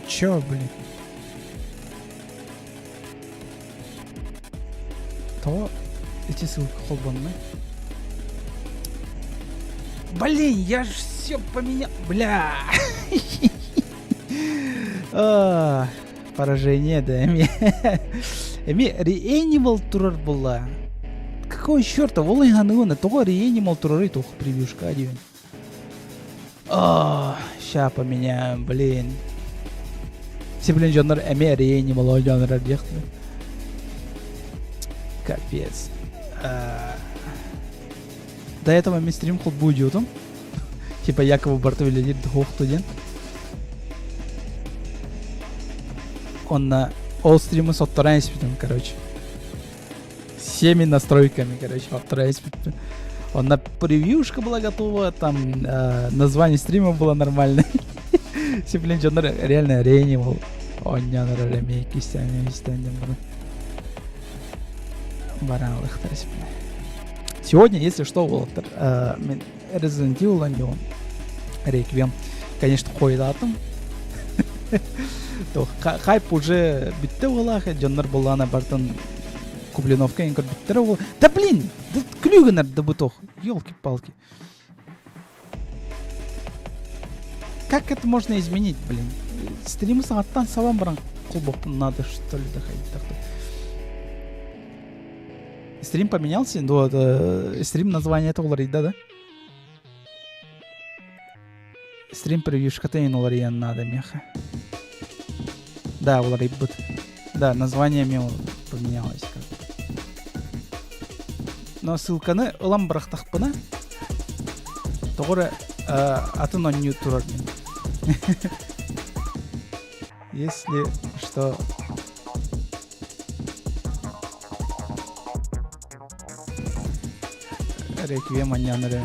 Чё, блин? То эти ссылки холбанные. Блин, я ж все поменял. Бля. Поражение, да. Эми реанимал турар была. Какого черта? Волой ганыгона. Того реанимал турары toch превьюшка один. Ща поменяем, блин. Все, блин, жанр эми реанимал жанр объект. Капец. До этого мы стрим хоть будет там. Типа Якова Бартович лидит хохтуден. Он на all стримы с оттранспортом, короче. Всеми настройками, короче, оттранспортом. Он на превьюшка была готова, там название стрима было нормальное. Все, блин, жанр реально реанимал. Он не наверное, кистями истендем. Баранлых тариф. Сегодня, если что, Уолтер, Resident Evil Onion Requiem, конечно, хойдатым. То хайп уже битте была, жанр была на бартон Кублиновка, инкор битте была. Да блин, да клюгенер да бутох, елки-палки. Как это можно изменить, блин? Стримы сағаттан сабан баран кулбоптан надо, что ли, доходить. Стрим поменялся? Вот, стрим название это уларит, да? Стрим превьюшка тейн улариян надо, меха. Да, уларит будет. Да, название мел поменялось. Но ссылка на ламбрахтах пана. Тогда атын он не турар. Если что... Requiem аняныры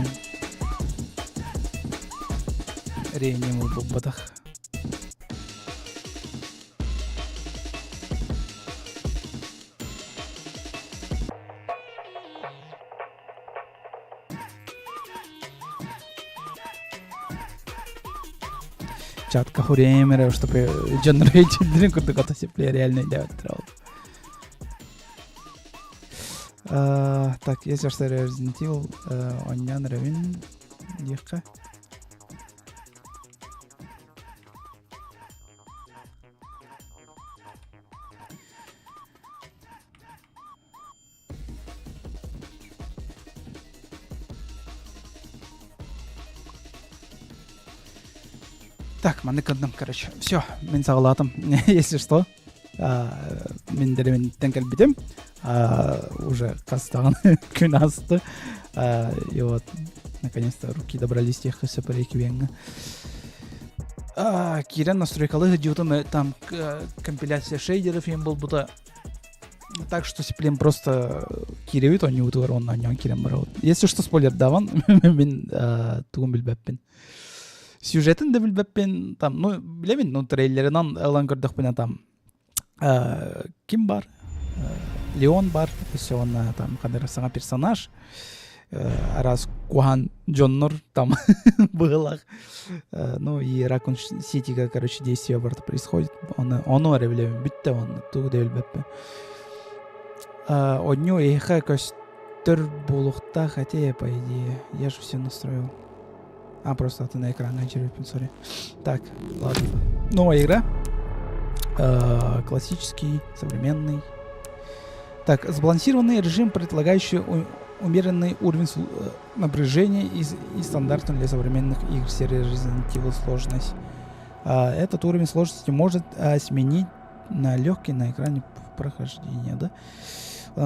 реанимал буббатах. Чатка хуремера, чтобы дженерейт дринку такой сепле реально делать трал. Так, если что Resident Evil, Onion Revin, дихка. Так, манекадным, короче. Все, мен сағалатым. Если что, мен деремен тенкел битем. Уже кастан күн асты. И вот, наконец-то руки добрались тех, кто по Requiem. Кирен настройкалы идиотом, там компиляция шейдеров им был будто. Так что сиплем просто киревит, он не утвор, он на нем кирем брал. Если что, спойлер даван, мен тугум билбеппен. Сюжетін де білбеппен, там, ну, білемін, ну, трейлерінен алан көрдік біне там, ким бар? Леон бар, все он там, қадыр саңа персонаж, раз Кухан Джоннор там было, ну, и Ракун Ситига, короче, действие барда происходит, он оревлевен, бітті он, туг де білбеппен. Одню ейха көстір болуқта, хотя, по идее, я же все настроил. Просто ты на экране черепин, сори. Так, ладно. Новая игра. Классический, современный. Так, сбалансированный режим, предлагающий умеренный уровень напряжения и стандартную для современных игр серии Resident Evil сложность. Этот уровень сложности может сменить на легкий на экране прохождения, да?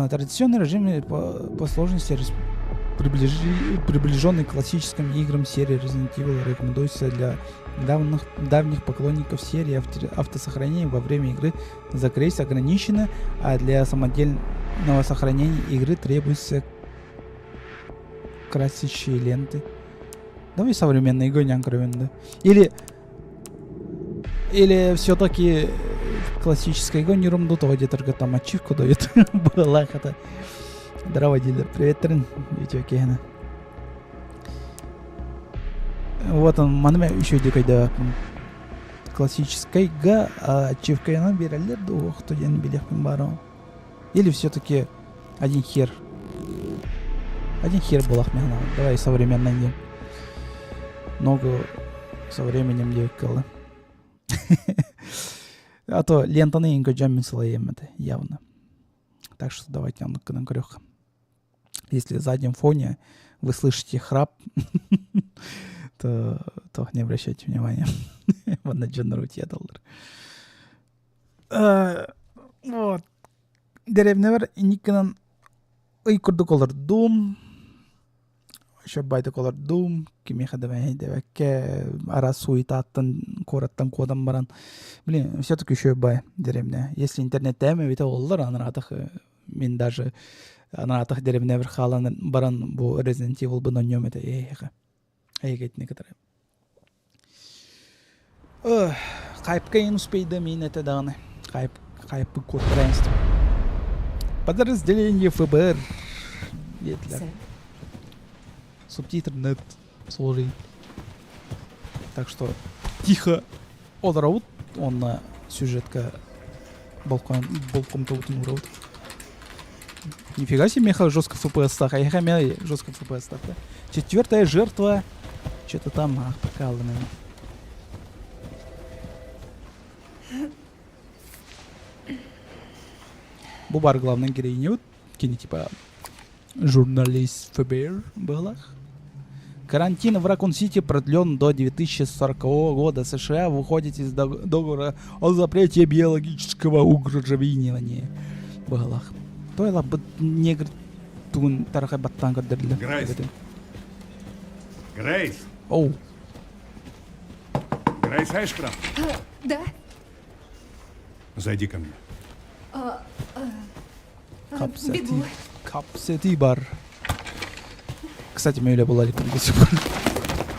Традиционный режим по сложности приближенный к классическим играм серии Resident Evil рекомендуется для давних поклонников серии. Автосохранение во время игры закрыть ограничено, а для самодельного сохранения игры требуются красящие ленты. Давай современные игры не откровенно. Или все-таки классическая игра не ромду того, где-то там ачивку дает. Была это. Здорово, дилер. Привет, Трин. Видео Кена. Вот он, манме еще дикой да. классическойга ачивкайна берелер до кто ден билехпин барау. Или все-таки один хер. Один хер был ахмена. Давай современно идем. Много со временем девкалы. А то лентаны инго джамми слоем это явно. Так что давайте нам на крёх. Если на заднем фоне вы слышите храп, то не обращайте внимания. Вот на дженерути доллар. Вот. Деревневер никнан ой курдук олар дум. Шабайда колар дум. Кимеха давай девеке ара суетаттан кораттан кодан баран. Блин, все-таки еще бай деревня. Если интернет теме, ведь олар анратах мен даже анратах деревневер халан баран бу Resident Evil бы на нем это эйха. Эйгет некоторые. Хайпка ин успейда мин это даны. Хайп конкуренция. Подразделение ФБР. Субтитр нет. Сложи. Так что тихо одраут. Он на сюжетка балком таутын ураут. Нифига себе меха жестко ФПС так. А я меня жестко ФПС так. Четвертая жертва. Что-то там покалывано. Бубар главный героиня. Вот кини типа журналист ФБР был. Карантин в Ракун-Сити продлен до 2040 года. США выходит из договора о запрете биологического угрожавинивания. Балах. Тойлах бы негр тун тарахай баттан каддерли. Грейс. Грейс. Оу. Грейс Эшкрам. Да? Зайди ко мне. Бегу. Капсети бар. Кстати, Мюля была ли до сих пор.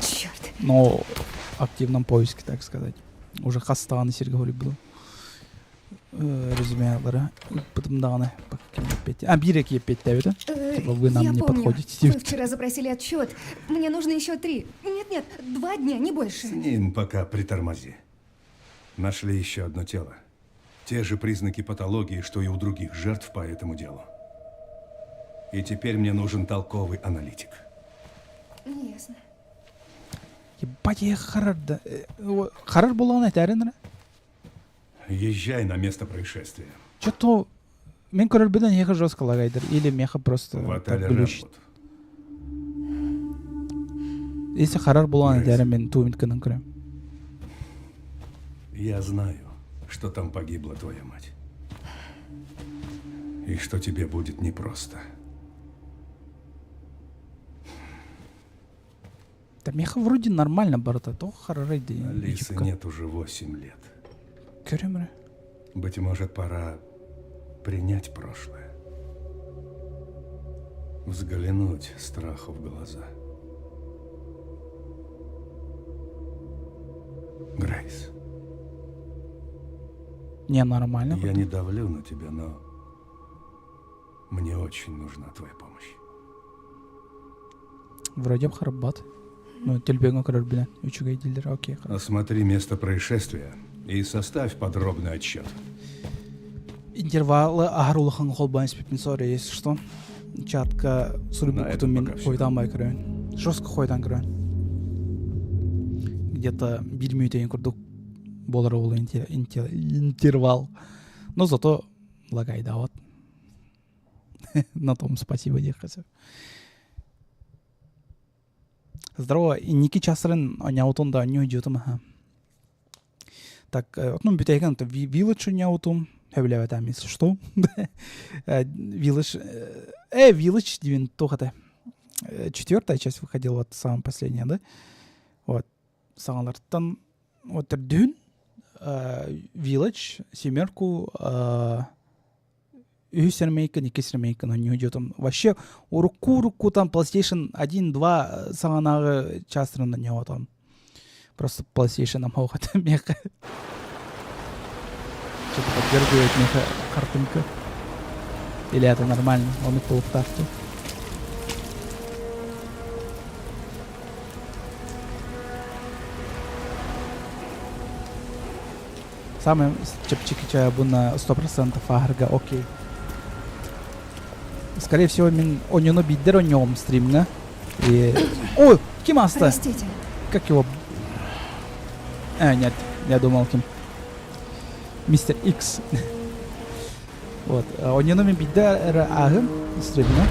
Черт. Но в активном поиске, так сказать. Уже хастаны Сергей был. Резюмелары. Потом даны. Бирек е 5 да? Типа вы нам Я не помню. подходите. Вы вчера запросили отчет. Мне нужно еще 3. Нет, 2 дня, не больше. С ним пока притормози. Нашли еще одно тело. Те же признаки патологии, что и у других жертв по этому делу. И теперь мне нужен толковый аналитик. Ясно. Ебать, я харар. Харар была на теренре? Езжай на место происшествия. Что-то... Мен көрербеден еха жестко лагайдыр. Или меха просто... В так отеле глючит. Рэмвуд. Если харар была на Грейс. терен, мен туумит кынан көрем. Я знаю, что там погибла твоя мать. И что тебе будет непросто. Да меха вроде нормально барыта. То харарайды. Алисы нет уже 8 лет. Көремре. Быть может, пора принять прошлое. Взглянуть страху в глаза. Грейс, Не, нормально. я не давлю на тебя, но мне очень нужна твоя помощь. Вроде б харабат. Ну, телбегу көрер билен. Үчүгей дилдер. Окей, хорошо. Осмотри место происшествия и составь подробный отчет. Интервалы агрулыхын холбан спипин сори, если что. Чатка сурубу На кутум этом мен пока всё. хойдан бай көрөйүн. Жестко хойдан көрөйүн. Где-то 1 минутайын курдук болар болу интервал. Но зато лагайда вот. На том спасибо, дехасы. Здорово, и Ники Часрын оняутун да ню идиотум. Так, ну битейган то Village оняутум. Хевлева там, если что. Village. Village 9 тохата. 4-я часть выходила, вот самая последняя, да? Вот. Саңалартан вот дюн Village 7 Үсермейка, не кесермейка, но не идет там. Вообще, у руку там PlayStation 1, 2 саманағы частры на него там. Просто PlayStation нам хохот меха. Что-то поддерживает меха картинка. Или это нормально? Он и полуптавки. Самый чепчики буна 100% агрга, окей. Скорее всего, мен онюну биддер онюм стримна. И... Ой, ким аста? Простите. Как его? Нет, я думал, кем. Мистер Икс. Вот. Онюну мен биддер агым стримна.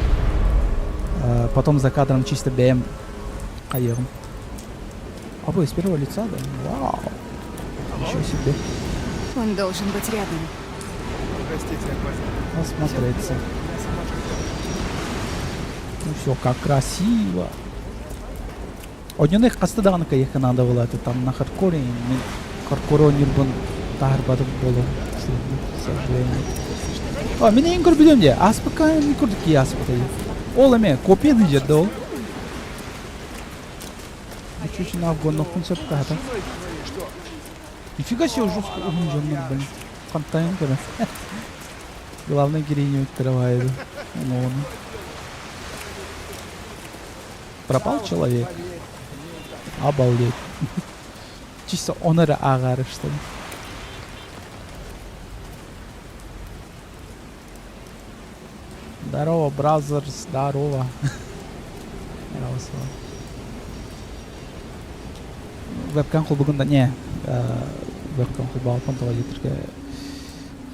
Потом за кадром чисто БМ аегом. Обои с первого лица, да? Вау. Ничего себе. Он должен быть рядом. Посмотреться. Ну все, как красиво. Одних кастаданка их надо было, это там на хардкоре, хардкоре не был тарбатов было. А, меня не курбидем де, аспака не курдки аспатай. Оламе, копия дижет да ол. Чуть на вгонных концепт ката. Нифига себе жестко умноженный, блин. Фонтайн, когда. Главная героиня открывает. Вон. Пропал человек. Обалдеть. Чисто онора агары, что ли. Здорово, бразер, здорово. Здорово, вебкам хул бүгін не вебкам хул бағалпан тоға жетірге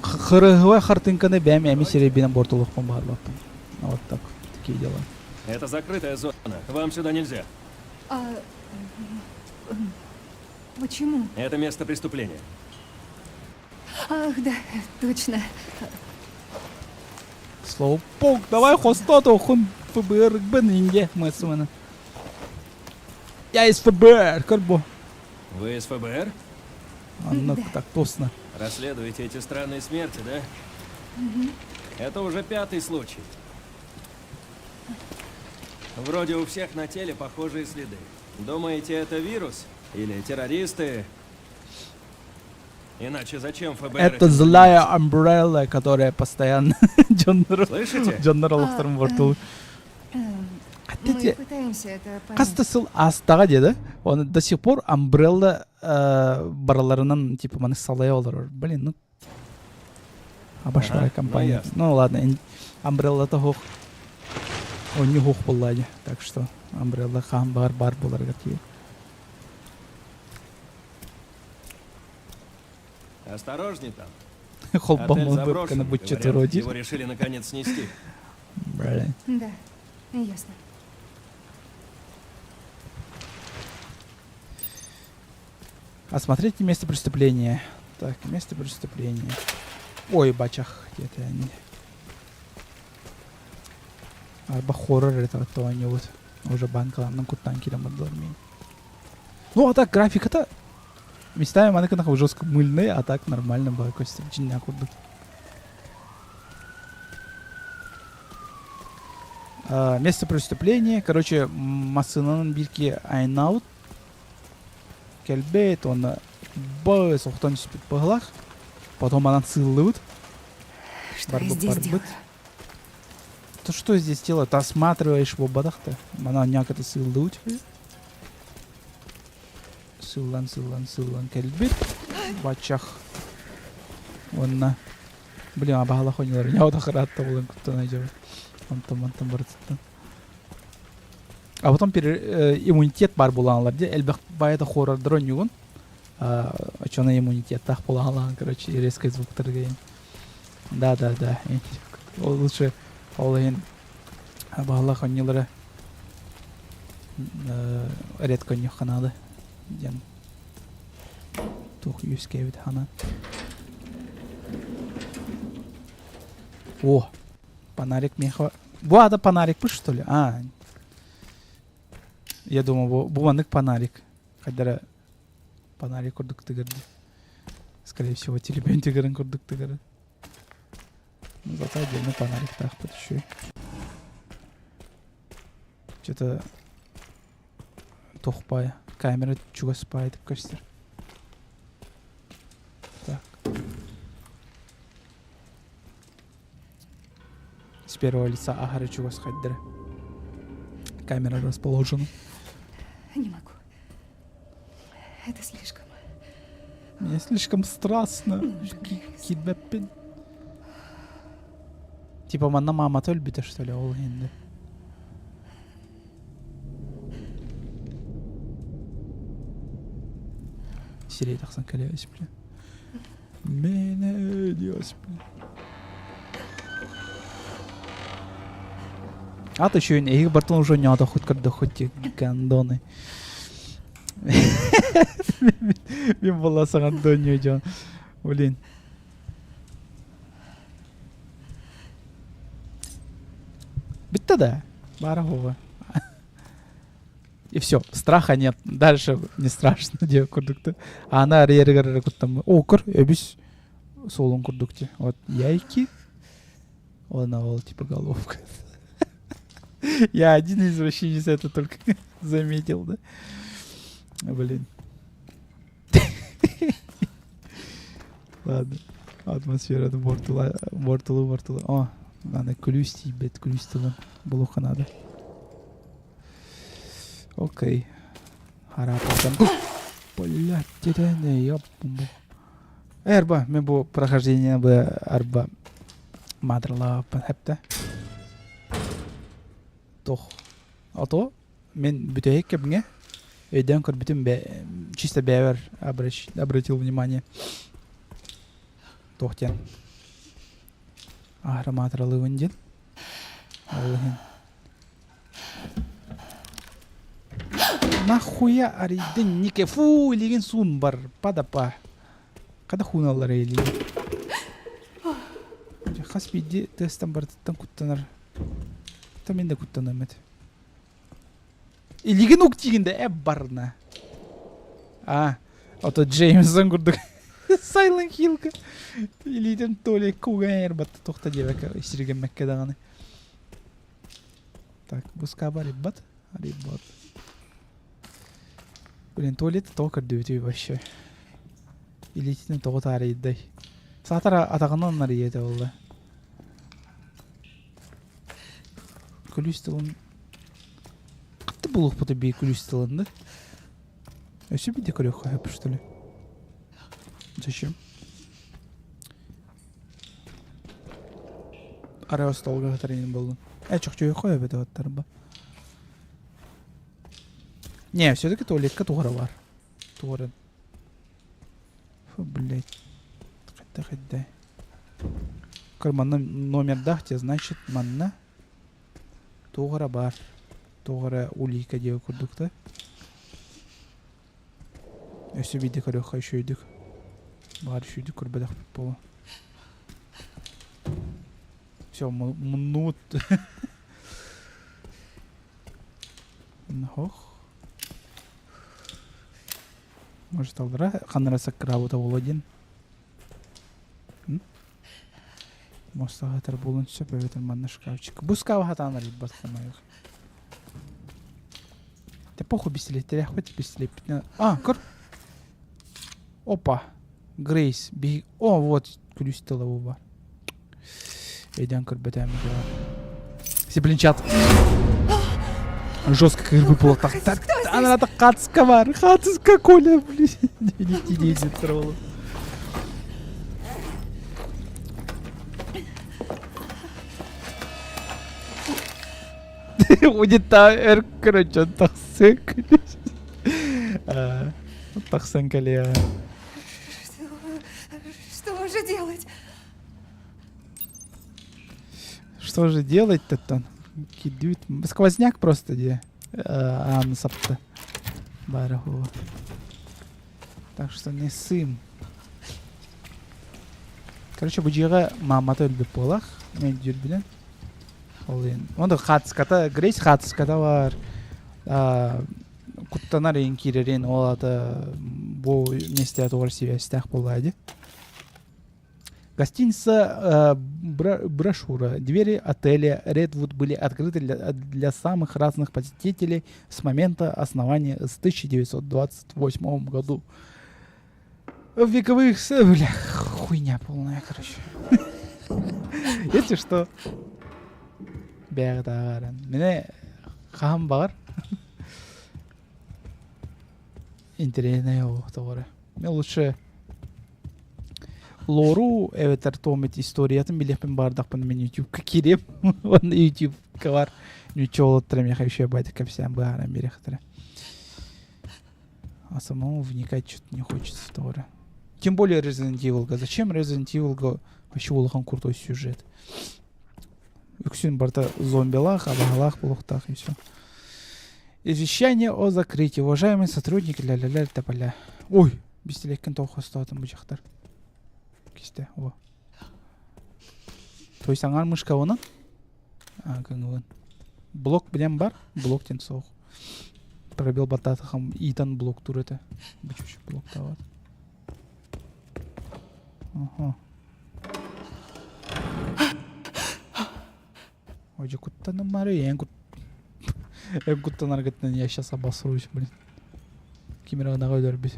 қырығыва қартынканы бәме әме серебенен бортулықпан бағар бақпан. Вот так, такие дела. Это закрытая зона. Вам сюда нельзя. Почему? Это место преступления. Ах, да, точно. Слово пок, давай хостоту хун ФБР бенинге мысвена. Я из ФБР, карбо. Вы из ФБР? Ну, Да. так тосно. Расследуете эти странные смерти, да? Это уже 5-й случай. Вроде у всех на теле похожие следы. Думаете, это вирус? Или террористы? Иначе зачем ФБР? Это злая Umbrella, которая постоянно Слышите? Джоннерал втором борту. Мы пытаемся это понять. Кастасыл астага деді. Он до сих пор Umbrella бараларынан типа маны салай олар. Блин, ну обошла компания. ясно. Ну ладно, Umbrella то хух. Он не хух буллади. Так что Umbrella хам бар булар какие. Осторожней там. Холбом Отель вебка заброшен. на будь Говорят, четвероди. его решили наконец снести. Блин. Да, ясно. Осмотрите место преступления. Так, место преступления. Ой, бачах, где-то они. Арба хоррор это то они вот уже банкаларның куттан моддорми. Ну а так графика-то местами манеканах жестко мыльные, а так нормально было костюм чиння курдук. Место преступления, короче, масынанын бирки айнаут келбейт, он бой сохтан спит по глах, потом она сыллывает. Что я здесь делаю? То что здесь делать? Ты осматриваешь в ободах-то? Она няката сыллывает. Сыллан келбейт. Бачах. Онна. Блин, абағала хонилар. Я вот охрат-то болын күтті найдет. Антам барытты. А потом иммунитет бар буланалар де. Элбек баяда хоррордыр онюгун. Очона иммунитет так буланалар, короче, резко звуктар дейін. Да. Ол лучше олайын абағала хонилары редко не ханады. Ден. Тух юскевит хана. О, фонарик меха. Буада фонарик, что ли? Я думал, буанык фонарик. Хотя фонарик курдук тыгырды. Скорее всего, телебен тыгырын курдук тыгыры. Ну, зато отдельный фонарик так подещу. Что-то тухпая. Камера чего спает в костер. Так. С первого лица агары чего сходит. Камера расположена. Не могу. Это слишком. Мне слишком страстно. Кидбеппин. Типа манна мама өлбүтө, что ли, ол енді. Сирей тақсан кәле өсіп. Мені өсіп. А то еще и бартон уже не надо хоть когда хоть гандоны. Мен была сагандони жон. Блин. Битта да. Барахова. И все, страха нет. Дальше не страшно делать курдукты. А она ререгер там окр, эбис солон курдукте. Вот яйки. Она вот типа головка. Я один извращенец это только заметил, да? Блин. Ладно. Атмосфера бортулы. О, надо клюсти, бет клюстилы. Блоха надо. Окей. Харапатам. Блядь, теряне, ёппу. Эрба, мен бу прохождение бы арба мадрала панхепте. Тох. Ато мен бүтөйек кебиңе өйдөн көрбүтүм чисто бевер обратил внимание. Тохтен. Ахра мадралы вынден. Аллахин. Нахуя ариден нике фу илеген суун бар падапа. Када хуналар эли. Хаспиди тестан бартыттан куттанар. Мен де куттанамет. Илеген ук тигинде барна. Ото Джеймсон курдук. Silent Hill-ка. Илиден толе кугайер батты тохта дебека исирген мекке даганы. Так, буска бар иббат. Ариббат. Блин, туалетті тоқыр дөйтей вообще. Илетінің тоғы тары еддай. Сатара атағынан нар еді олда. Күлістілін. Қытты бұлық бұты бей күлістілінді? Өсі бейде көрек қойып, что ли? Зачем? Арай осталға қатарайын болдың. Чоқ жөй қойып еді оттары ба? Не, все-таки туалетка тугара бар. Тугара. Фу, блядь. Хадда. Карманна номер дахте, значит, манна. Тугара бар. Тугара улика деу курдукта. Өсі бейді көріққа шөйдік. Бар шөйдік көрбедақ болу. Все, мұнут. Нахох. Может, алдыра қанырасақ работа бол один. Моста қатар болын түсіп, өйтір манна шкафчик. Бұл шкаф хатанар еббат қамайық. Те похуй бестелеттер, хоть бестелет. Көр. Опа. Грейс. О, вот, клюстила его бар. Эйден көр бетами дела. Сеплинчат. Жестко как выпало так. Она надо хатска бар. Хатска Коля, блин. Не ездит сразу. Будет короче, таксен. Таксен Коля. Что же делать? Что же делать-то? Кидают. Сквозняк просто где. Сапта. Бараху. Так что не сым. Короче, буджига мамата өлбіп болақ. Мен жүрбілен. Онда қатыската, Грейс қатыската бар. Куттанар ең керерен олады. Бұл месте атуғар связь болады. Гостиница брошюра. Двери отеля Редвуд были открыты для самых разных посетителей с момента основания в 1928 году. В вековых... Бля, хуйня полная, короче. Если что... Бәрдағаран. Мене қағам бағар. Интересно его, товары. Мен лучше лору эветер томит историятын билепин бардакпын мен ютубка кирем. Он ютубка бар. Ничего трем я хочу байт капсям бара мерехтре. А самому вникать что-то не хочется тоже. Тем более Resident Evil. Зачем Resident Evil вообще улахан крутой сюжет? Юксин барта зомбилах, абагалах, полухтах и все. Извещение о закрытии. Уважаемые сотрудники, ля-ля-ля, тополя. Ой, бестелек кентох остатым бычахтар. Кисте, о. То есть аңар мышка оны? А, каңывын. Блок білем бар? Блок тен соқ. Пробел бататахам итан блок тур это. Бычуш блок тават. Ага. Ой, же куттаны мары, ен куттан аргаттан я сейчас обосруюсь, блин. Кимера нагой дөрбит.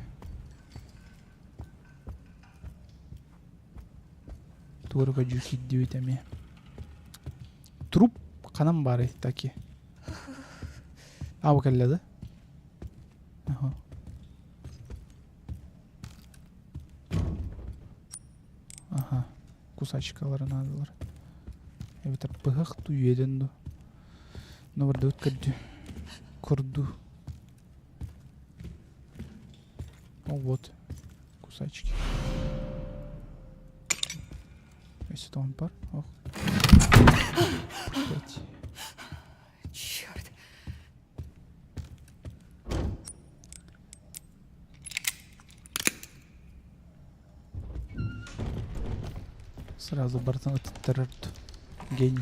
Турка жуки дюйтами. Труп канам бары таки. Ау келледі? Ага. Ага. Кусачкалары надылар. Эвитер пыхық түйеденду. Новарды өткірді. Күрді. О, вот. Кусачки. Если там пар. Ох. Блять. Черт. Сразу бартан террорд. Гений.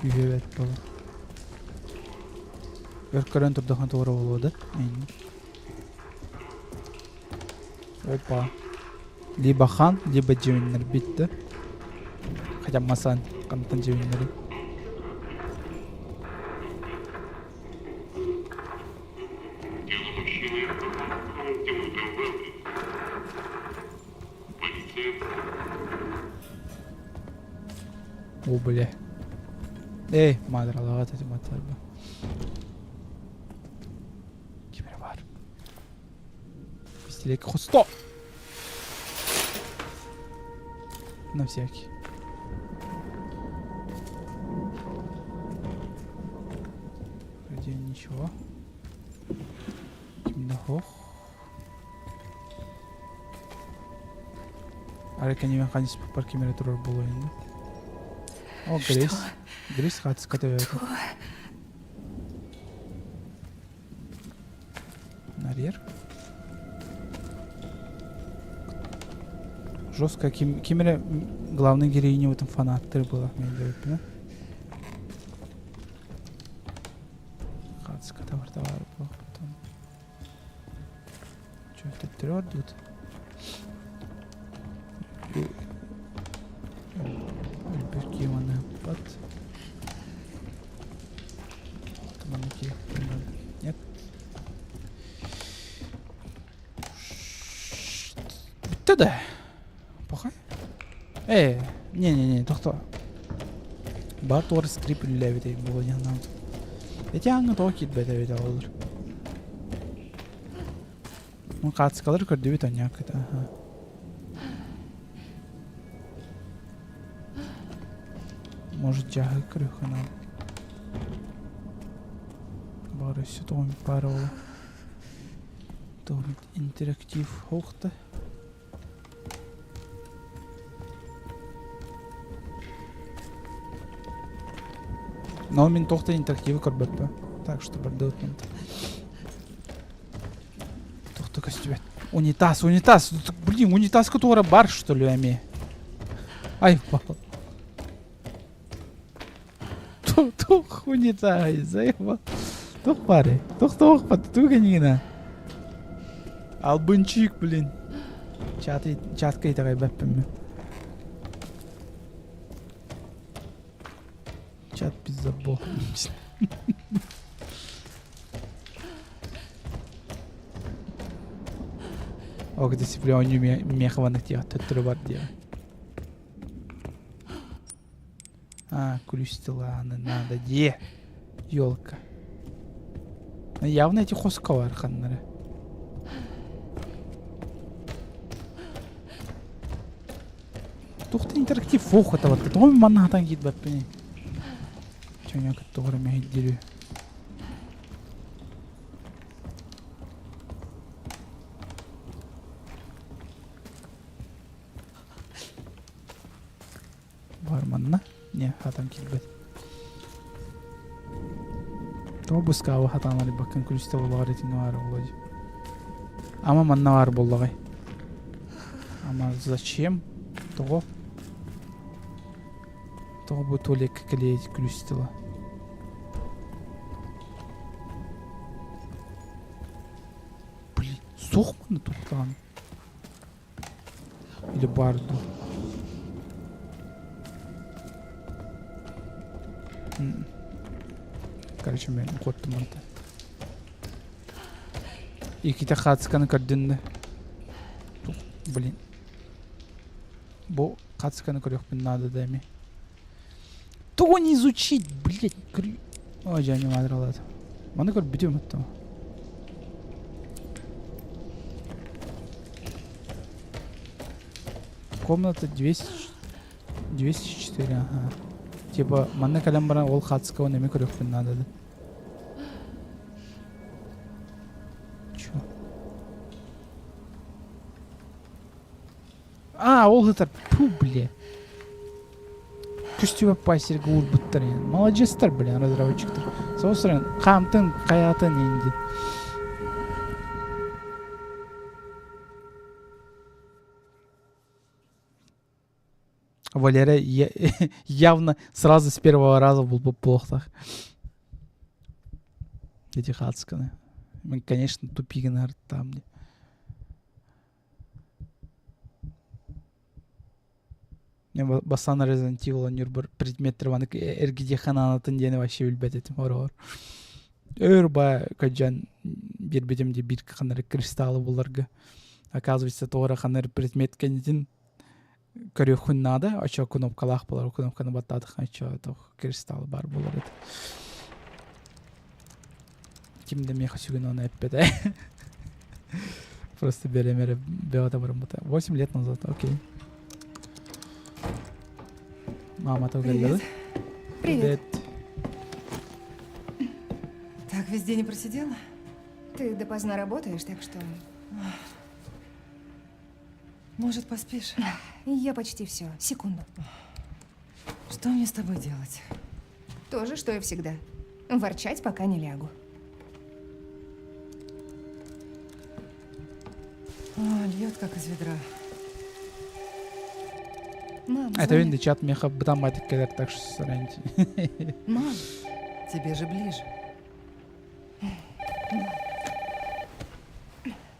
Үйбебет болу. Өркөрөн турдахан тоора болу да? Опа. Либо хан, либо джевиннер битті. Хотя масан қамтан джевиннери. О, бля. Эй, мадр, алагат эти матларба. Кимер бар. Пистелек хусто! На всякий. Вроде ничего. Кимдахох. Арека не механизм по паркимере турар было. О, Грейс. Грейс хатс катывает. Наверх. Жестко. Кимера главной героиней в этом фанаттер была. Да? Хатс катывает. Что это трёт тут? Перкиваны под. Нет. Туда. Похай. Не, тохто. Бартор скрип левите было не знаю. Эти аңы токит бетевит алыр. Ну катскалар көрдүбүт аняк это. Может, жағы крюхана. Бары сюда парола. Томит интерактив хоқта. Но мен тоқта интерактивы көрбеппе. Так что барды өтмент. Тоқта костюбет. Унитаз. Блин, унитаз, который бар, что ли, ами? Ай, пал. Тух унитаз, заебал. Тух пари. Тух, потуга нина. Албунчик, блин. Чатка и такая бэппами. Чат пиздабол. О, где себе он мехованных тях, тут трубат делать. А, кулюстиланы надо, де. Ёлка. Явно эти хоска бар ханнары. Тухта интерактив фух это вот. Том манна хатан гид баппини. Чоня каттогора мехиддирүү. Бар манна? Не, хатан килбет. То бускава хатан али баккан күлүстө болгарытын бар болду. Ама манна бар болдугай. Ама зачем? Того? Того бы толик клеить күлүстө. Блин, сохманы туктаган. Или барду. Короче, мен коттум ата. Иките хацканы көрдүндө. Блин. Бо хацканы көрөкпүн надо деми. То не изучить, блять. Ой, я не мадрал это. Маны көр бүтөм ата. Комната 204, ага. Типа, манна калам бара ол хацканы неме көрөкпүн надо да. Ол хытар, пу, бля. Күстүбө пассерге урбуттар ен. Молодецтар, бля, разработчиктар. Соосырын, камтын, каятын енді. Валера явно сразу с первого раза был бы плохо. Эти хацканы. Мы, конечно, тупиганы там. Мен басана Resident Evil бір предметтер ваны эргиде хананатын дені вообще үлбәт етім ор. Өрба көджан бербедемде бір қанары кристаллы боларга. Оказывается, тоғыра қанары предмет кәнетін көрі хүн надо, очо кнопкалақ болар, кнопканы баттадық, очо кристаллы бар болар еді. Кимде меха сүйген оны әппеді. Просто беремері беота барым бұта. 8 лет назад, окей. Мама то Привет. Привет. Так весь день и просидела? Ты допоздна работаешь, так что... Может, поспишь? Я почти все. Секунду. Что мне с тобой делать? То же, что и всегда. Ворчать, пока не лягу. Льет, как из ведра. Мам, Это звонит. винди чат меха бытам айтып келер, так что сарайнти. Мам, Тебе же ближе.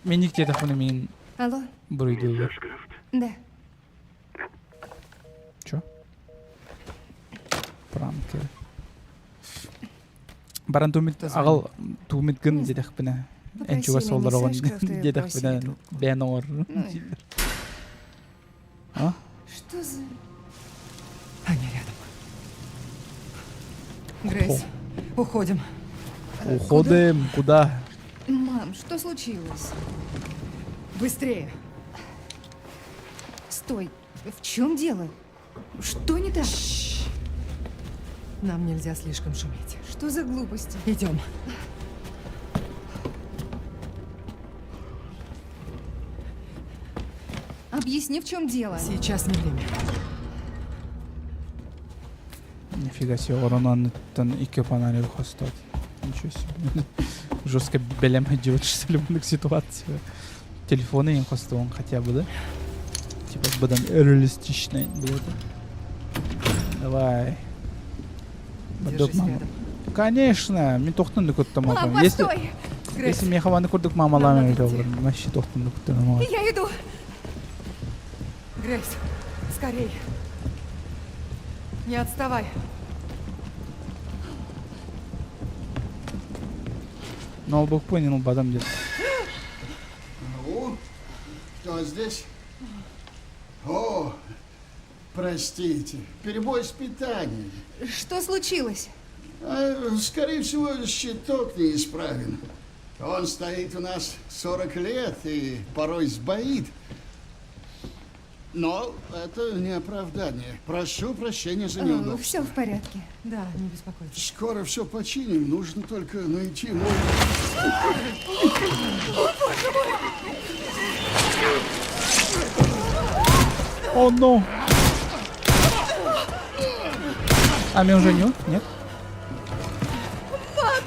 Меник телефоны мен алло? бурыйдылар. Да. Чё? Пранкер. Баран тумит агал тумит гын дедек бина. Попроси Энчуга меня, солдырогон Сашка, в твоей дедек просили бина трубку. бенор. А? Что за... Аня рядом. Грейс, уходим. Уходим куда? Мам, что случилось? Быстрее. Стой. В чем дело? Что не так? Нам нельзя слишком шуметь. Что за глупости? Идем. Объясни, в чем дело. Сейчас не время. Нифига себе, оронан ике панарел хостат. Ничего себе. Жестко белем делать, что ли, в ситуации. Телефоны им хостован хотя бы, да? Типа бадан реалистичный было. Давай. Держись рядом. Конечно, мен тоқтын да көттім Мам, апам. постой! Грейс, Если мен хаваны көрдік мамалармен Нам надо өте олар. Вообще тоқтын да көттім. Я иду. Грейс, скорей. Не отставай. Но он Бог понял, бадам где-то. Ну, кто здесь? О, простите, перебой с питанием. Что случилось? Скорее всего, щиток неисправен. Он стоит у нас 40 лет и порой сбоит. Но это не оправдание. Прошу прощения за неудобство. Все в порядке. Да, не беспокойтесь. Скоро все починим. Нужно только найти новый... О, ну. А мне уже не? Нет?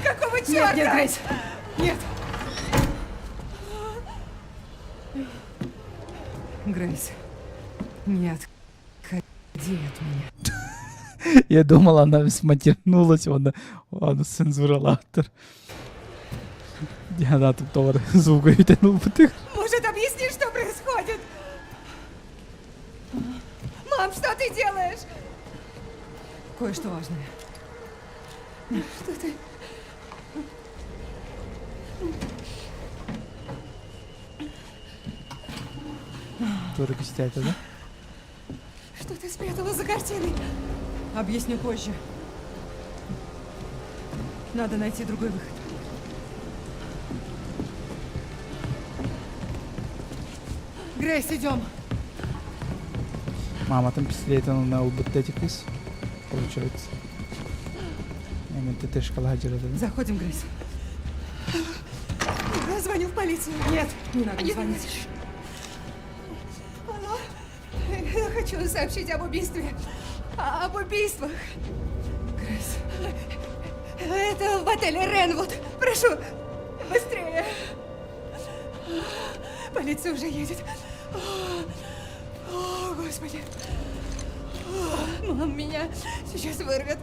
Какого Нет, черта? нет, Грейс! Нет! Грейс, нет, ходи от меня. Я думал, она сматернулась, она цензурила автор. Я на тут товар звука витянул бы ты. Может, объяснишь, что происходит? Мам, что ты делаешь? Кое-что важное. Что ты... Только это, да? Что ты спрятала за картиной? Объясню позже. Надо найти другой выход. Грейс, идем. Мама там пистолетом на убытетикус. Получается. Ты тоже каладжера, да? Заходим, Грейс. Я звоню в полицию. Нет, не надо Нет. звонить. Алло? Я хочу сообщить об убийстве. Об убийствах. Грейс, Это в отеле Ренвуд. Прошу, быстрее. Полиция уже едет. О, Господи. Мам, меня сейчас вырвет.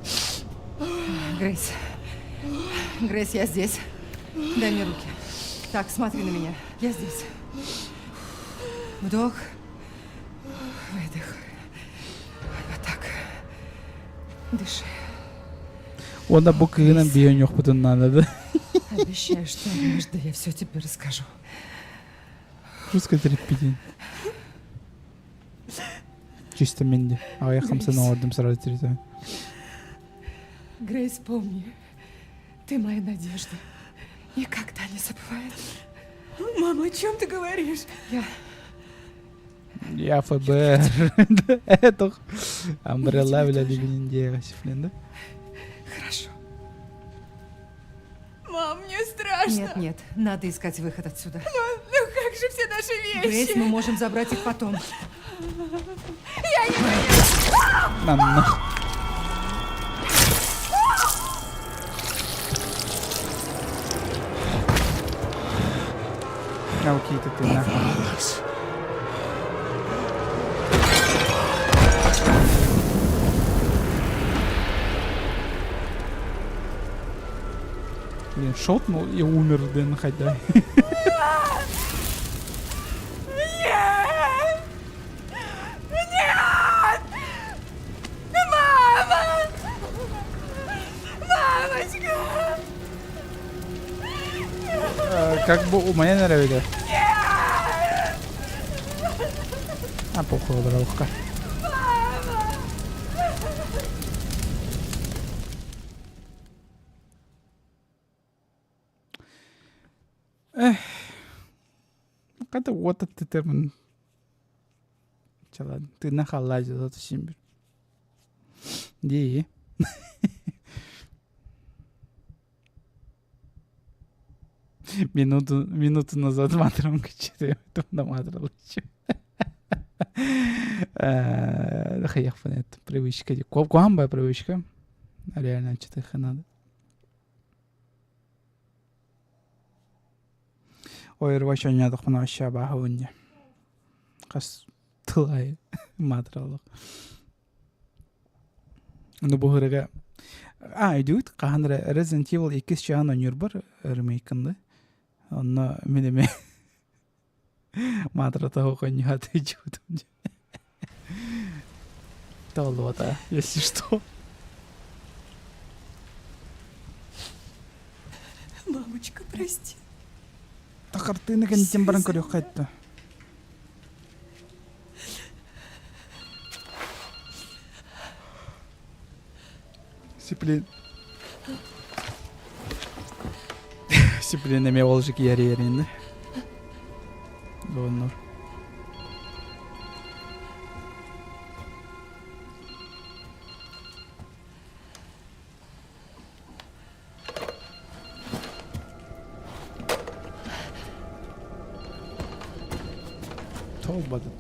Грейс. Грейс, я здесь. Дай мне руки. Так, смотри на меня. Я здесь. Вдох. Выдох. Вот так. Дыши. Он буквально бьёнёх потом надо, да? Обещаю, что однажды я все тебе расскажу. Русская терпение. Чисто менде. А я хамсана ордым сразу терпеть. Грейс, помни, ты моя надежда. Никогда не забывай. Мама, о чем ты говоришь? Я ФБР. Это Амбрелла вля дивидендия да? Хорошо. Мам, мне страшно. Нет, нет, надо искать выход отсюда. Ну как же все наши вещи? Грейс, мы можем забрать их потом. Я не понимаю. На. Окей, ты нахуй. Блин, шотнул и умер, блин, хотя. Нет! Нет! Мама! Мамочка! Как бы у меня нравится. А похуй, братуха. Эх. Когда вот ты термин. Чала, ты нахалазил это симбир. Ди. Минуту назад матром качаю, это на матром лечу. Хаях понят, привычка. Куамбая привычка. Реально, что-то их надо. Ой, рвача не надо, хмана вообще бахунья. Хас тылай матралок. Ну бугырга. Идут, кахандра Resident Evil 2 чаан ойнур бар ремейкында. Онна менеме матрата хоконья отвечут. Толота, если что. Мамочка, прости. Та картина кентем баран көрөк кайтты. Сиплин. Сиплин эме болжик яри-яринде. Донор. болбадыт.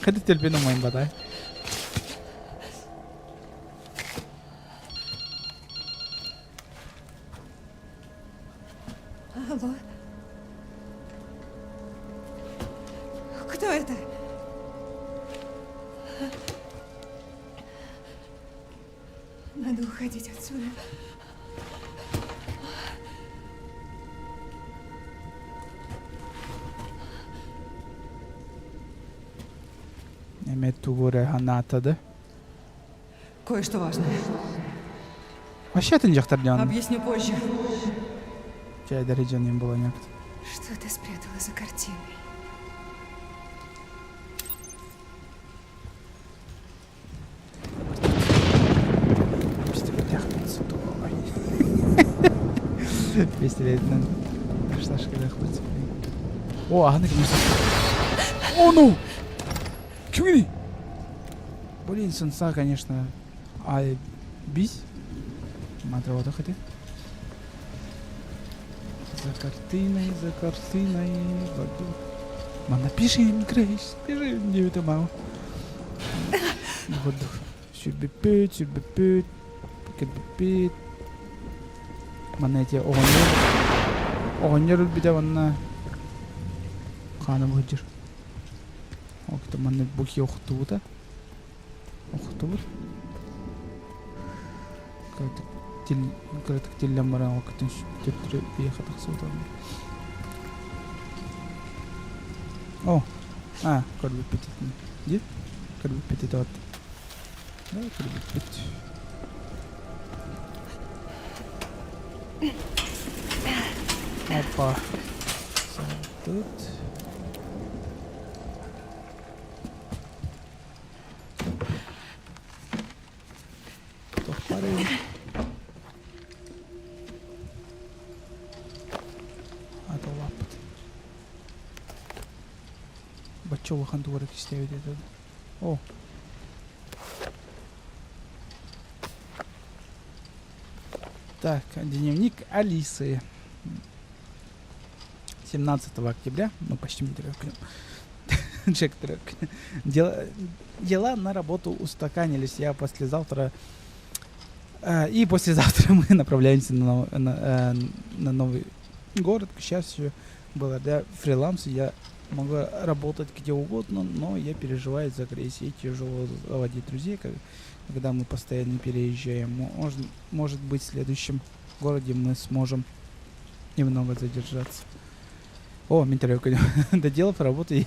Кады телпен умайын бадай. Алло. Кто это? Надо уходить отсюда. Emet Tugure Hanatады. Кое-что важное. Вообще ты не жақтардан. Объясню позже. Чай дәреженен было нет. Что ты спрятала за картиной? Пистолетнен. Шашкалар хватит. О, аны кім О, ну! Кім Блин, сынса, конечно. Ай, бись. Матрода хотя. За картиной. Мама, пиши, Грейс, пиши, не это мало. Вот, сюрбепет, кебепет. Мана эти огоньер биде ванна. Хана выдер. Ох, это мана бухи охтуда. Охтуд. Как-то телем маран вакытын төттүрүп бияхатак сылтам. О, көрбүп бететин. Деп? Көрбүп бетет от. Да, көрбүп бет. Опа. Тут. Тохпары. Бачо хантурак истеуде это. О. Так, дневник Алисы. 17 октября, ну почти не трек. Дела на работу устаканились. Я послезавтра и послезавтра мы направляемся на новый город. К счастью, благодаря фрилансу я могу работать где угодно, но я переживаю за Грейс. Ей тяжело заводить друзей, когда мы постоянно переезжаем. Может быть, в следующем городе мы сможем немного задержаться. О, Минтерёк, доделав работу, я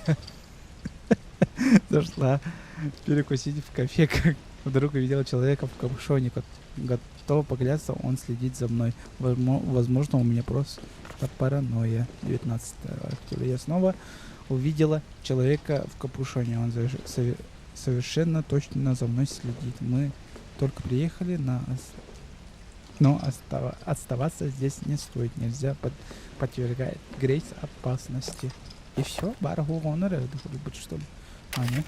зашла перекусить в кафе, как вдруг увидела человека в капюшоне. Готова поклясться, он следит за мной. Возможно, у меня просто паранойя. 19 октября я снова увидела человека в капюшоне. Он совершенно точно за мной следит. Мы только приехали но оставаться здесь не стоит. Нельзя подвергать Грейс опасности. И все, бараху гонора, быть что ли? А, нет?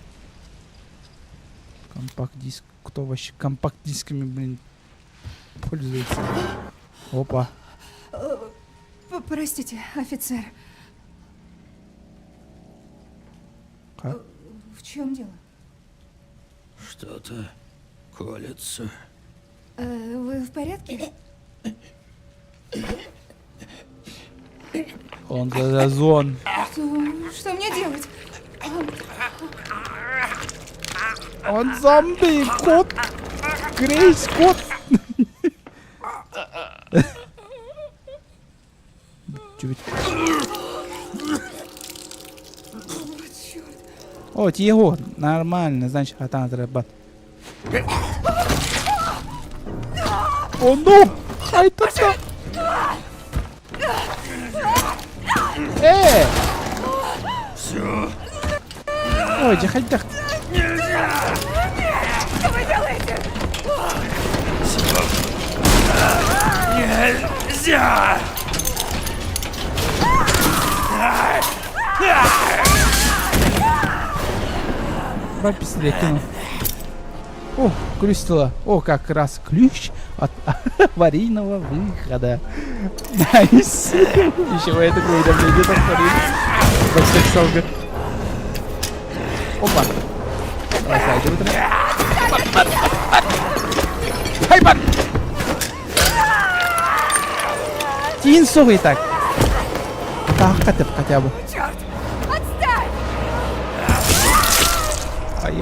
Компакт-диск. Кто вообще компакт-дисками, блин, пользуется? Опа. Простите, офицер. Как? В чем дело? Что-то колется. Вы в порядке? Он заразон. Что мне делать? Он зомби, кот. Грейс, кот. О, Тиего, нормально, значит, хатан зарабат. О, ну! Ай, тут-то! Все. Ой, дихать-дах. Что вы делаете? Нельзя! Брат пистолет кинул. О, ключ стола. О, как раз ключ от аварийного выхода. Найс. Еще это уведомление от аварийного. Опа. Давай сайди вытри. Хайпан! Тин сугай так. Тахкатып хотя бы. Черт! Отстань! Ай.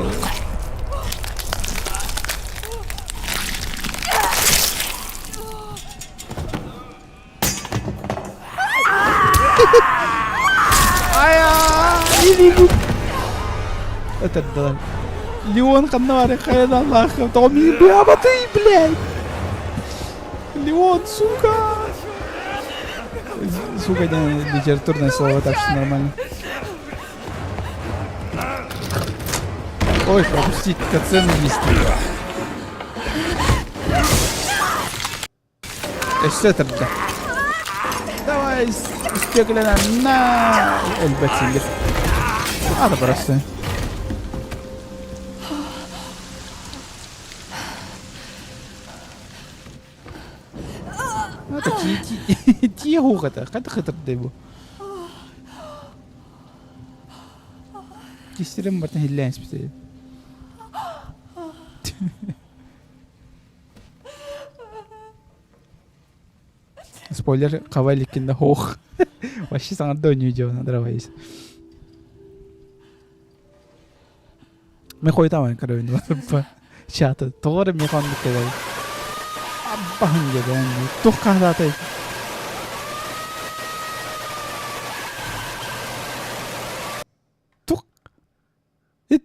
Это да. Леон Ханнари, Хайна Аллаха, Томи, бляба ты, блядь! Леон, сука! Сука, не литературное слово, так что нормально. Ой, пропустить катсцену есть. Эссетер, да. Давай, стеклена на Эльбетсингер. А, да просто. Это тихо это, как это дебу. Кистерем бартын хиллән спитей. Спойлер, каваликинде хох. Вообще саңа дөнью жөө надравайс. Мен қойтамын көрөйүн ба. Чаты, тоғыры мен қонды келей. Аббаһын жеген, тух қағдатай.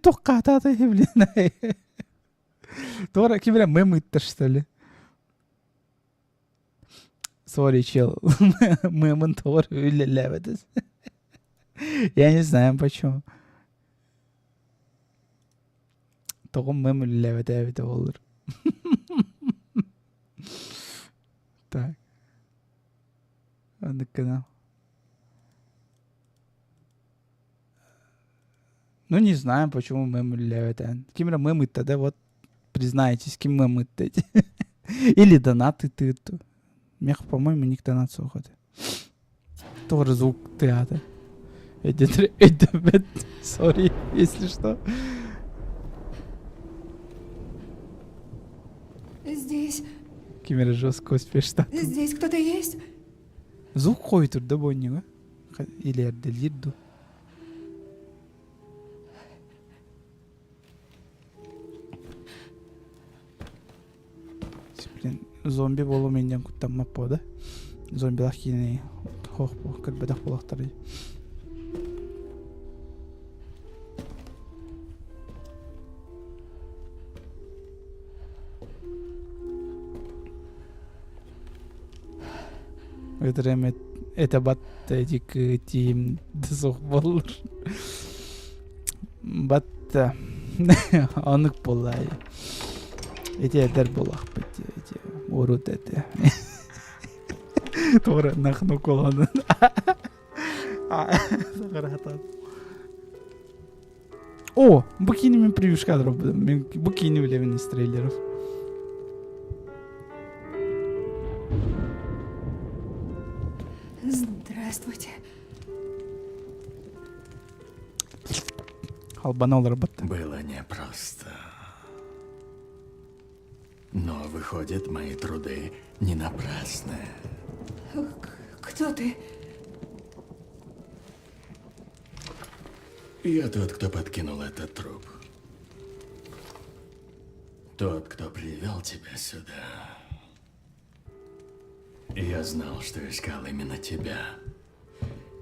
Тух қағдатай, блин. Тоғыры кемере мемыттыр, что ли? Сори, чел. Мемын тоғыры үйлелебедіз. Я не знаю, почему. Тоғым мем үйлелебеді olur. Так. Он канал. Ну, не знаю, почему мем үйлелебеді. Кемере мемытта, да, вот признайтесь, кем мемытта. Или донаты ты. Мех, по-моему, ник донат соғады. Тоже звук театра. Сори, если что. Здесь. Кемере жестко успешно. Здесь кто-то есть? Звук қойып тұр да бойнеға. Или әрделерді. Блин, зомби болу менден құттанмап болды. Зомбилар кейіне хоқ бұл, кірбедақ болақтары. Өтірем әті батты әдік тиім дұсық болыр. Батты анық болай. Эти әдер болақ бәтті, эти орут әті. Тоғыры нақыны қоланы. Тоғыры атады. О, бұл кейіні мен превьюш кадров бұдым. Бұл кейіні білемін из трейлеров. Здравствуйте. Албанолар бәтті. Было непросто. Но, выходит, мои труды не напрасны. Кто ты? Я тот, кто подкинул этот труп. Тот, кто привел тебя сюда. И я знал, что искал именно тебя.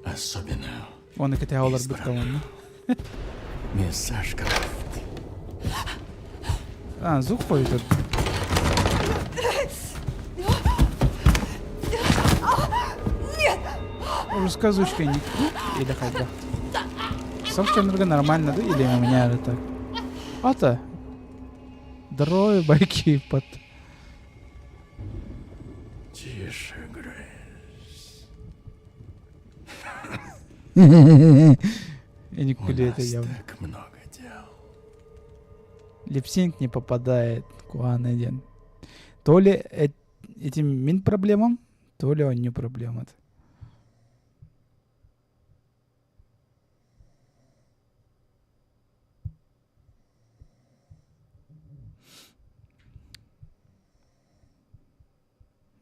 Особенно Оны кәте аулар бітті оны. мисс Ашкрофт. А, звук қойып тұр. Рассказучка ник. Или хотя. Собственно, нормально, да? Или у меня это так? А-то. Здоровье, байки под. Тише, Грейс. Я никуда У это нас явно. так много дел. Липсинг не попадает. Куан один. То ли этим мин проблемам, то ли он не проблема.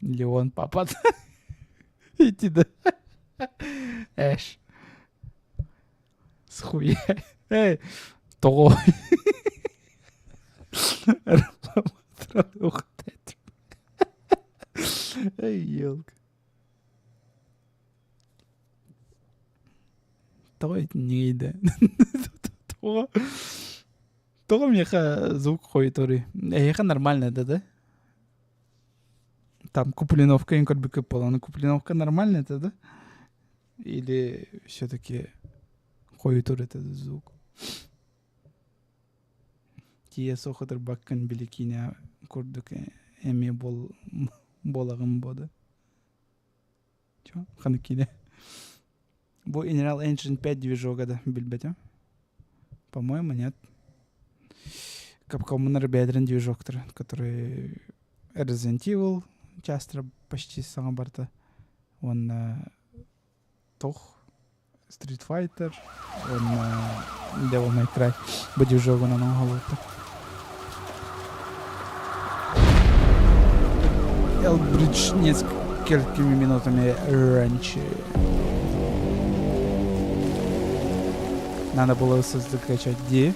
Леон, папа. Иди да. Эш. Схуя. Эй. То. Эй, елка. Той нейді. Тоғы меха звук қойы торы. Эха нормально, да? Там куплиновка им как бы кыпала. Но куплиновка нормально, это, да? Или все-таки қойы торы этот звук? Тие соқытыр баққан білікіне көрдік әме болағым боды. Чо? Қаныкіне? Бұл Unreal Engine 5 движога, да, білбеті? По-моему, нет. Capcom бедрен движоктор, который Resident Evil часто почти сама барта. Он Тох, Street Fighter, он Devil May Cry. Бо движогу на много лута. Элбридж несколькими минутами раньше. Надо было закачать D.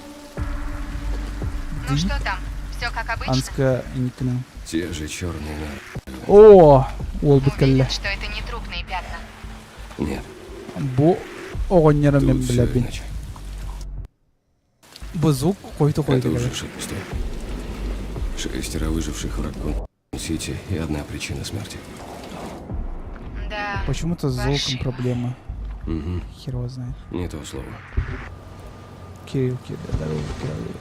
Ну что там? Все как обычно? Анска никна. Те же черные. О, Уолбит Калля. Уверен, что это не трупные пятна. Нет, Бу огонерами, тут все бля, иначе. Бу звук какой-то Это уже шесть. 6 выживших в Раккун-Сити и одна причина смерти. Да. Почему-то с звуком паршиво. проблема. Угу. Хер его знает. Не то слово. Кирилл, здорово, Кирилл.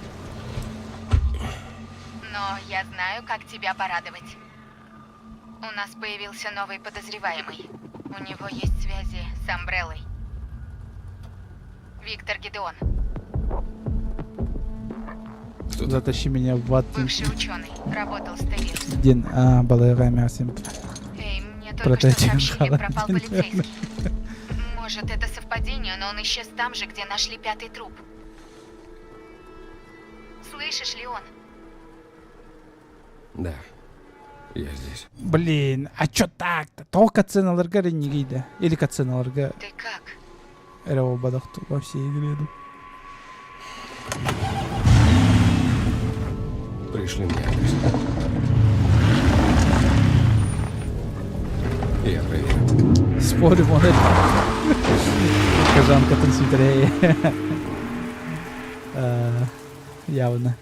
Но я знаю, как тебя порадовать. У нас появился новый подозреваемый. У него есть связи с Амбреллой. Виктор Гедеон. Кто-то Затащи меня в ад. Бывший ученый. Работал с Террис. Дин, балайга мясим. Эй, мне только Прототип что сообщили, Халла. пропал полицейский. Может, это совпадение, но он исчез там же, где нашли 5-й труп. Слышишь, Леон? Да, я здесь. Блин, а чё так-то? То катсценаларга не гейда. Или катсценаларга Ты как? эрево бадахту во всей игре. Пришли мне адрес. Я проверю. Спорим, он это. Кажанка танцует. Явно.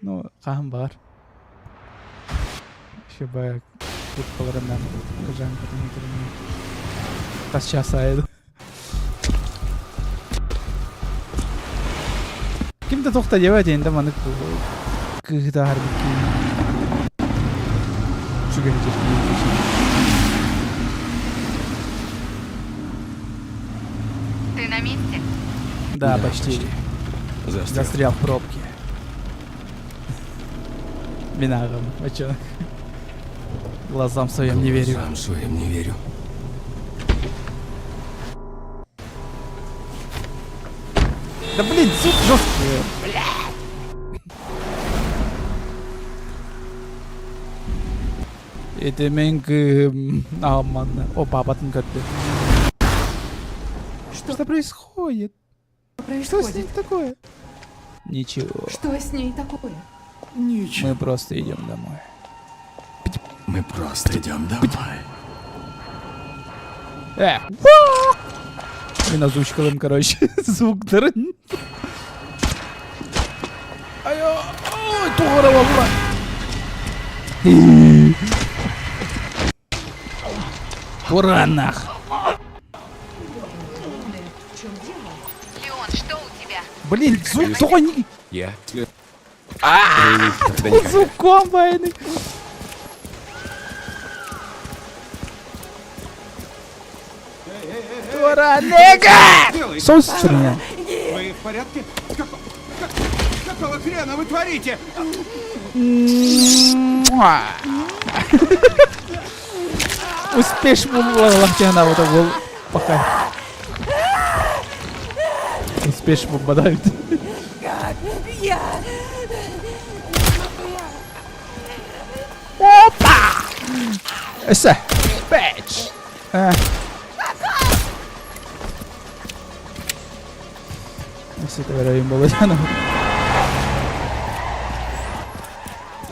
Ну, хам бар. Еще бы тут поваренам. Кажанка танцует. Тас часа еду. Kimde toxta yevadiğinde bana kıhda harbiki. Şu gelecek. Ты на месте? Да, почти. Застрял. Застрял в пробке. Виноват. А чё? Глазам своим не верю. Сам своим не верю. Да блин, суп жесткий. Это меньше... О, папа там как-то. Что происходит? Что с ним Происходит? такое? Ничего. Что с ней такое? Ничего. Мы просто идем домой. Мы просто идем домой. Мен озвучкалым, короче, звук дырын. Айо, ой, туғырава бұра. Ура, нах. Леон, что у тебя? Блин, звук тоненький. Я? Звук комбайный. Ура, нега! Соус меня. Вы в порядке? Какого хрена вы творите? Успеш лахтяна вот был пока. Успеш попадают. Опа! Эсэ. Бэч. Если это вероятно было Яна.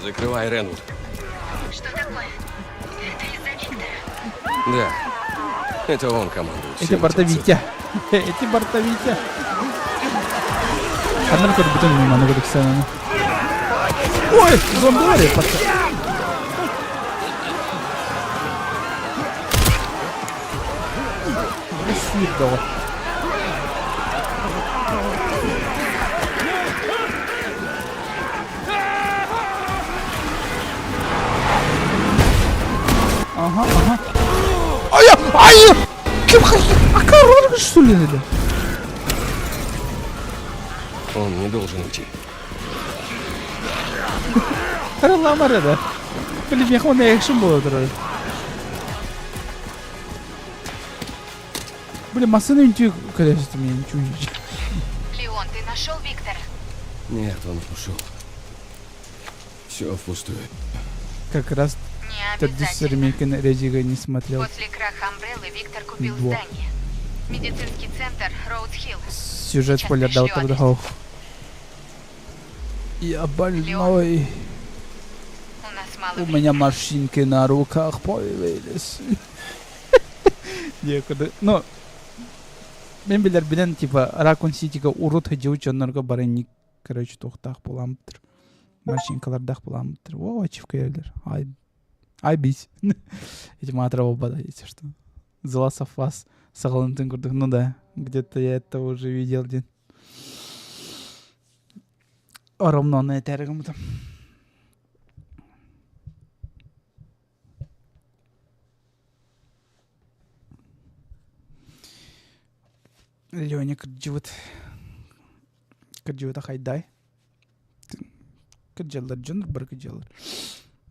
Закрывай, Ренвуд. Что такое? Это из-за Виктора. Да. Это он командует. Эти всем бортовитя. Эти бортовитя. Одна код бутон мимо на город Ксенона. Ой, зомби пацан. Спасибо. Ага. Ай! Кем коронка, что ли, это? Он не должен уйти. Ламара, да? Блин, я хвана экшен было трое. Блин, машина ничего, конечно, меня ничего не... Леон, ты нашел Виктора? Нет, он ушел. Все впустую. Как раз Не тот обязательно. ремейк Резига не смотрел. После краха Амбреллы Виктор купил Во. здание. Медицинский центр Роудс-Хилл. Сюжет Сейчас спойлер пришлю дал адрес. тогда. Я больной. У нас мало У времени. меня морщинки на руках появились. Некуда. Ну, мен билер билен типа Ракун Ситиге урут жеучонорго барайник, короче, тохтак боламыптыр. Морщинкалардак боламыптыр. О, ачивка ерлер. Ай бись. Эти матра болбада, если что. Зласов вас сагалантын курдук. Ну да, где-то я это уже видел. Оромно на этерегам там. Лёня кыржыбыт хайдай. Кыржалар жонор бір кыржалар.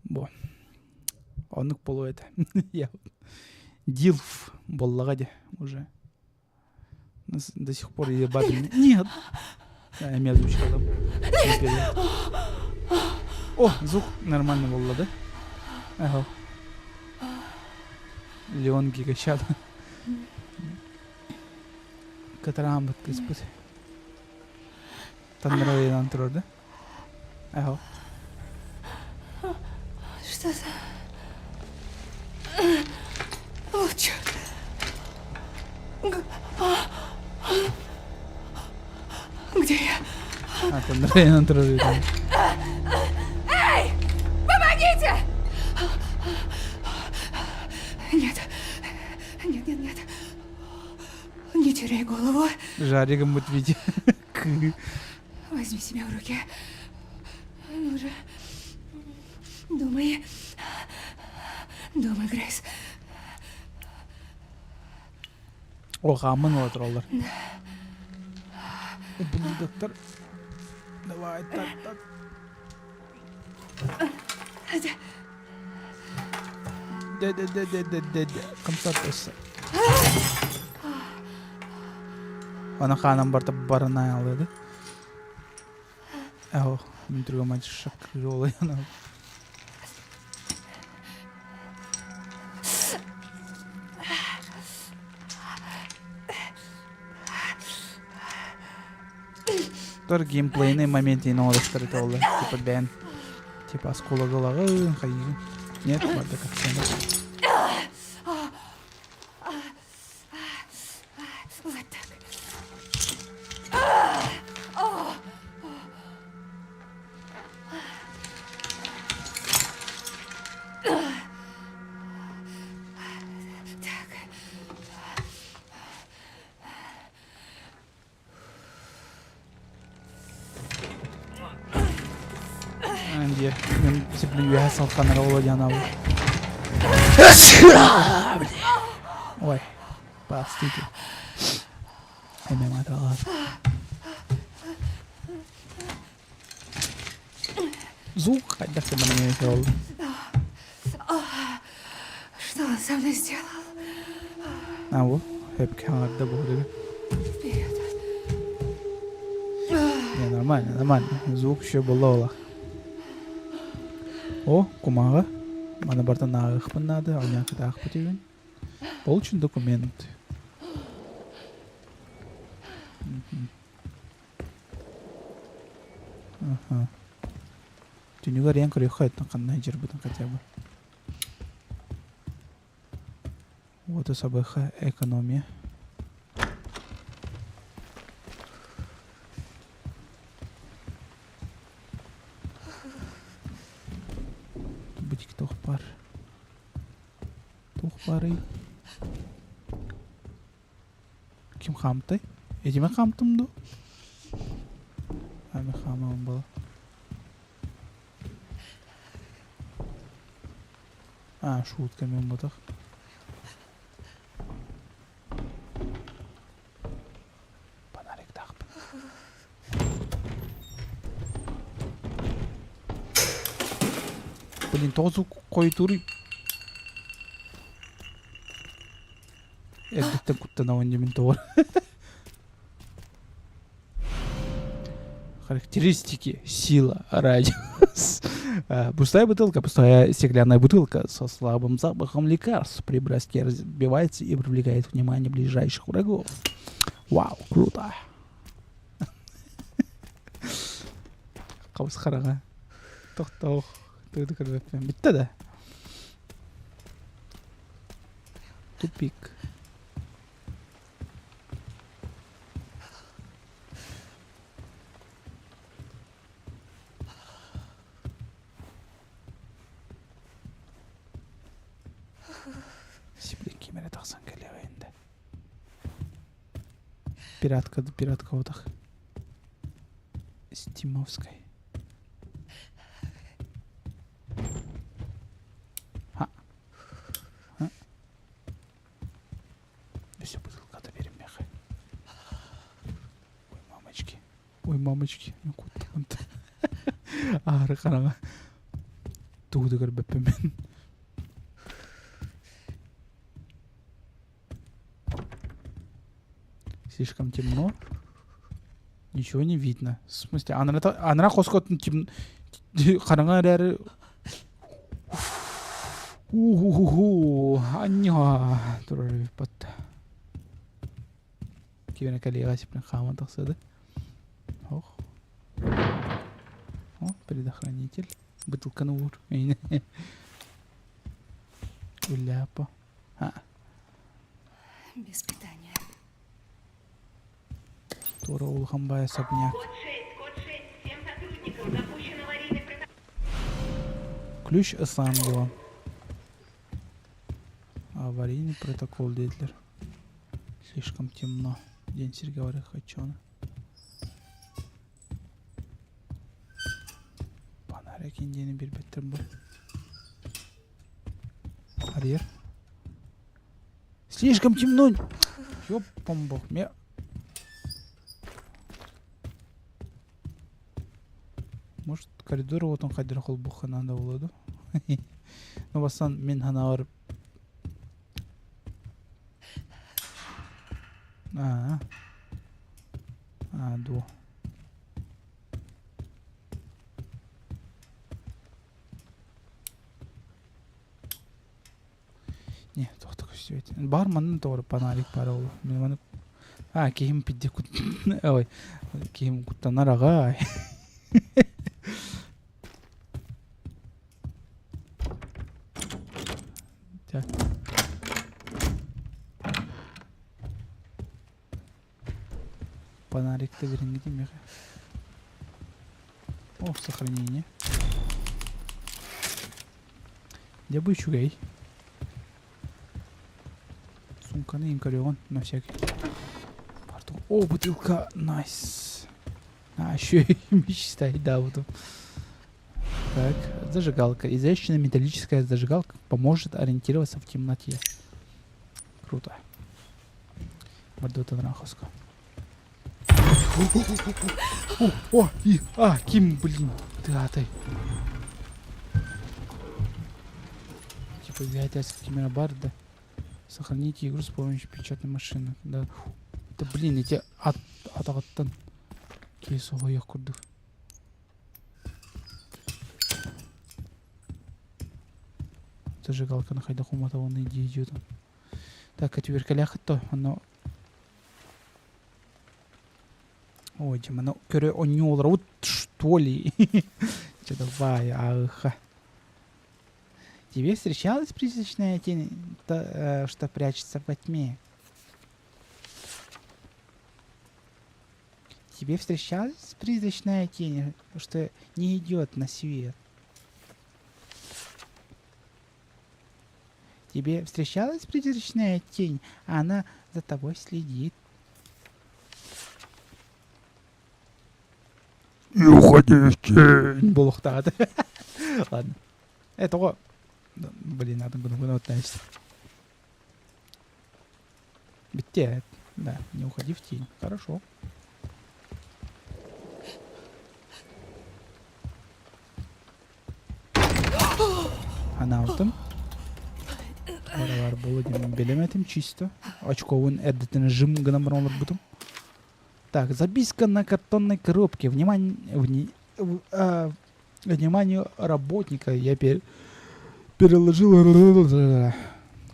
Бо. Онук болу это. Я Дилф боллага де уже. До сих пор я бабин. Нет. Я меня звучало. О, звук нормально болла, да? Ага. Леон гигачат. Катарам бат приспут. Тандройдан турор, да? Ага. Что за... О, черт. Где я? Тандройдан турор. Эй! Помогите! Нет. Нет. Не теряй голову. Жариком будет видеть. Возьми себя в руки. Ну же. Думай, Грейс. О, хамын ола туралар. Доктор. Давай, так. Де. Камсат осы. Ана ханам барта барына алды, да? Ау, мен түрге матч шак жолы яна. Тор геймплейный момент не надо скрыть олы. Типа бен. Типа оскола головы, хайги. Нет, барда как сцена. Вот так. Анди, мен сиплю я салханара олы яна. Ой, простите. Эме матралар. Звук, хотя бы мне сделал. Что он со мной сделал? А вот, хепки харда болды. Вперед. Не, нормально. Звук еще был ола. О, кумага. Мана бартан ағықпын нады, ауняқы да ақпы тегін. Получен документ. Ага. Тюнюга рен көрек қаннай жер бұтын хотя бы. Вот и собыха экономия. Бутик тохпар. Тохпары. Ким хамты? Эдиме хамтымды? Ами хамам был. Шутка мен бұтық. Панарик тақпын. Блин, тозу қойдуры. Элдіктен күттен ауын демен тоғыр. Характеристики. Сила. Радиус. Пустая бутылка. Пустая стеклянная бутылка со слабым запахом лекарств при броске разбивается и привлекает внимание ближайших врагов. Вау, круто. Қауыз қараға. Тоқтауқ. Тойды көрбеппен. Бітті да. Тупик. Сиплен кемере тақсан келеға енді. Пиратка отақ. Стимовскай. Все, бутылка-то берем меха. Ой, мамочки. Ну, куда-то. Ары қараға. Туғды көрбеппемен. Слишком темно. Ничего не видно. В смысле, анара қоскоттың темно. Қараңа әрі. Анья. Тұрары випатты. Кевене коллега сеплен хаман тақсады. Ох. О, предохранитель. Бутылканы ур. Уляпа. Без питания. Тора улхамбая особняк. Ключ с ангелом. Аварийный протокол, Детлер. Слишком темно. День Сереговары Хачона. Панарик индияны bir беттер бұл. Карьер. Слишком темно. Ёппам бог. Может, коридор вот он ходил хол буха надо было, да? Ну, бастан мен ханавар. Ду. Не, тоқтық өстебет. Барманның тоғыры панарик бары олы. Мен маны... Кейім пидде күт... Ой, кейім күттанар аға. Так. Панарик-то верен где меха. О, сохранение. Где бы чугай? Сумканы им корёгон на всякий. О, бутылка, найс. Еще и меч стоит, да, вот. Так, зажигалка. Изящная металлическая зажигалка поможет ориентироваться в темноте. Круто. Мордота нахуска. Ким, блин. Ты. Типа, взять камера бар, да. Сохраните игру с помощью печатной машины. Да. Да блин, эти атағаттан кейсі ғояқ күрді. зажигалка на хайда хумата он иди идет. Так, а теперь каляхто, оно... Ой, чем оно... Кёре он не вот что ли? Че давай, аха. Тебе встречалась призрачная тень, что прячется во тьме? Тебе встречалась призрачная тень, что не идет на свет? Тебе встречалась призрачная тень, а она за тобой следит. Не уходи в тень. Булухтат. Ладно. Это... Блин, надо было относиться. Битте. Да, не уходи в тень. Хорошо. Анаутым. Бар болодим белеметим чисто. Очковын эддетен жим гномрон бутум. Так, записка на картонной коробке. Внимание работника. Я переложил...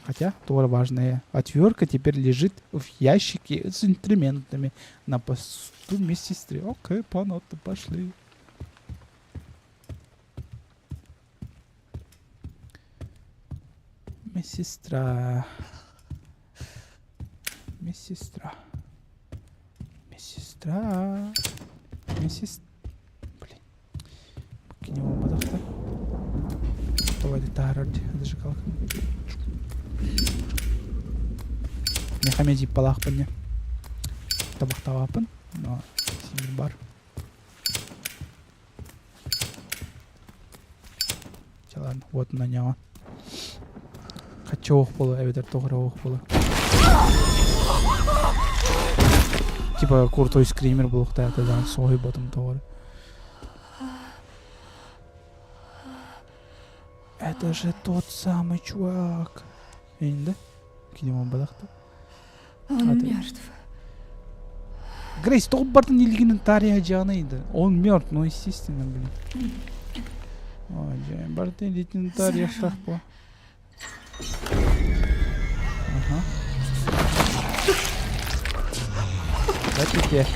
Хотя, тоже важная отвертка теперь лежит в ящике с инструментами на посту медсестры. Окей, понятно, пошли. Медсестра. Медсестра. Медсестра. Медсестра. Блин. Кинем ободов-то. Давай ты таради. Зажигалка. Мехамеди палах по мне. Табах тавапан. Но симир бар. Ладно, вот на него. Хочу ох было, эвидер тогра ох было. Типа крутой скример был, хотя это да, сой ботом тогра. Это же тот самый чувак. Видишь, да? Кинем ободах-то. Он мертв. Грейс, топ бартын илгинин тария жаныйды. Он мертв, ну естественно, блин. Ой, жай, бартын илгинин тария по. Ага. Здравствуйте.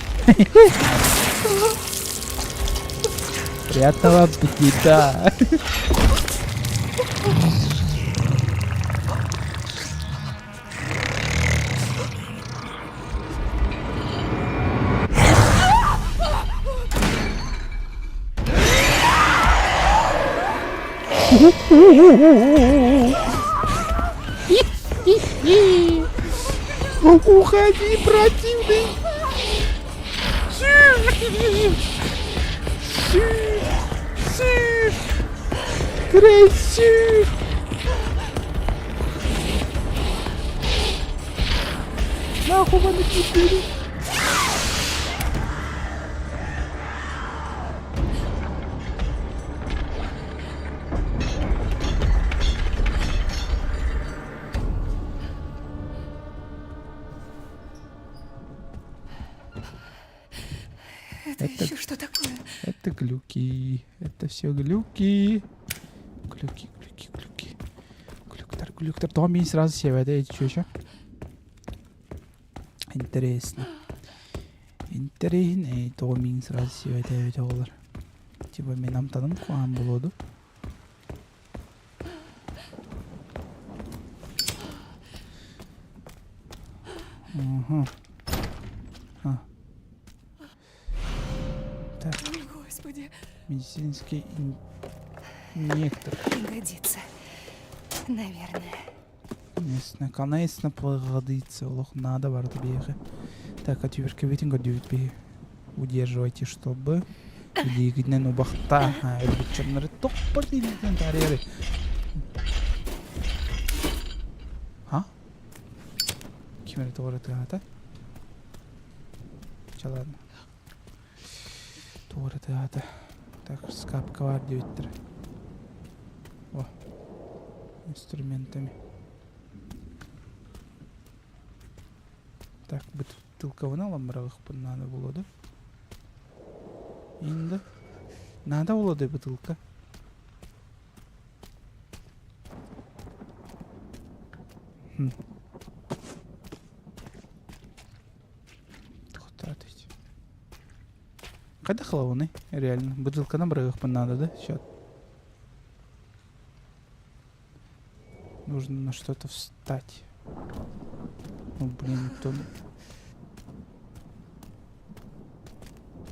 Приятного аппетита. Уходи, противный! Красив! Нахуй мы накипели! Это еще что такое? Это глюки. Это все глюки. Глюки, глюки, глюки. Глюктор, глюктор. Том меня сразу севает. Эти что еще? Интересно. Интересно. Том меня сразу севает. Эти олар. Типа менам таным куам булоду. Ага. Так. Господи. Медицинский инъектор. Не годится. Наверное. Конечно, пригодится. Лох надо варто бега. Так, а теперь кавитинга дюйт удерживайте, чтобы двигать на бахта. Это черный топ подвинуть тарелы. А? Кем это говорит, а? Че, ладно. Тур это. Так, скапка var дюйтер. О. Инструментами. Так, бутылканы аламын, бірақ надо было, да? Енді. Надо было, да, бутылка. Кайда хлауны? Реально. Бутылканы брыгых надо, да? Сейчас. Нужно на что-то встать. Ну, блин, то...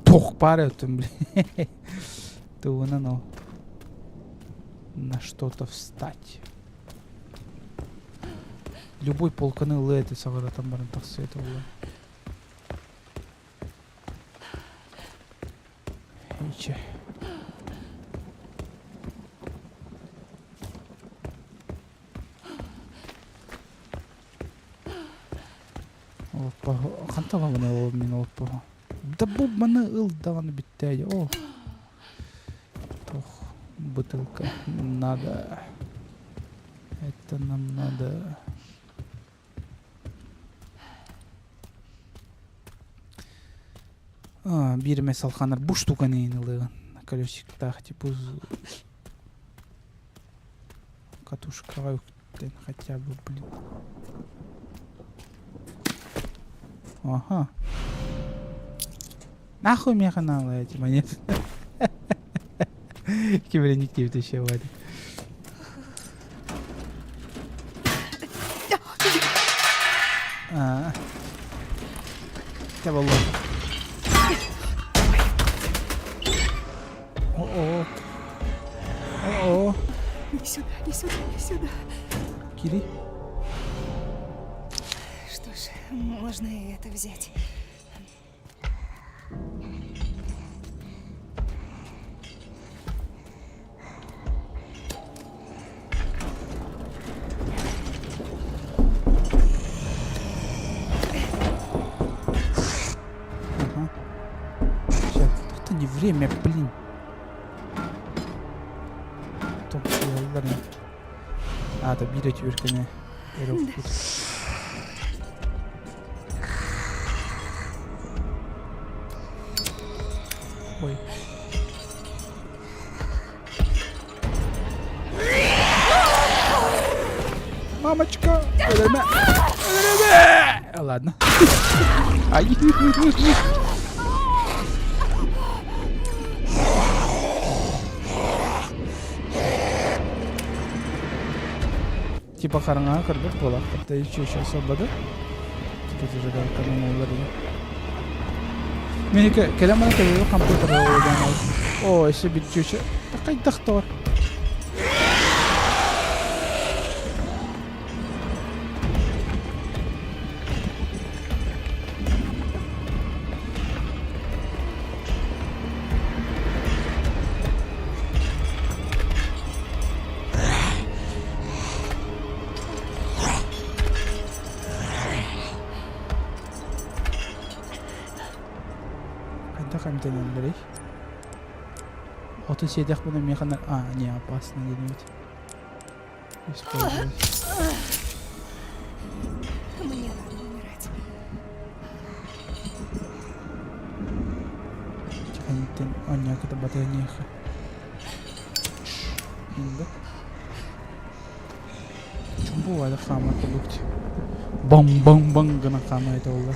Пух, парят, блин. То оно. На что-то встать. Любой полканы леты сагара там барын таксы это было. Иче. Опа, кантала мына ол мен опа. Да бу мына ылдаганы биттеди. О. Тох, бутылка надо. Это нам надо. Бир салханар бу штуканы инылыгын. Колесиктах типа катушкага үктен хотя бы, блин. Ага. Нахуй мне каналы эти монеты. Кибернетив еще вадик. Я волок. О-о. О-о. Не сюда, не сюда, не сюда. Кири. Что ж, можно и это взять. Не время, блин. Топ yollarını. Da bir ötürkene. Ой. Мамочка! Ölme! Ölme! Ладно. Ай. Типа караңа кырдык болак. Кытта еще особады. Типа жада каналдар. Меники келемана келе компьютер ойдан. О, ese bitчүчө. Кайдактар. Камтенен берей. Ото седях буна механа... не опасно где-нибудь. Использовать. Мне надо умирать. Тихонитен... нет, это батарея. Инда. Чумбу вада хама продукт. Бам-бам-бам гана хама это улла.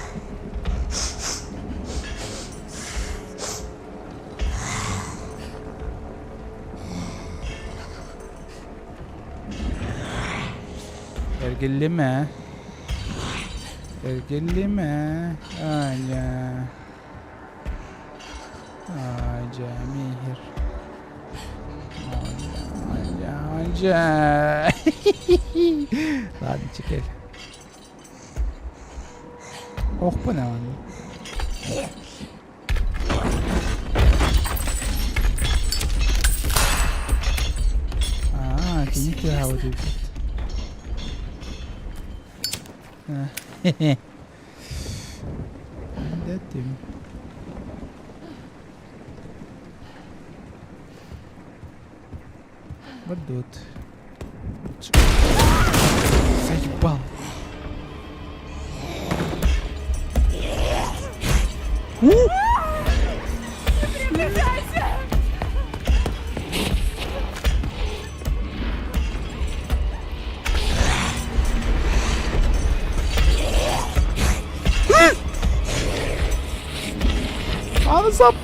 Ergelleme. Ergelleme. Anca. Anca mihir. Anca. Ладно, теперь. Ох, понятно. Ты не тяга вот это. Хе-хе. Да ты. Вот тут. Заебал. Anasam.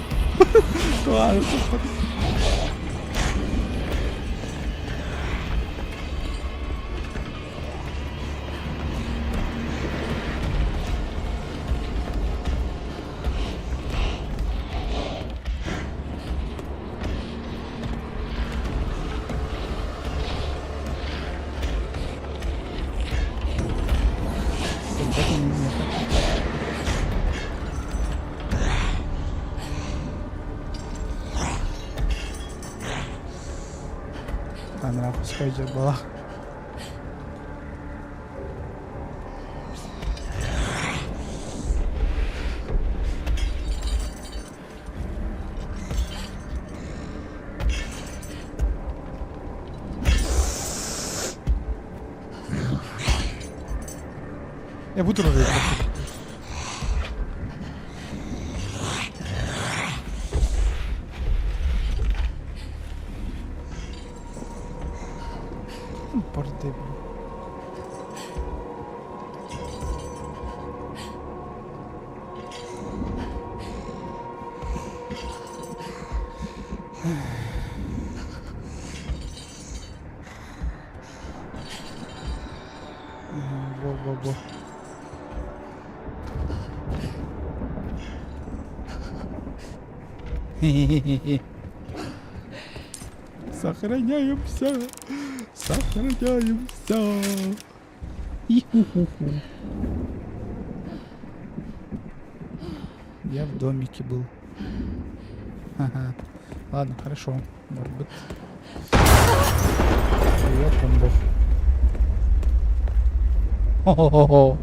Tanrı koskoca bala. budur oraya. Portable. Во. Сохраняемся. Я в домике был. Ага. Ладно, хорошо. Может быть. Я комбо. Хо-хо-хо.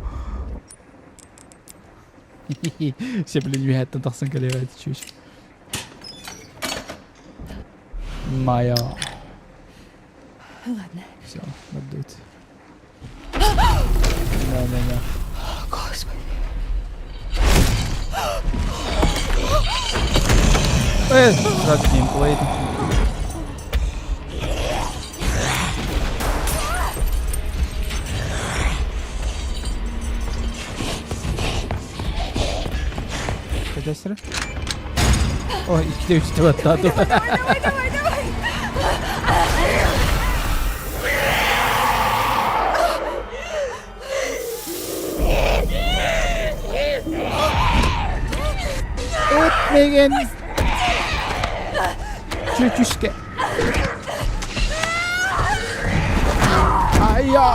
Все, блин, меняют на тахсан колерает чуть. Моя. Ладно. Все, отдуть. Да. Господи. Сразу геймплей. Arkadaşlar. Oh, 2'de 3'te atladım. Давай. Megan. Чуть-чуть. Ай-ё,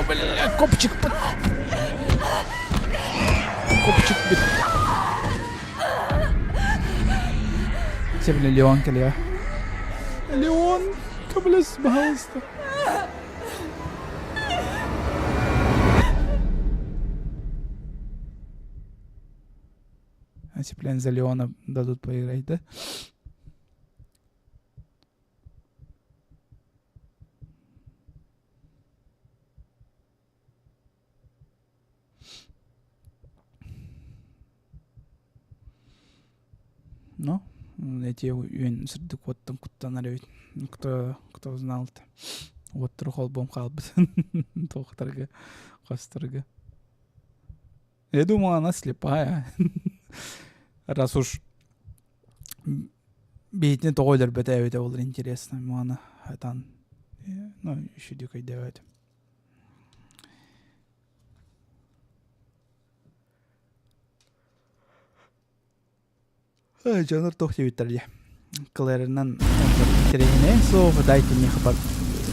бля, копчик. Копчик. Все, бля, Леонка, Леон. Леонка, бля, пожалуйста. А теперь за Леона дадут поиграть, да? Ну, эти үйін сырдык оттан куттанар өйт. Кто знал-то? Вот трухол бом халбыт. Тохтарга, костарга. Я думал, она слепая. Раз уж бейтне тоғойлар бәтәуеті olur интересно. Мана хатан. Ну, еще дикой давать. Жанр тоқти биттерди. Клэрнан терейне со дайте мне хабар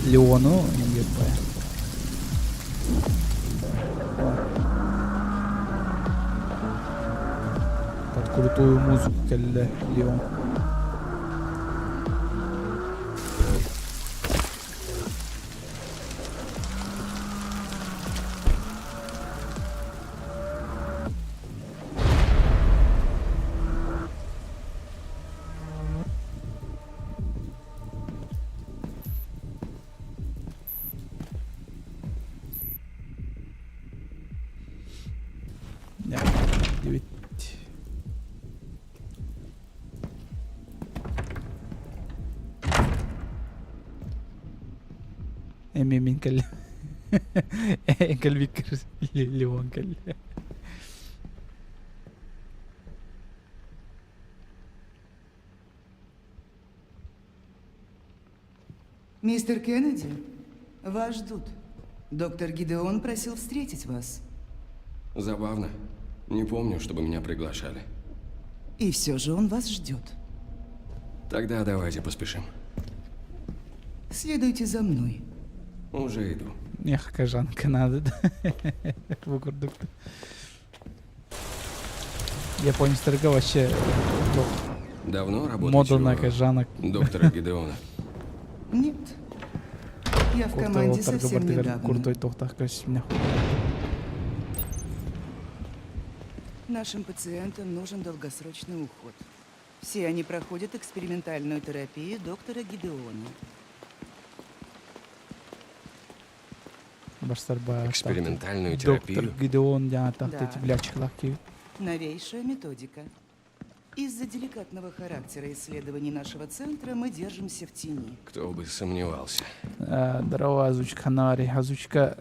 Леону не бая. Под крутую музыку келле Леон. Min kelle. Enkel vikker Leon kelle. Мистер Кеннеди, вас ждут. Доктор Гидеон просил встретить вас. Забавно. Не помню, чтобы меня приглашали. И все же он вас ждет. Тогда давайте поспешим. Следуйте за мной. Уже иду. Ех, кажанка надо. Выкурдук-то. Японец торга вообще Давно работаете мода на у кажанок. доктора Гидеона? Нет. Я в Куртой команде торга совсем бардыгар, недавно. куртой тохтах көсімне. Нашим пациентам нужен долгосрочный уход. Все они проходят экспериментальную терапию доктора Гидеона. Баштарба. Экспериментальную Доктор терапию? Гидеон жаңа тақты Да. тиблячықлақ кеу. Новейшая методика. Из-за деликатного характера исследований нашего центра мы держимся в тени. Кто бы сомневался. Здорово, озвучка Нари, озвучка...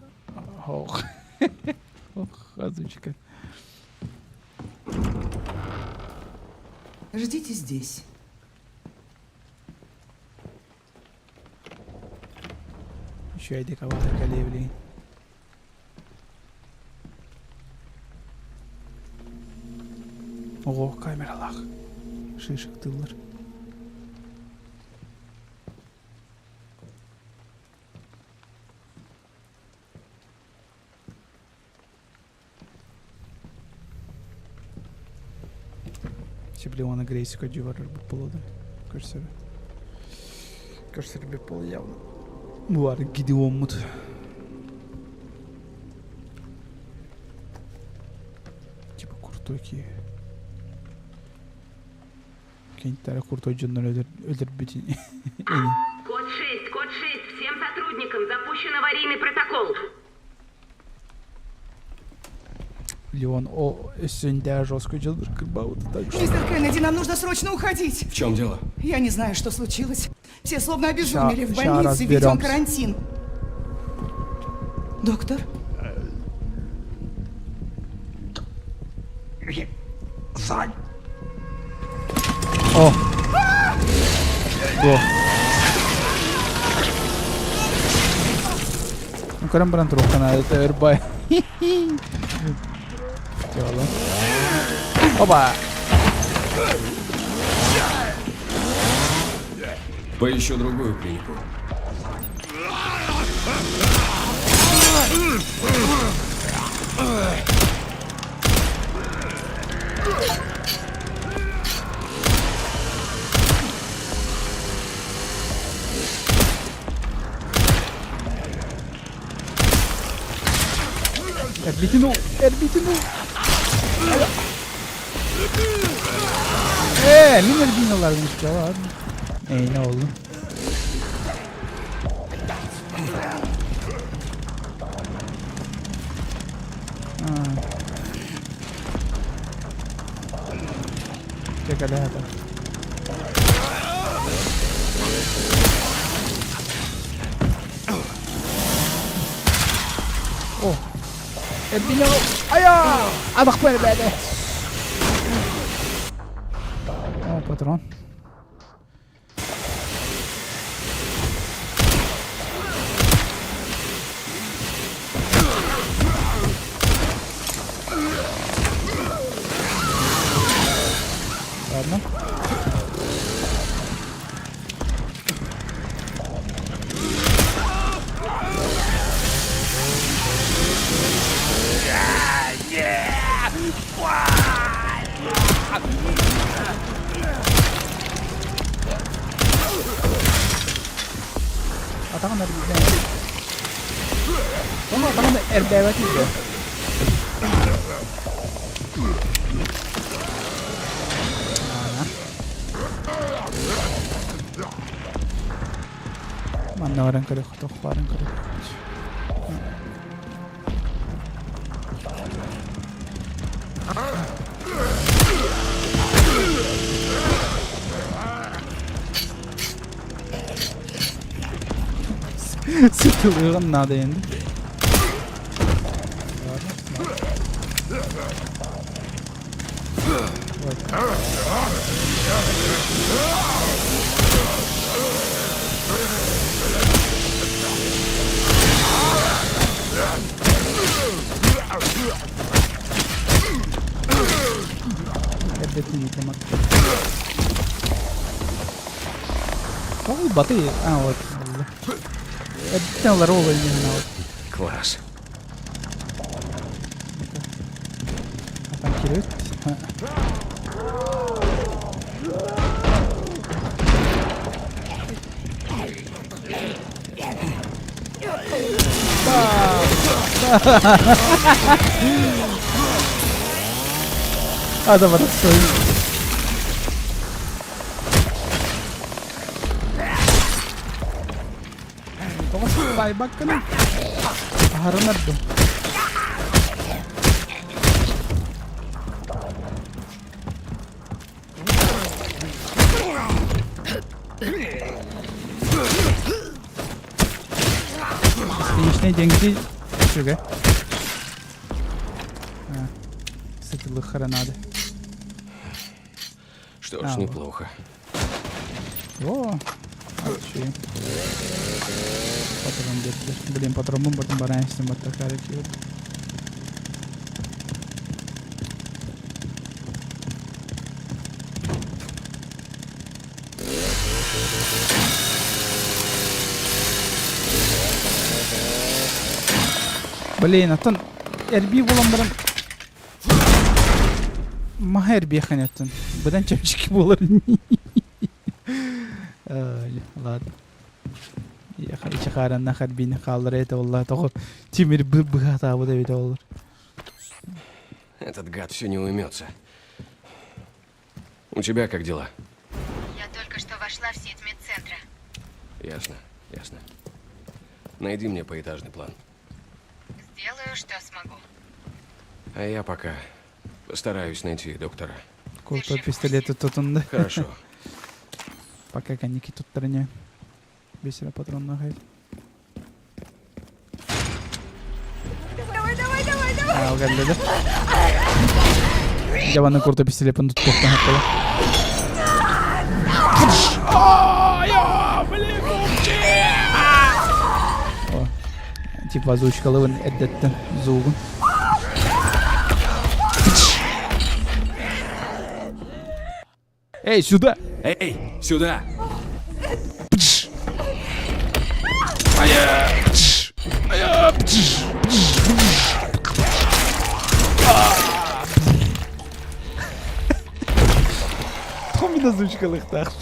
Ох, озвучка. Ждите здесь. Еще и кого-то колебли. Ого, камералах. Шишек тыллар. Сиплеона Грейсика Дюварер Буполода. Кажется, Бепол явно. Var Gideon mut. Типа крутой ки. Кенттері крутой жоннор өлдір бетін. Код 6, всем сотрудникам запущен аварийный протокол. Леон, сегодня жестко жылдыр кырбауды так что... Мистер Кеннеди, нам нужно срочно уходить. В чем дело? Я не знаю, что случилось. Все словно обезумели. В ща больнице введен разберемся. карантин. Доктор? О! Го. Ну, карамбран трохи надо, это эрбай. Опа! Поищу другую клинику. Эрбитину! Min erbinalarmış da var. Ne oldu? Pekala hadi. Oh. Erbino. Aya! Adak beni böyle. Oh patron. Ладно. Atakan dari mana? Kamu atakan dari RBW juga. Mana orang kerja atau orang kerja? Sıkılığın nada yendi. Elbette yıkamak. Ol batı. Ha вот. Это роллы именно вот. Класс. А там кидают. Adam bana söylüyor. Kau buyback ka na. Haranad do. Лишние деньги juga. Сытылых харанады. Что ж, неплохо. О, вообще. Патрон где-то. Блин, патрон бомбардом баранистым вот такая речь. Блин, а тон эрби буламдырым. Маха эрби ханеттен. Быдан чамчики болар. Ладно. Я хочу харан нахар бин халдар это والله того тимир быгата вот это доллар. Этот гад все не уймется. У тебя как дела? Я только что вошла в сеть медцентра. Ясно, ясно. Найди мне поэтажный план. Сделаю, что смогу. А я пока постараюсь найти доктора. Курту пистолеты тут он. Хорошо. Пока коньяки тут троне. Бесера патрон нахай. Давай. Угадали, да? Я ванна курту пистолет тут кофта нахай. О, типа озвучка лывын эддетті зугун. Эй, сюда! Эй, сюда! Там и озвучка лыхтах.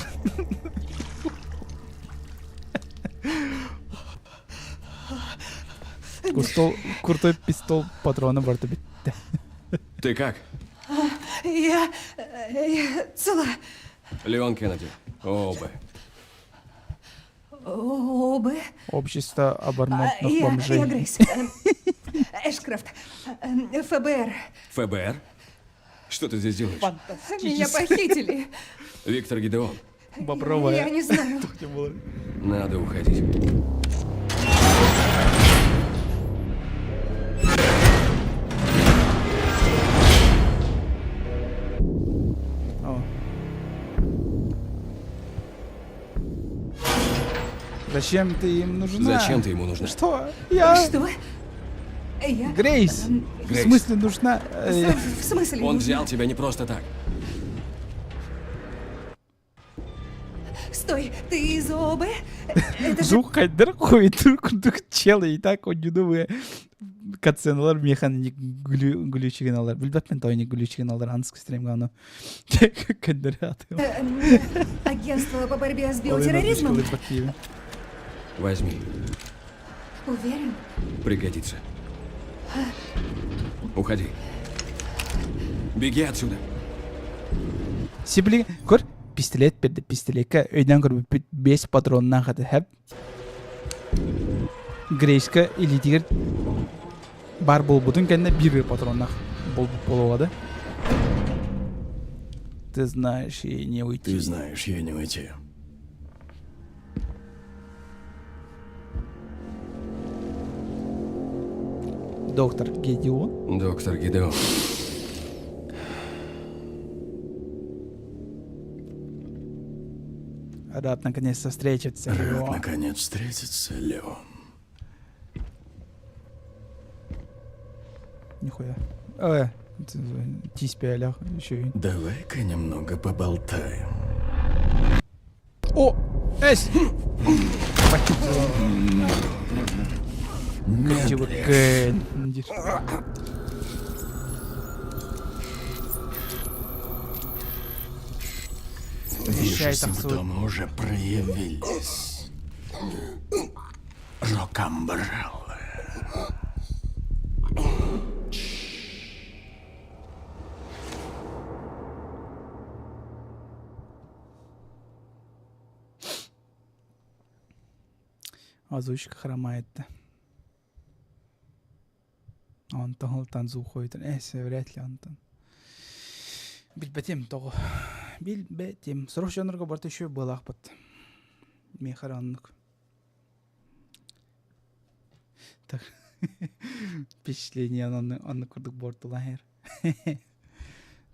Крутой пистол патрона борта битті. Ты как? Я цела. Леон Кеннеди. ООБ. ООБ? Общество обормотных бомжей. Я Грейс. Эшкрафт. ФБР. ФБР? Что ты здесь делаешь? Меня похитили. Виктор Гидеон. Бобровая. Я не знаю. Надо уходить. О. Зачем ты им нужна? Зачем ты ему нужна? Что? Я... Что? Я... Грейс. Грейс. В смысле нужна? В смысле? Он нужна? взял тебя не просто так. Стой, ты из ООБ? Это же... Жук хайдыр қойдыр челы и так он юдовые катсценалар механик глючеген алар. Билбепмен тойник глючеген алар анск стрим ганы. Кендер атым. Агентство по борьбе с биотерроризмом? Возьми. Уверен? Пригодится. Уходи. Беги отсюда. Сибли, кор пистолет берди пистолетке өйдөн көрүп 5 патронунан каты хеп. Грейска или тигер бар болбудун кенде 1 патронунан болобады. Ты знаешь, ей не уйти. Ты знаешь, ей не уйти. Доктор Гедеон. Доктор Гидеон. Рад наконец-то встретиться. Рад Леон. наконец встретиться, Леон. нихуя. Тиспи алях еще и. Давай-ка немного поболтаем. О! Эс! Вижу, симптомы уже проявились. Рокамбреллы. Озвучка хромает-то. Он танцу уходит. Вряд ли он там. Билбетим того. Билбетим. Срок жанрга барта еще был ахпат. Мехараннук. Так. Впечатление он курдук борту лахер.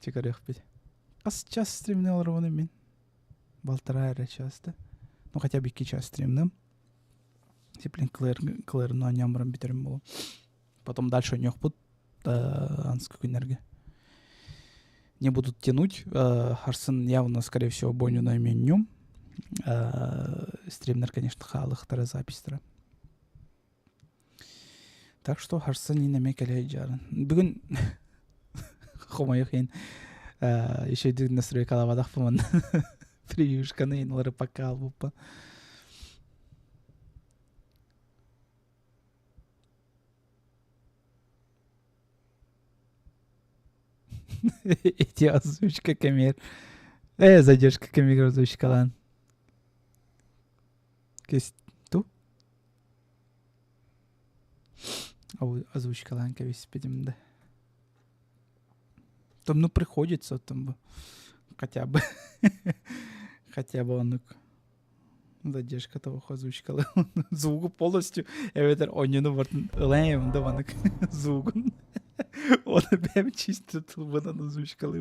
Чекарек бит. Кас час стримнел ровно мин. Болтара часто. Ну хотя бы iki час стримнем. Теплин Клэр на нямрам битерим было. Потом дальше у них будут анскую энергию. Не будут тянуть. Харсон явно, скорее всего, бойню на меню. Стримнер, конечно, халых запись. Так что Харсон не намекали джаран. Бүгін хомайық ең. Еще един настрой калавадақ бұмын. Приюшканы ең олары пакка албыппа. Эти озвучка камер. Задержка камер озвучка лан. Кесть ту? Озвучка лан кавись пидем, да. Там, ну, приходится там хотя бы. Хотя бы он задержка того озвучка лан. Звук полностью. Я ветер онюну вартын лаем, да ванок звук. Он прям чисто тулбана озвучкал.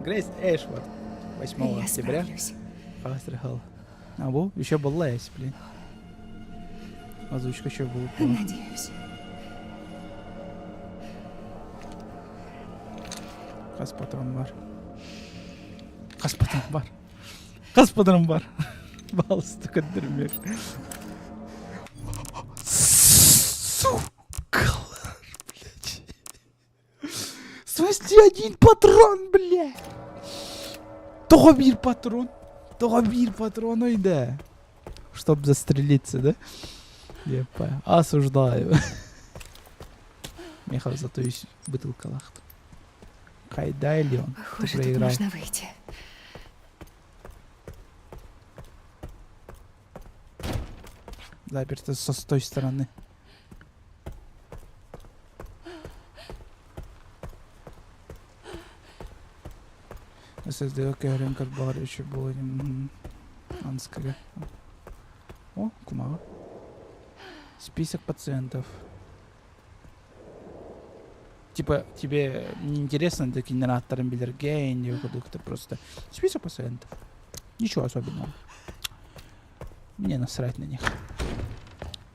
Грейс Эшвард. 8 октября. Пострахал. А во, еще был лайс, блин. Озвучка еще была. Надеюсь. Хас патрон бар. Хас патрон бар. Хас патрон бар. Балсты кадырмер. В смысле один патрон, бля? Того bir патрон. Того bir патрон, ой, да. Чтоб застрелиться, да? Епа. Осуждаю. Михаил, зато есть бутылка лахта. Хайдай ли он? Похоже, тут можно выйти. Заперто с той стороны. ССД кәрен как бар еще было. Анская. О, кумава. Список пациентов. Типа, тебе не интересно до генератором билергейн или продукты, просто список пациентов. Ничего особенного. Мне насрать на них.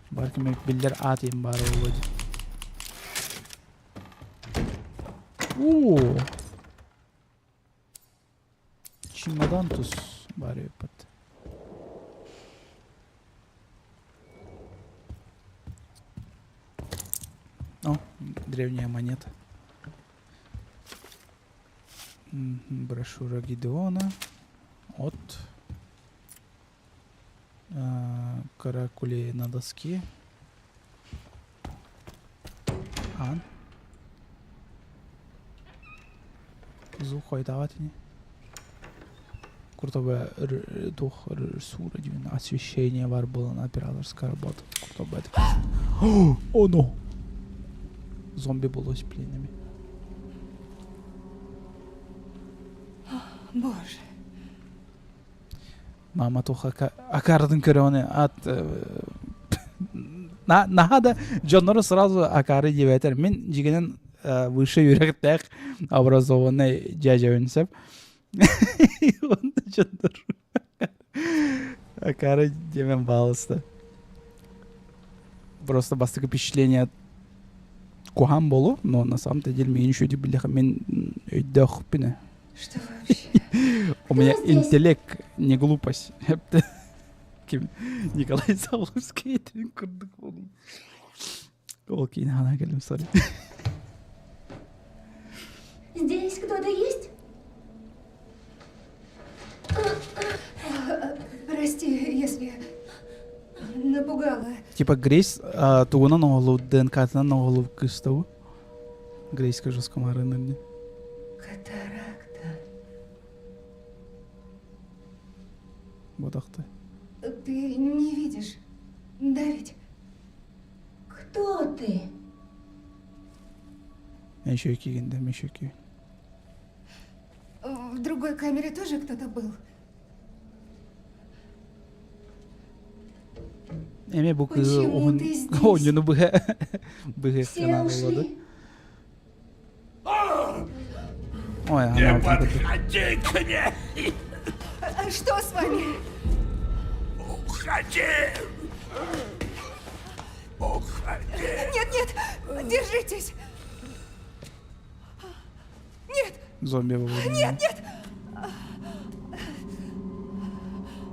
Барками билдер атим бару вводит. О! Чемодантус баре под. О, древняя монета. Брошюра Гидеона от каракули на доске. Ан. Зухой давать не. Куртобе дух ресура освещение var было на операторская работа. Куртобе это. О, ну. Зомби было с пленными. Боже. Мама туха акардың көрөне от нахада Джоннор сразу акары деветер. Мен жигенен выше юректек образованный дядя Винсеп. Он Джоннор акары демен балысты. Просто бастык впечатление кухан болу, но на самом-то деле мен еще билеха мен өйдөх пине. Что вообще? У меня интеллект, не глупость. Ким Николай Сауловский курдук болу. Ол кейін хана келем, сори. Здесь кто-то есть? Прости, если напугала. Типа Грейс тугунан оғылу, ДНК-тынан оғылу кыстау. Грейске жеском арынырны. Катаракта. Бодақты. Ты не видишь, да ведь? Кто ты? Еще кигенде, еще киген. В другой камере тоже кто-то был? Эме бу кыз Почему оғын... ты здесь? Оғын бұғы Все канал болады. ушли. Ой, ана подходи ко мне! Что с вами? Уходи! Уходи! Нет, нет, держитесь. Нет, Зомби болады. нет, нет.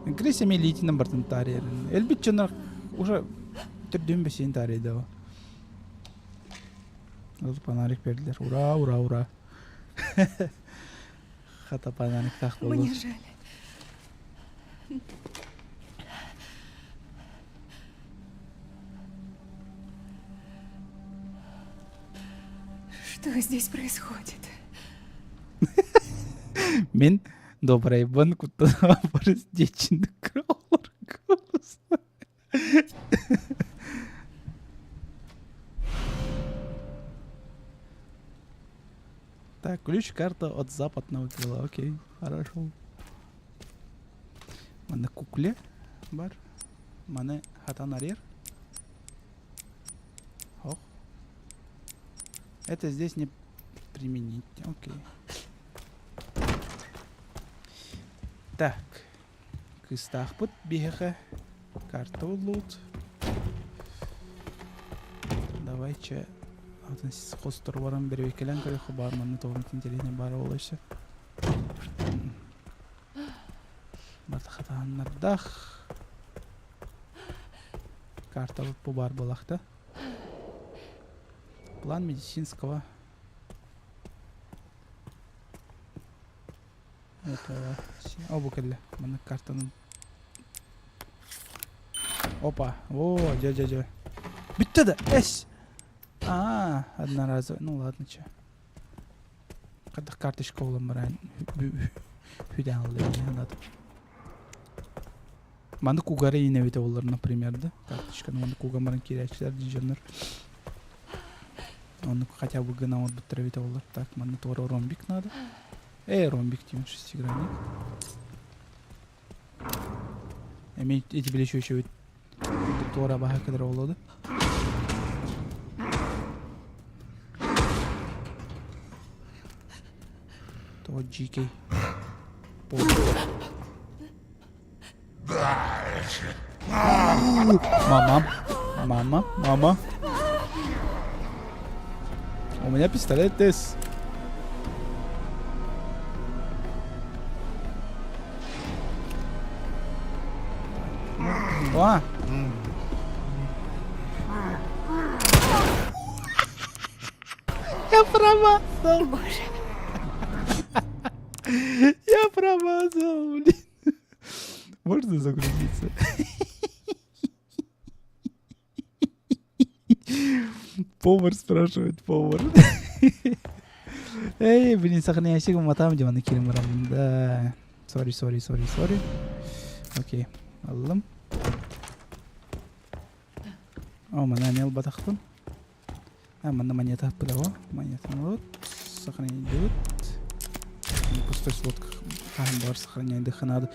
Грейс эме лейтинен бартын тарайрын. Элбит жана уже түрден бесен тарайды. Ол панарик берділер. Ура, ура, ура. Хата панарик тақ болды. Мне жаль. Что здесь происходит? Мен добрый бан куттан барыс дечинді крауыр голос. Так, ключ, карта от западного крыла. Окей, хорошо. Мана кукле бар. Мана хатан арер. Ох. Это здесь не применить. Окей. Так. Кыстахпыт беха. Карта улут. Давайте. Атын сіз қостыр барам бір векелен көріқі бар маңны тоғын тентеліне бары олайшы. Барды қатағаннардақ. Карта бұл бар болақты. План медицинского. Это... О, бұл маңны картаның. Опа. О, дя. Бітті да, әс! Одноразовый. Ну ладно, че. Когда карточка уламаран. Хүден алды. Надо. Маны кугары иневите олар, например, да? Карточка. Маны кугамаран кирячилер дижаныр. Он хотя бы гына вот бутровите олар. Так, маны тора ромбик надо. Ромбик тем шестигранник. Эти были еще тора баха кадра олады. То GK. Мама. У меня пистолет С. Я промазал. Боже. Я промазал, блин. Можно загрузиться? Повар спрашивает, повар. Эй, блин, сохраняйся, матам, где на килимарам. Да. Сори. Окей. Аллам. О, мана нел батахтун. Мана монета пылава. Монета вот. Сохранить идет. Пустой слот бар сохраняй дыханады.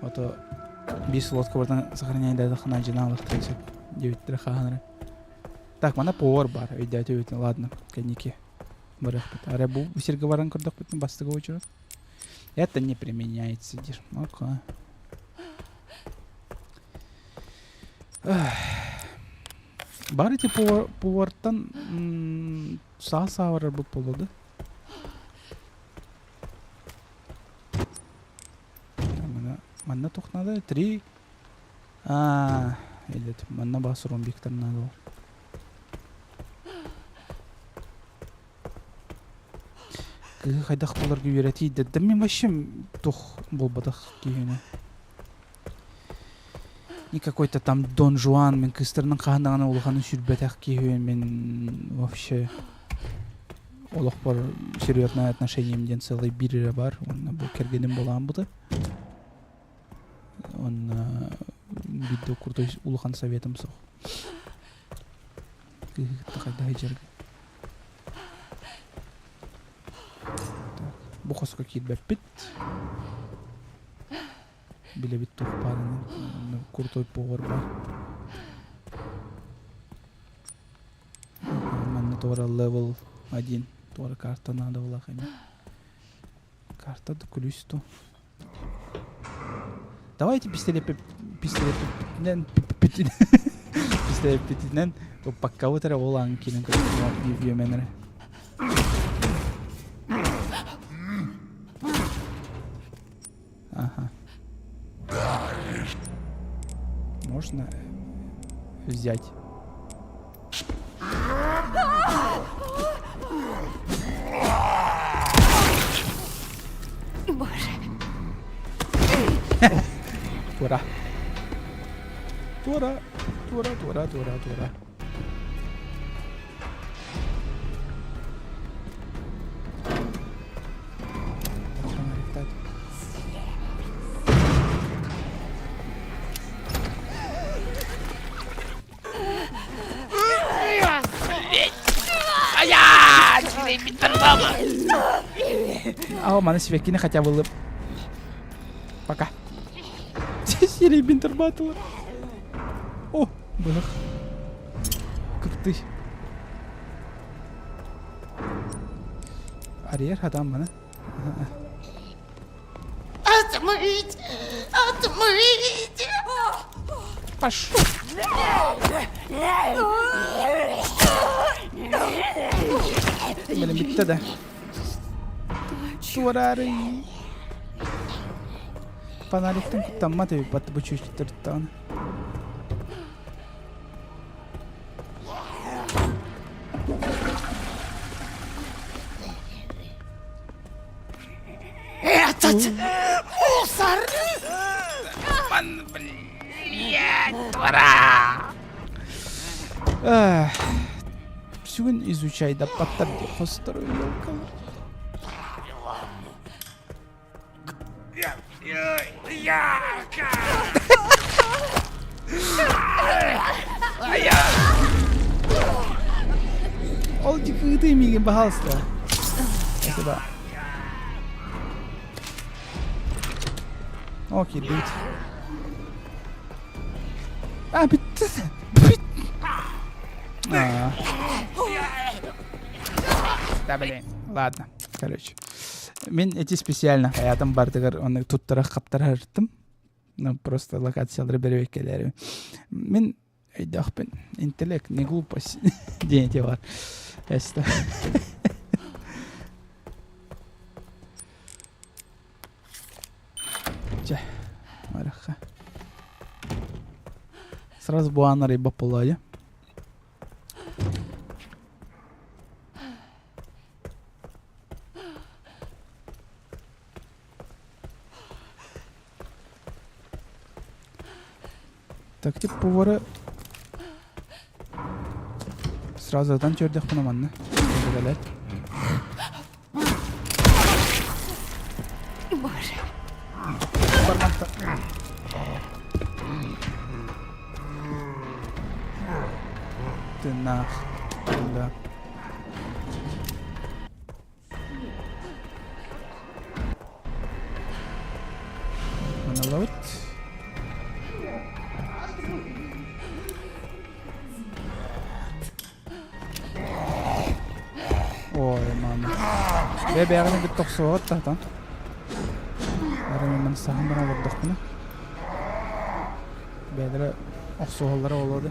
Вот 5 слот кабардан сохраняй дыханады жиналых 39 дыханады. Так, мана повар бар. Өйдәте. Ладно, коньяки. Барахпыт. Арабу серговаран курдак битин бастыга очурат. Это не применяется, дир. Бар эти поварттан саа барар бұл болуды. Манна тоқнады 3. Елет. Манна басыр 10 бектар надо. Қайдақ болар күйереті еді. Мен вообще тоқ болбадақ кейіне. Не какой-то там Дон Жуан, мен кыстырның қағандағаны олғаны сүрбетақ кейіне. Мен вообще олық бар серьезное отношениемден целый бире бар. Онна бұл кергенім болған бұды. Онна видео крутой улхан советом соқ. Қайдағы жерге. Бұқысқа кейт бәппет. Білебет тұқпарын. Крутой повар бар. Манна туара level 1. Туара карта надо была хами. Карта да количество. Давайте пистолетнен пока вот это воланки на видеоменере. Ага. Можно взять. Боже. Тура. Mana sebegini хотя бы пока. Серия бинтербатла. О, блях. Крутый. Арьер хадам мана. Отмыть! Отмыть! Пошел. Блин, bitti de. Tuvarari. Panalikten kutlanma tabi batı bu çocuklardan. Этот мусор! Сегодня изучай, да подтверди, построю елкалар. Олди, ты мне, пожалуйста. Спасибо. Окей, бить. Bitti. Да, блин. Ладно, короче. Мен эти специально аятым бардыгар оны туттара каптара жыттым. Ну просто локациялары бербек келери. Мен айдакпын. Интеллект, не глупость. Деньги бар. Эсте. Че. Мараха. Сразу буана рыба полая. Так, тип повара сразу дан чөрдек пунаманны. Боже. Барманта. Ты нах. Да. Монолог. Ой, мама. Бәрі бит тоқсуға тақтан. Бәрі мен сағын бара бұрдықпыны. Бәрі оқсуғалары олады.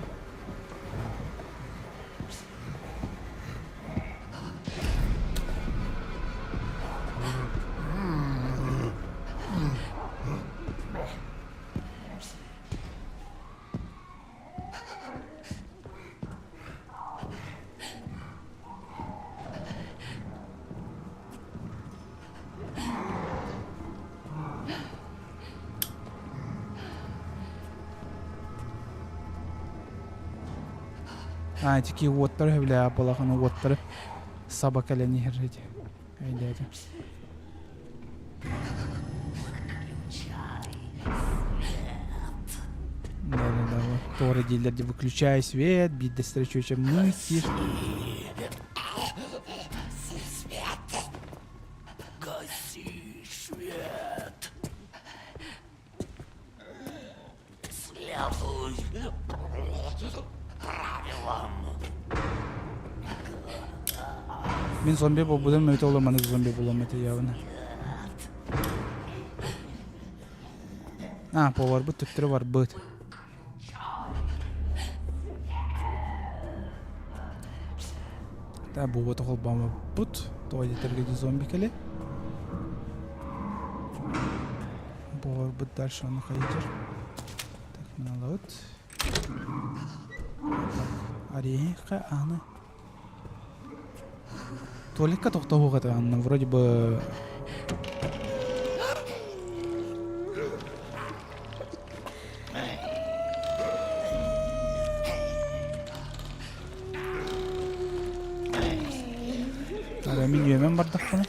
А, тики уоттар хевле апалаханы уоттары. Собака ле нихерреди. Айдады. Да-да-да, вот. Торы дилерди, выключай свет, бить до встречи, чем мыслишь. Мен зомби болбудым, өте оламаны зомби болам өте явына. А, повар бұт, түттірі бар бұт. Да, бұл өте қолбамы бұт. Тоғайды тіргеді зомби келе. Повар бұт дальше оны қайдыр. Так, мен алауыт. Орехка, аны. Туалетка тоқтауға тағанны, вроде бы... Ара, мен үйемен бардық бұны.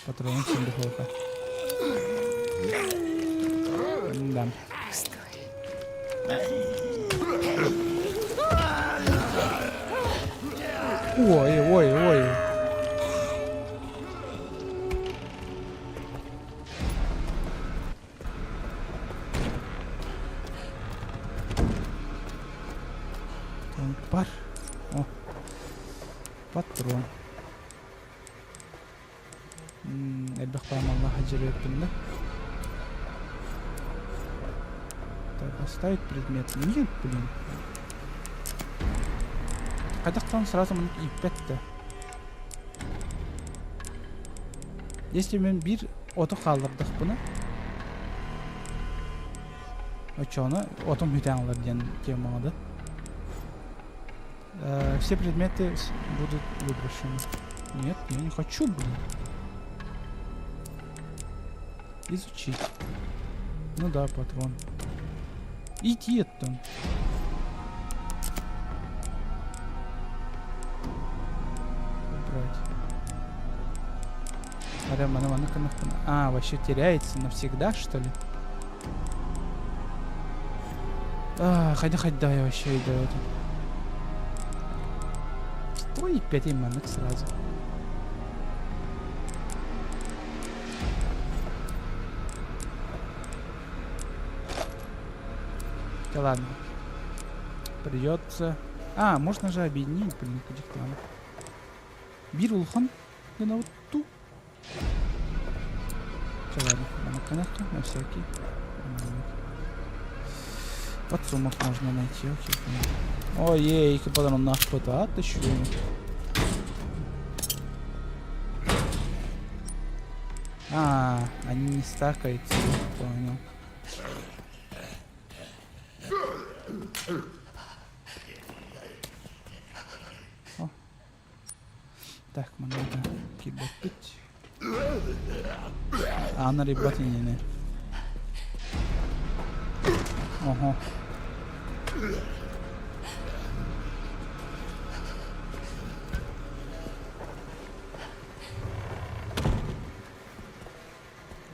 Патроны сенді қолға. Да. Ой. Бар. О. Патрон. Элбэх памалла хаджир еттім да. Поставить предмет. Нет, блин. Кадақтан сразу мұны иппетті. Если мен бір оты қалдырдық бұны. Очоны отым хүтәңілер ден темады. Все предметы будут выброшены. Нет, я не хочу, блин. Изучить. Ну да, патрон. Иди оттан. Убрать. А, вообще теряется навсегда, что ли? Хоть да, я вообще иду это. Стой, 5 манок сразу. Да ладно. Придется. А, можно же объединить, блин, кадиктан. Бир улхан. Да на вот ту. Да ладно, на всякий. Подсумок можно найти, окей. Ой, потом он наш пота, ты чё? А, они не стакаются, понял. О. Так, мы надо кидать. А, на ребята не. Ого.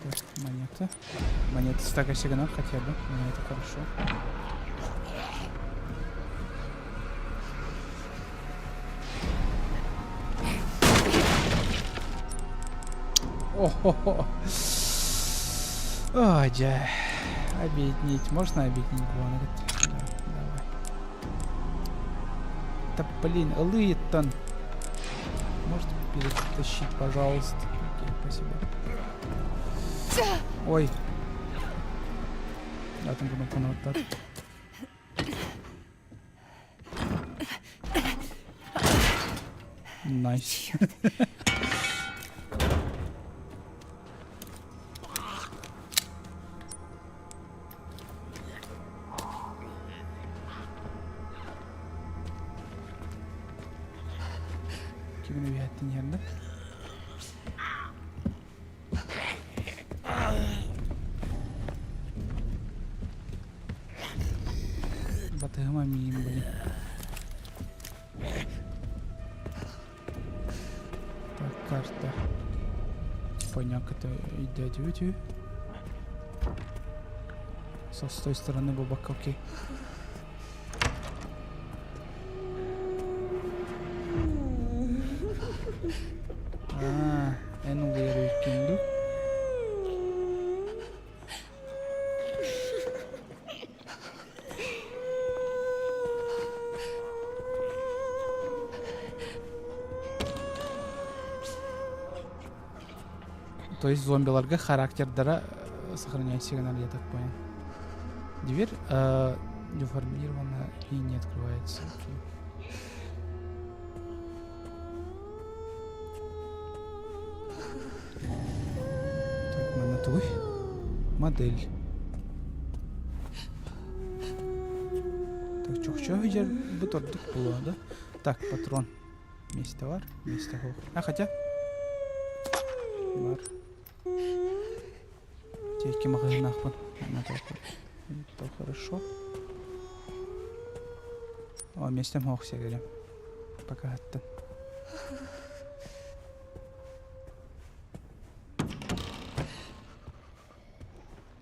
Так, монета. Монета стака сигнал хотя бы. Это хорошо. О-хо-хо. Ой, да. Объединить. Можно объединить? Вон, да, давай. Да, блин, Литон. Можете перетащить, пожалуйста? Окей, спасибо. Ой. Да, там кнопка на вот так. Найс. Батыгыма миим, блин. Так, карта. Поняк, это идет. С той стороны бабак, окей. En oluyor ülkende. То есть зомбиларга характердара сохраняет сигнал, я так понял. Дверь деформирована и не открывается. Окей. Так, монотуй. Модель. Так, чё видел? Бутырдык было, да? Так, патрон. Вместе var, вместе хох. А, хотя... Бар. Тейки магазинах вон. Это хорошо. О, вместе хох все говорим. Пока это.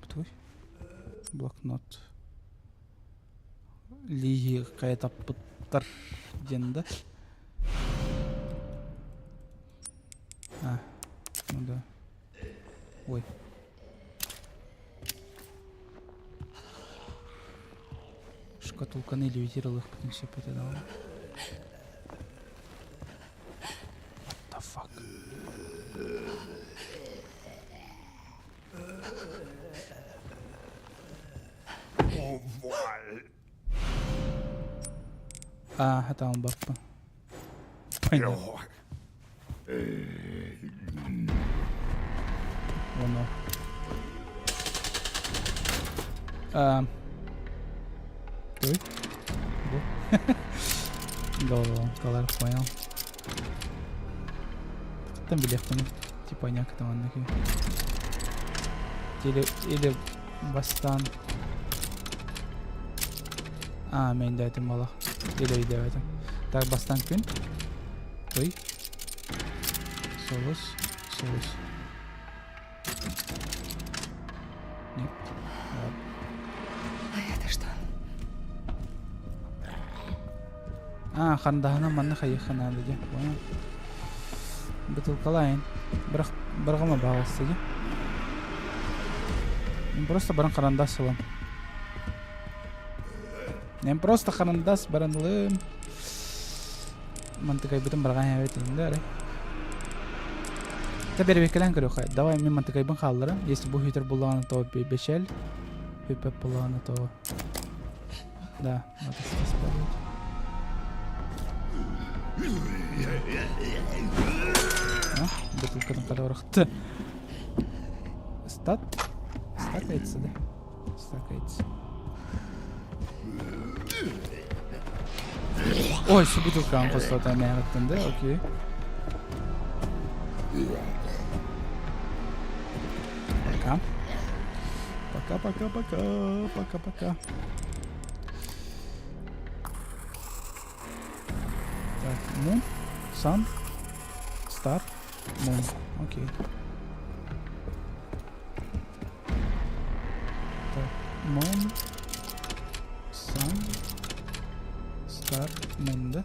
Птуй. Блокнот. Лиги какая-то путар денда. А, ну да. Ой. Шкатулканы левитировал их, потом все потедал. What the fuck? А, это он бабка. Понятно. Воно. Ой. Голову, колор, понял. Там билетами. Типа някакъв такие. Или бастан. А, мен да это мало. Или идея это. Так, бастан квин. Ой. Солос. Нет. Ладно. А это что? А, хандахана манна хайхана dedi. Понял. Бутылкалайын. Бірғыма бағылсы де. Мен просто баран қарандас ұлым. Мен просто қарандас баран ұлым. Мантыкай бүтін барған әуетейін де, әрі. Та бері бекелен көрі қай. Давай мен мантыкай бін қалдыры. Если бұл хютер бұлағаны тоғы бешел. Хүйпеп бұлағаны тоғы. Да, надо стас барет. Бутылкадан қалауырақты. Стакается, да? Стакается. Ой, şu бутылканы қосылатын мәңіттін, да? Окей. Пока. Так, Moon, Sun, Star, Moon. Окей. Так, Moon, Sun, Star, Moon, да?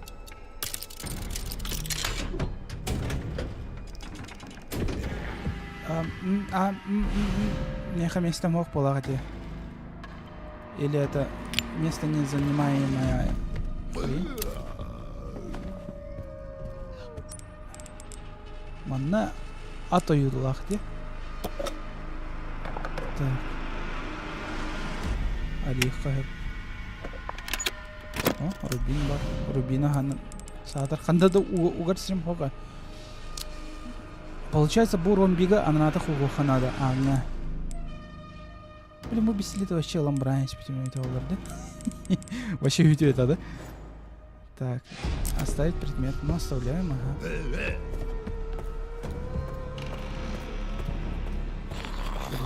Неха место мог полагать. Или это место незанимаемое хрень? Манна атоюдулах де. Так. Алиха. О, Рубин бар. Рубина хана. Садар хандада угарсим хога. Получается, Буромбига, она так ханада. Ага. Блин, мы бесили это вообще ламбранец, почему это да? Вообще видео это, да? Так, оставить предмет. Мы оставляем, ага.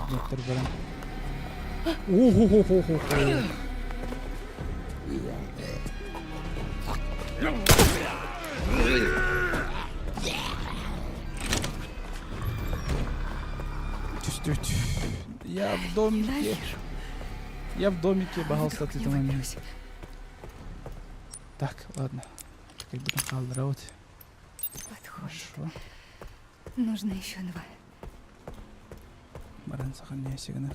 Предмет берем. Ого-го-го-го-го. Я в домике. Я в домике бахался от этого момента. Так, ладно. Как бы там халдраут. Хорошо. Нужно еще 2. Баран сахарния сигнал.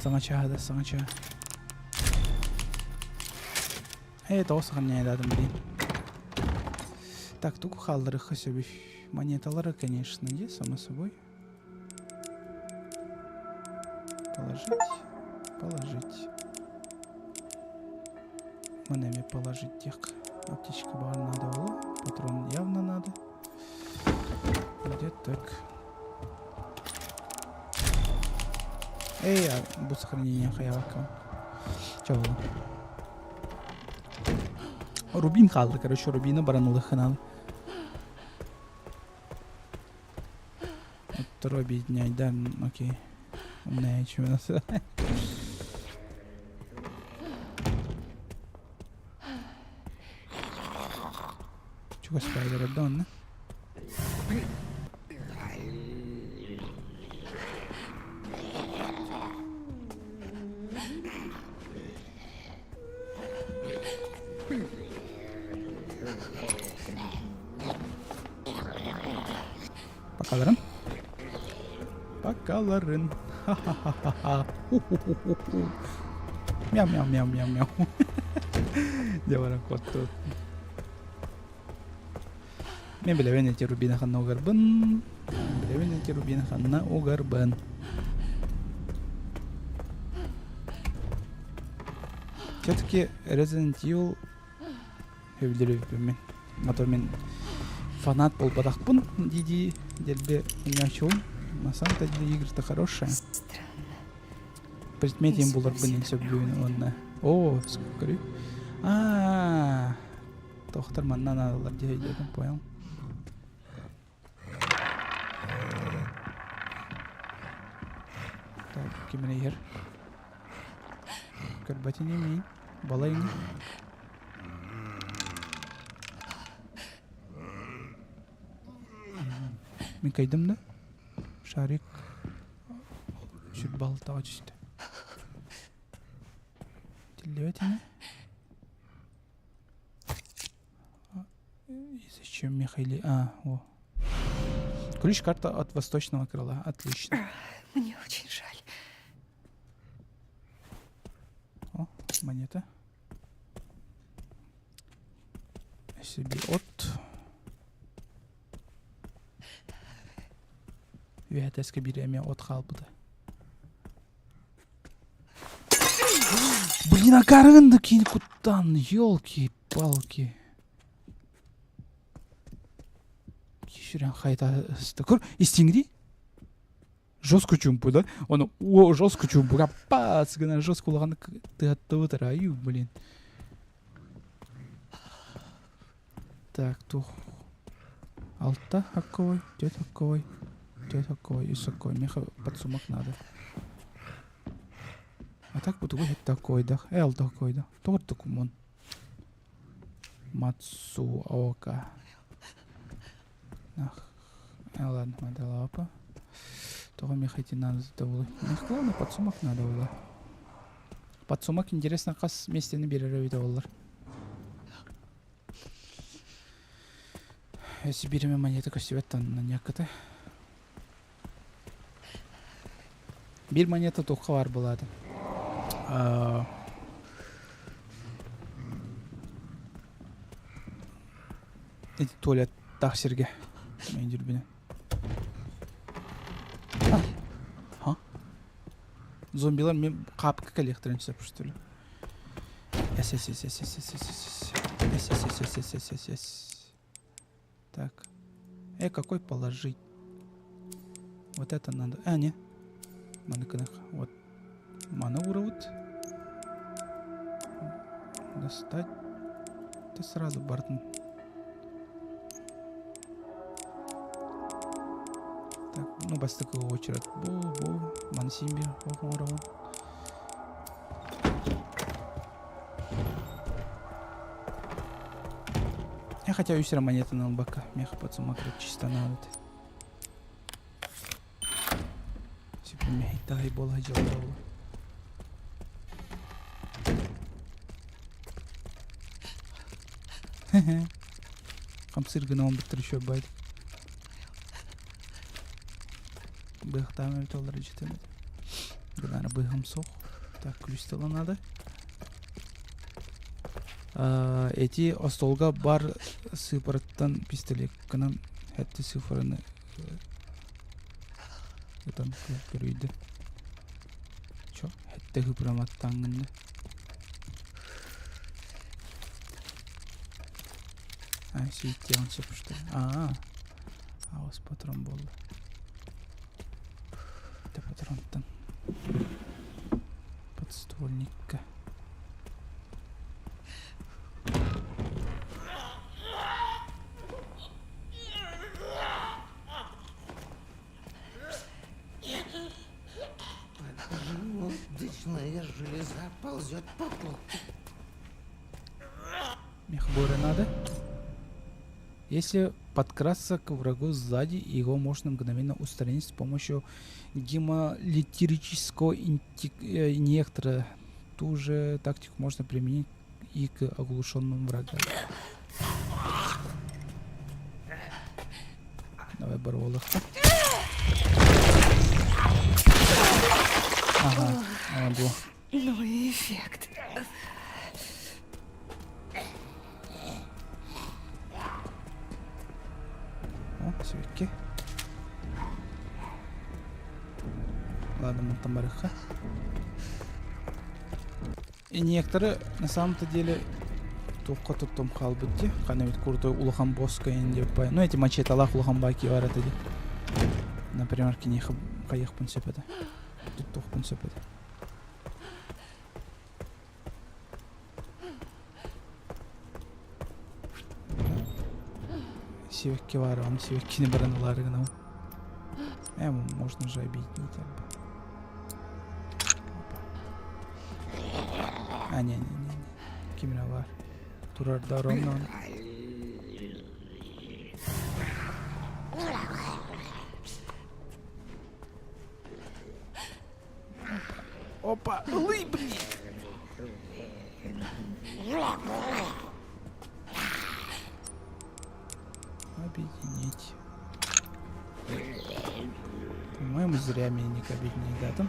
Сангача, да, сангача. Это осахарния дадым, блин. Так, туку халдырых себе. Монеталары, конечно, есть, само собой. Положить. Манами положить тех. Аптечка бар надо было. Патрон явно надо. Где так? Эй, будет сохранение хаявака. Чего? Рубин халды, короче, рубина баранулых надо. Второй объединять, да, окей. Умная, чем у нас. Чего спайдер отдан, да? Покаларын. Ха-ха-ха-ха. Ху-ху-ху-ху. Мяу-мяу-мяу-мяу-мяу. Девара кот тут. Мен билебен эти рубина ханна угарбын. Все-таки Resident Evil мен. Матор мен фанат болбадақпын диди делбе унячу. На самом деле игры-то хорошие. Предмет им булар бын все блюйн онна. О, сколько. Тохтар манна надалар дейдем, понял. Так, кимне егер. Карбатине мин. Балайны. Мен кайдым да? Шарик. Шүт балтаға түсті. Телеватина. И зачем Михаили? О. Ключ-карта от восточного крыла. Отлично. Мне очень жаль. О, монета. Себе от. Вятеска береме от халбыды. Блин, а карынды кейін куттан, ёлки-палки. Кешірен қайта стакур. Истингри? Жестко чумпу, да? Оны, жестко чумпу. Капац, гана жестко лағаны ты отыр, аю, блин. Так, тух. Алта какой, дед какой. Такой и такой. Мне подсумок надо. А так буду говорить такой, да. Эл такой, да. Тот документ. Мацуока. Ладно, надо лапа. Того мне хоть и надо задавло. Мне главное подсумок надо было. Подсумок интересно, как вместе набирали доллар. Если берем монеты, костювета на няката. Bir монета тоққа бар болады. Эти туалет тақсерге. Мен жүрбіне. Зомбилар мен қапқы коллекторын жасап жүрстілі. Так. Какой положить? Вот это надо. Не. Вот. Мана уровут. Достать. Это сразу Бартон. Так, ну бас такого очередь. Бу. Мансимби. хотя үсер монетаны бака. Мех пацума чисто надо. Сипи мехи тахи бола жала. Камсыр гына он битер еще байт. Быхтамы толлар жетемет. Гына быхам сох. Так, ключ-то надо. Эти остолга бар сыпараттан пистолет кана хәтте сыфырны там көрүйдү. Чо, хәтте хыпраматтангынды. Сөйтте он чепушты. Ауыз патрон болды. Это патронтан. Подствольникка. Дичная железа ползет по полу. Мехборы надо. Если подкрасться к врагу сзади, его можно мгновенно устранить с помощью гемолитерического инъектора. Ту же тактику можно применить и к оглушенным врагам. Давай боролых. Ага, было. Ну и эффект. Свеки. Ладно, мы там барыха. И некоторые на самом-то деле тупо тут том халбуди. Ханавит крутой улахан боска инди пай. Ну эти мачете Аллах улахан баки варят эти. Например, кинеха каях пунсепеда. Тут тух пунсепеда. Сивекки var ama Сивеккини бараналары гына. Можно же объединить. Не. Кимра var. Турарда ровно. Опа! Ой, блин! Объединить. По-моему, зря меня не объединить, да, там?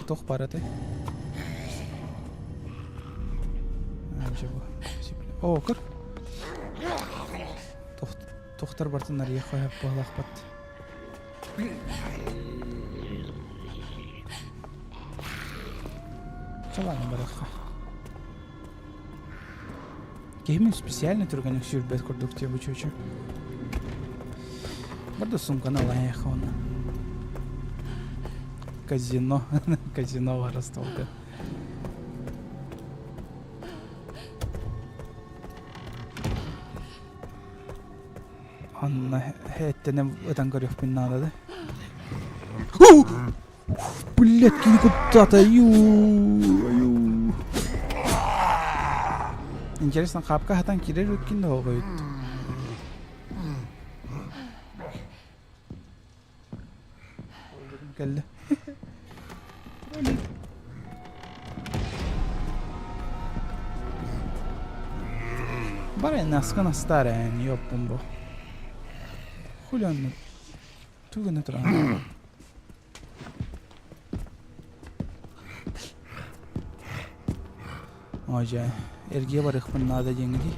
Тох параты. О, кыр. Тохтар бартынар ехая палах бат. Ладно, бараха. Гейминг специально түргенек сүрбет көрдік те бұчучу. Барды сумканы лайық оны. Казино. Казино var столка. Анна хеттене өтен көрек пін надады. Блядь, куда-то, Интересно, хапка хатан кирер өткенде оғы өтті. Келді. Bara naskan stare en jobbon bo. Julian tog en tra. Oja, ergiye barık pun nada jengi.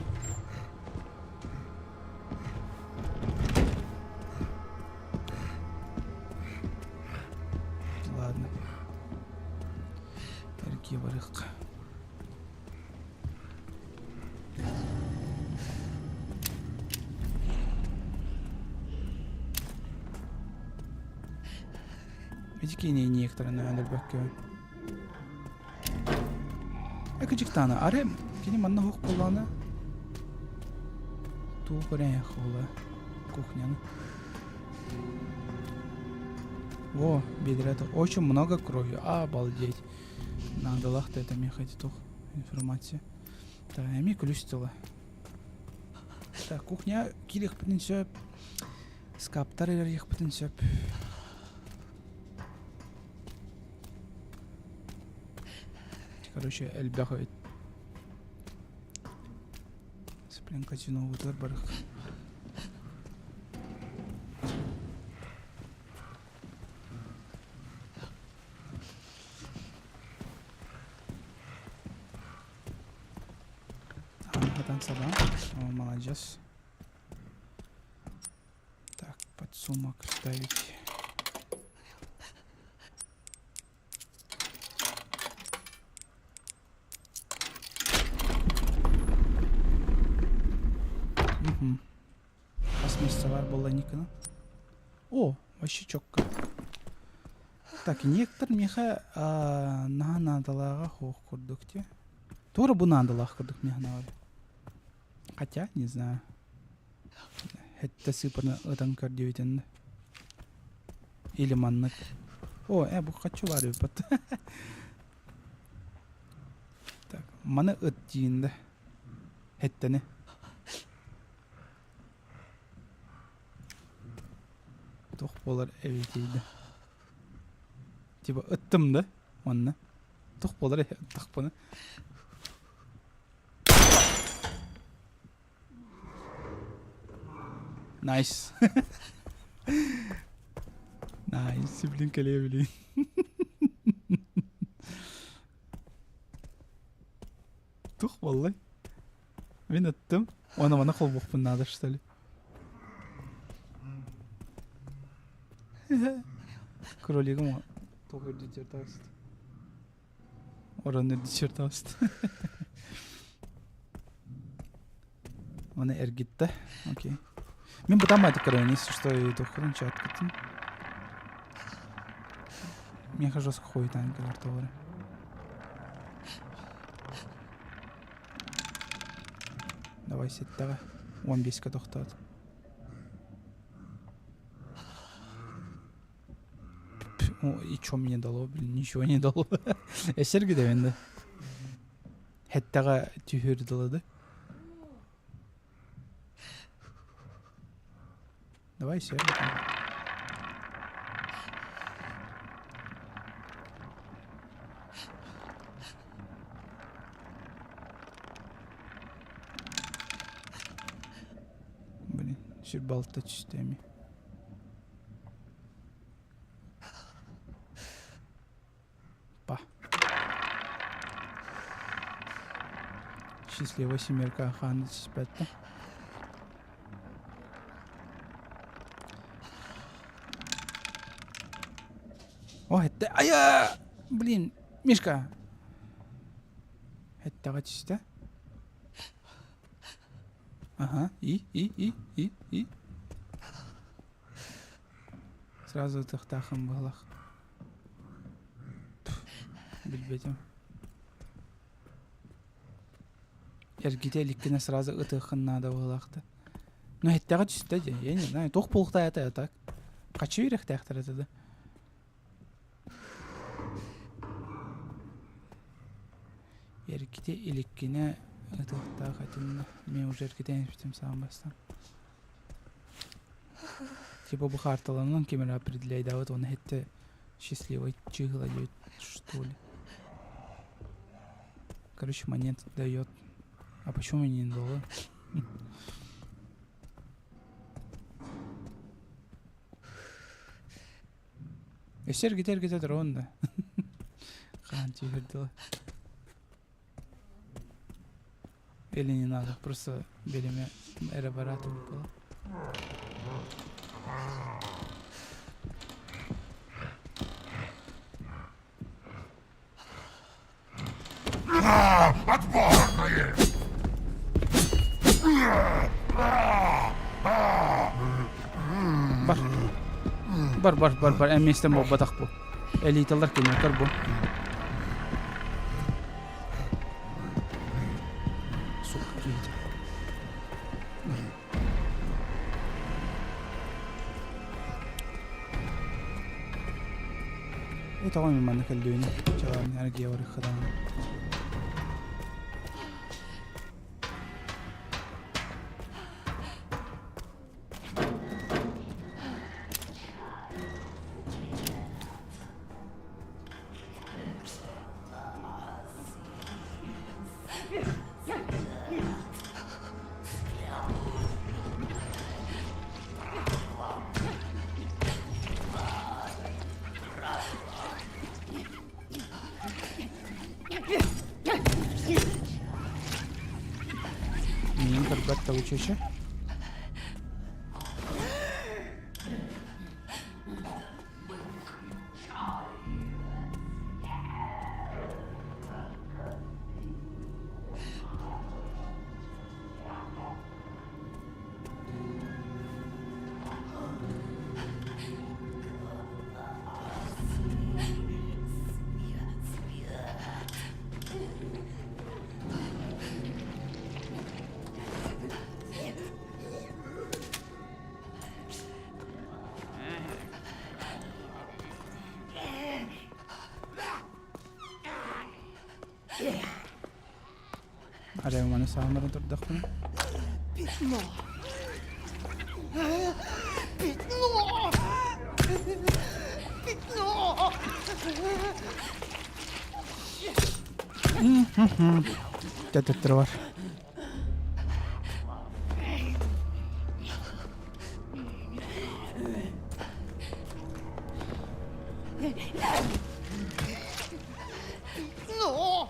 Ладно. Ergiye barık. Видите, некоторые надо бакки. Экачик тана, аре, кини манна хок полана. Ту коре хола кухня. О, бедрята. Очень много крови. Обалдеть. Надо лахта это мне хоть информация. Так, эми ключтыла. Так, кухня килих принесет. Скаптар их принесет. Короче, эльбяхает. Сплен казино вытор барах. Садам. О, молодец. Так, подсумок ставить. Угу. 8 месяцевар была никона. О, вообще чокка. Так, некоторые меха надалага хох курдукте. Тора бу надалага курдук мехнавали. Хотя, не знаю. Это сыпано этан кардиовитен. Или маннак. О, я бы хочу варю пот. Так, маны ыттин да. Это не. Тох болар эвитейді. Типа ыттым да, манна. Тох болар ыттық бұны. Nice. Nice, блин, колебли. Тух, валлай. Мен аттым. Оны мана қол бұқпын надо, что ли. Кролигім тоғыр дечерт аст. Ораныр дечерт аст. Оны әргетті. Окей. Мен бұдан майды көрейін, если что, и тоқырын чат кеттім. Мен қажасы қойдан келер тоғыры. Давай сеттіға. 15-ке тоқтады. И что мне дало, блин, ничего не дало. Эсерге де менді. Хеттіға түйір дылады. Давай сер. Блин, шербалта чистыми. Па. Счастливая семерка Хан 25. О, это... Ая! Блин, Мишка. Это чисто. Ага, и. Сразу тахтахом балах. Бельбетим. Эргителиккене сразу ытыхын надо балахта. Ну, это чисто, я не знаю. Тох полхта это так. Хочу верх тахтар это да. Эрките иликкине ытыхта хатинна. Мен уже эркитен битим сам бастан. Типа bu харталанын кемер определяет, а вот он это счастливый чигла дает, что ли. Короче, монет дает. А почему мне не дало? Эргите ронда. Хан тигр дала. Или не надо, просто берем аэробарату было. Отборные! Бар. Эмместен бо батак бу. Элиталар келмекер бу. tamam ben de kalıyor. Çalan enerjiye var kadar. Albatta uçuşu. Ada yang mana sama untuk dakun? Пятно. Пятно. Пятно. Jatuh terus. Пятно.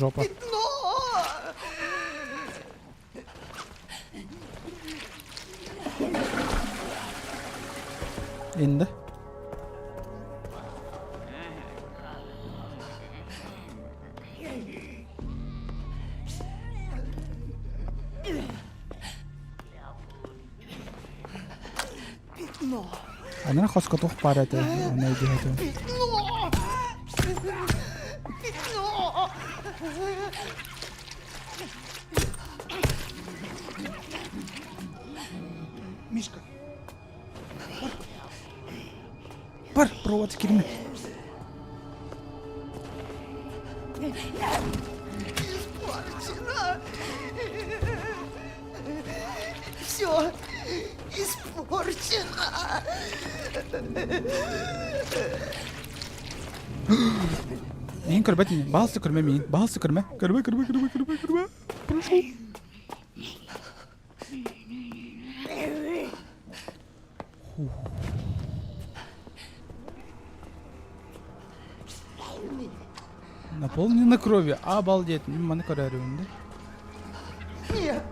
Жопа. Пятно. İndi. Пятно. Ana xoska to'q parati. Ona jihati. Пятно. Пятно. Мишка. Бар, провод кирме. Испорчено. Все испорчено. Мин көрбәт мин. Балсы көрмә мин. Балсы көрмә. Көрмә. Прошу. Наполнено кровью. Обалдеть. Маны көрәрүм инде. Нет,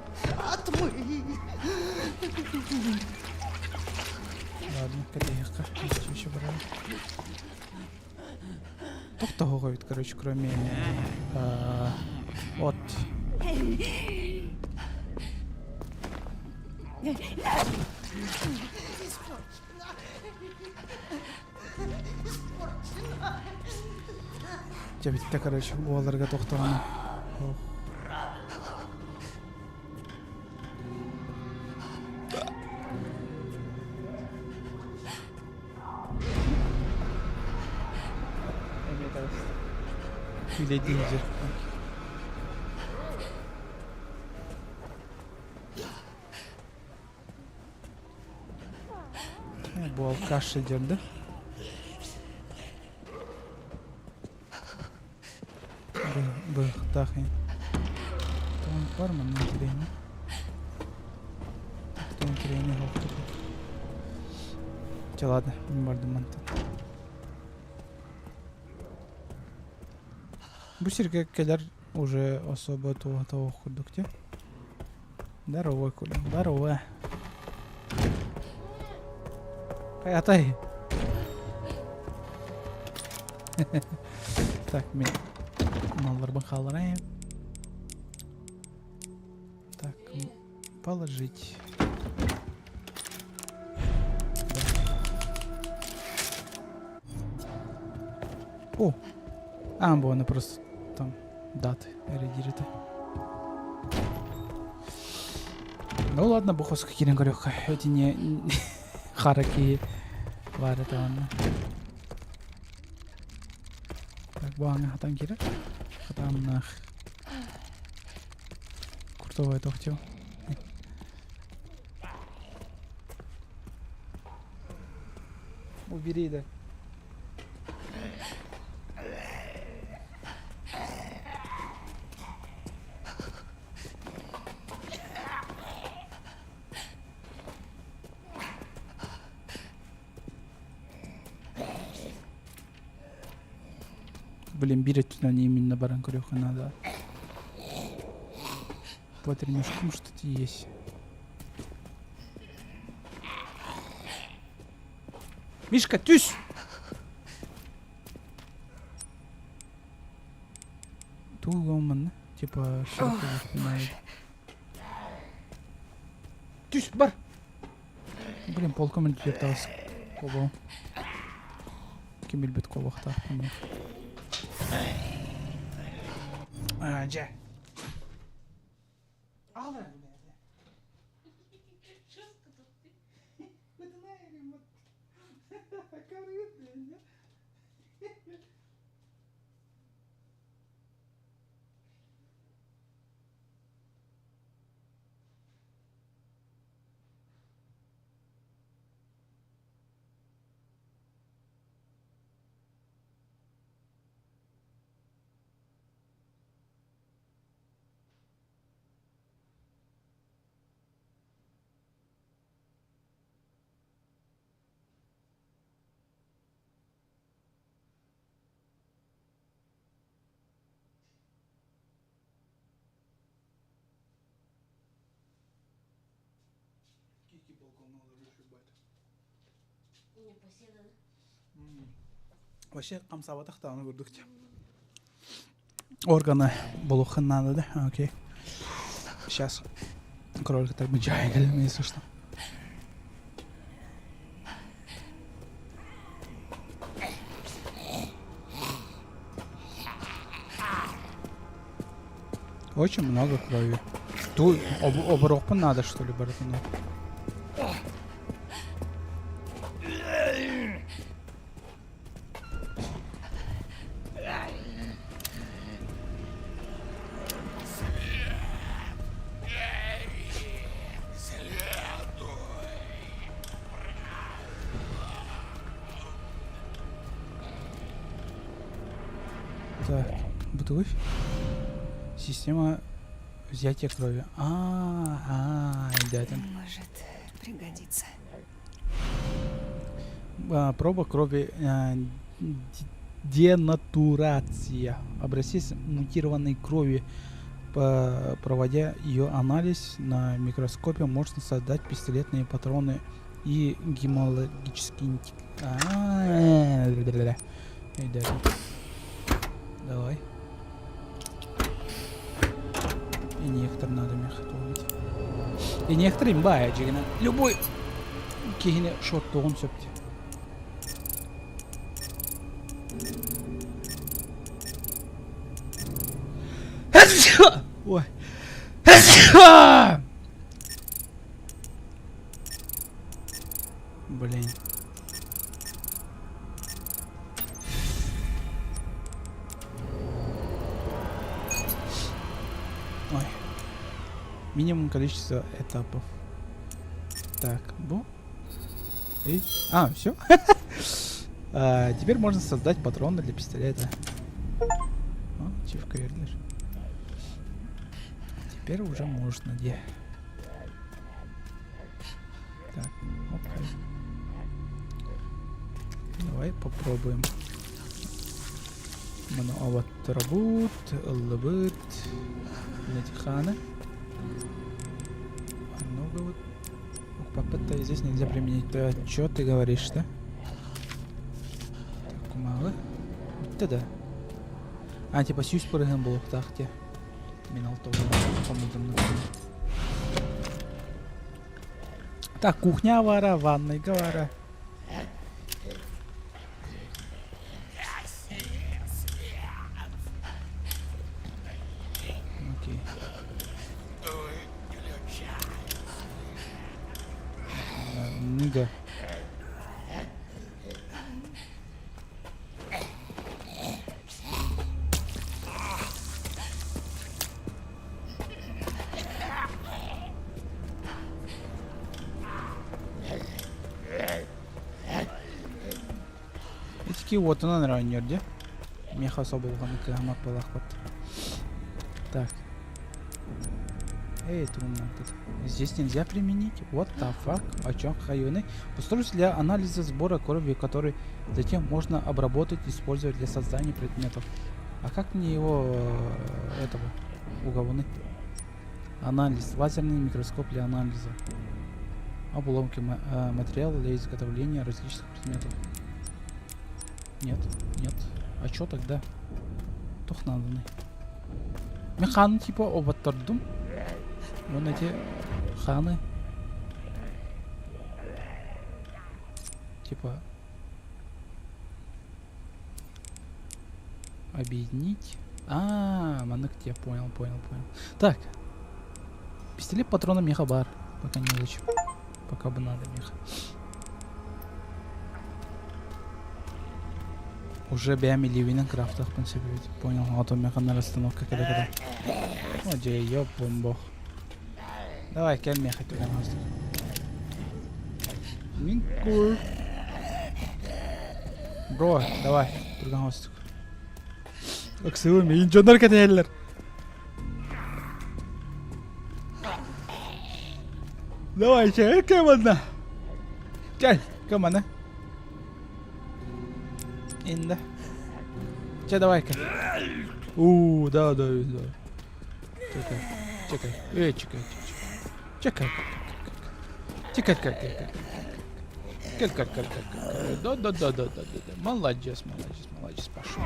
отмый. Ладно, кадеяққа. Еще брал. Тоқтауға қойды, короче, кроме от. Жабитте, короче, оларға тоқтауына. Bile deyince. Bu alkaş girdi. Bıhtaki. Tamam var mı ne treni? Treni hafta. Ладно, бомбардыментен. Бу сиркекелер уже особо того ходукте. Здорово, Коля, здорово. Атай. Так, мен малларбын калдырайын. Так, положить. О! Бо вони просто там дати редірити. Ну ладно, бухос какие-то горёха. Эти не хараки Var это он. Так, буаңа хатан кире. Хатан нах. Куртовой тохтел. Убери, да. Блин, бирать туда не именно баранкурюха надо. По тренежкам что-то есть. Мишка, тюсь! Туломан, типа широко воспринимает. Тюсь, бар! Блин, полком вертался. Кобал. Кемель бит колохта. Джа. Вообще, камсава тахтаны көрдік те. Органы болуқын надо, да? Окей. Сейчас. Кролик так бы чай, если что. Очень много крови. Тут оборот надо, что ли, братан? Так, бутыль. Система взятия крови. Да. Может пригодиться. Проба крови. Денатурация. Образец мутированной крови. Проводя ее анализ на микроскопе, можно создать пистолетные патроны и гемологические... Давай. Инъектор надо мехатовить. Инъектор имбая, джигана. Любой кигине шотто он сөпти. Ой. Блин. Ой. Минимум количество этапов. Так, бу. И... все. Теперь можно создать патроны для пистолета. Чивка вернешь. Теперь уже можно, где? Так, окей. Давай попробуем. Мануават работ, лабыт, натихана. Много вот. Попытка здесь нельзя применить. Что ты говоришь, да? Так, мало. Да. Типа сюсь прыган был в тахте. Минал того, по-моему. Так, кухня вара, ванной говора. Окей. Нига. Иски отынан раннер, де? Меха особо лганы кагамак балахпат. Так. Эй, трудно тут. Здесь нельзя применить. What the fuck? О чем хайоны? Устройство для анализа сбора крови, который затем можно обработать и использовать для создания предметов. А как мне его этого уговны? Анализ. Лазерный микроскоп для анализа. Обломки материала для изготовления различных предметов. Нет, нет. А чё тогда? Тухнаданы. Механы типа обаттырдым. Вон эти ханы. Типа объединить. Манок те, понял. Так. Пистолет патрона меха бар. Пока не лучше. Пока бы надо меха. Уже бями ливина крафтах, в принципе, понял. А то меха на расстановка когда. Оде, ёбом бог. Давай, кель меха туда нас. Минкур. Бро, давай, друган хостик. Аксиу, мен жондар кетелер. Давай, че, кемана? Чай, кемана? Инда. Че, давай-ка. Да. Чекай. Чекай. Да. Молодец, пошел.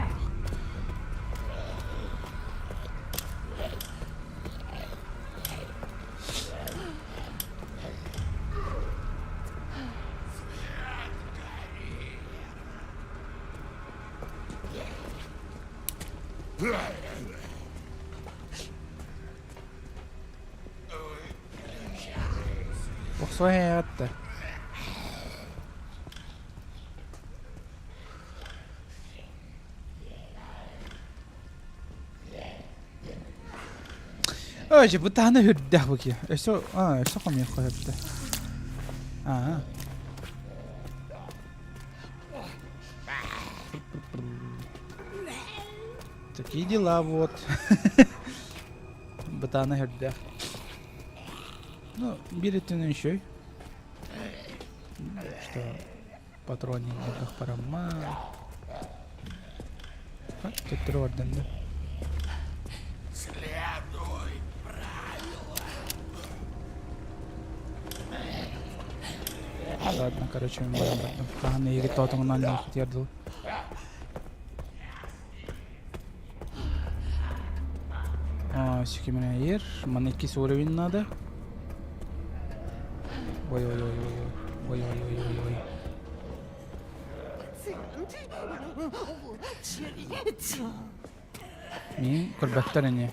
Боксуэт. Ой, bu tane hüddah bu ki. Eso komik koyaptı. Такие дела, вот. Ботана хердя. Ну, билетин еще. Что? Патронник парама. Тут трудно, да? Ладно, короче, мы будем обратно. Паханы иритотом на них тердил. Сюки меня ер. Манекис уровень надо. Ой. Мен курбактар эне.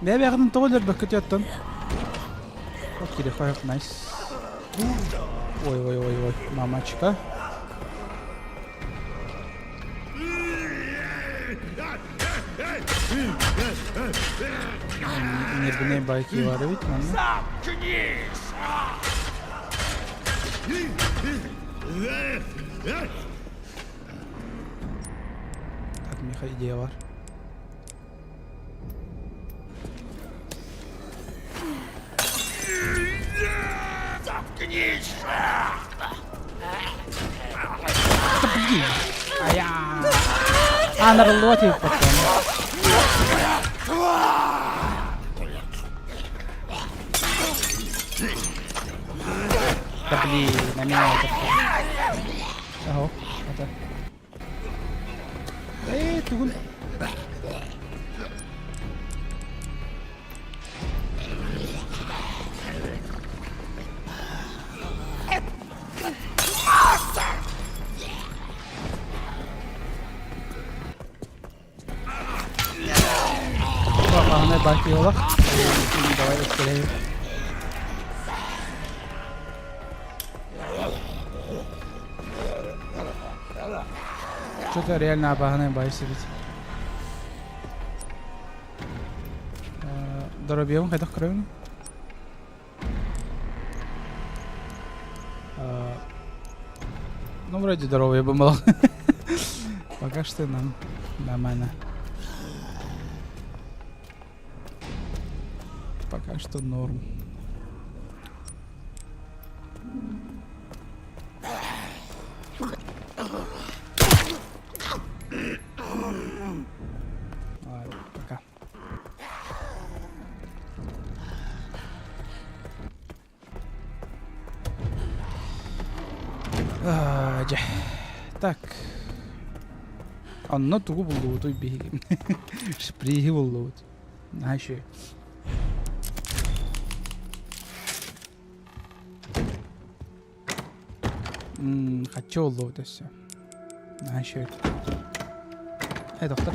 Ne bekledin toğlar bakıt yattın. Okey, hayat nice. Ой, мамочка. Нервные байки варывать надо. Так, Миха, идея var. Заткнись! Блин! Надо лотить потом. Да блин, на меня это все. Ого, это. Тугун. Паханы бакиолах. Давай ускоряем. Что-то реально опасное боишься ведь. Дробьем, хотя кровью. Ну, вроде здоровый бы был. Пока что нам нормально. Пока что норм. Ладно, пока. Так. Анна тугу булду той биги. Шприги булду. Наши. Хочу булду это все. Наши. Эй, доктор.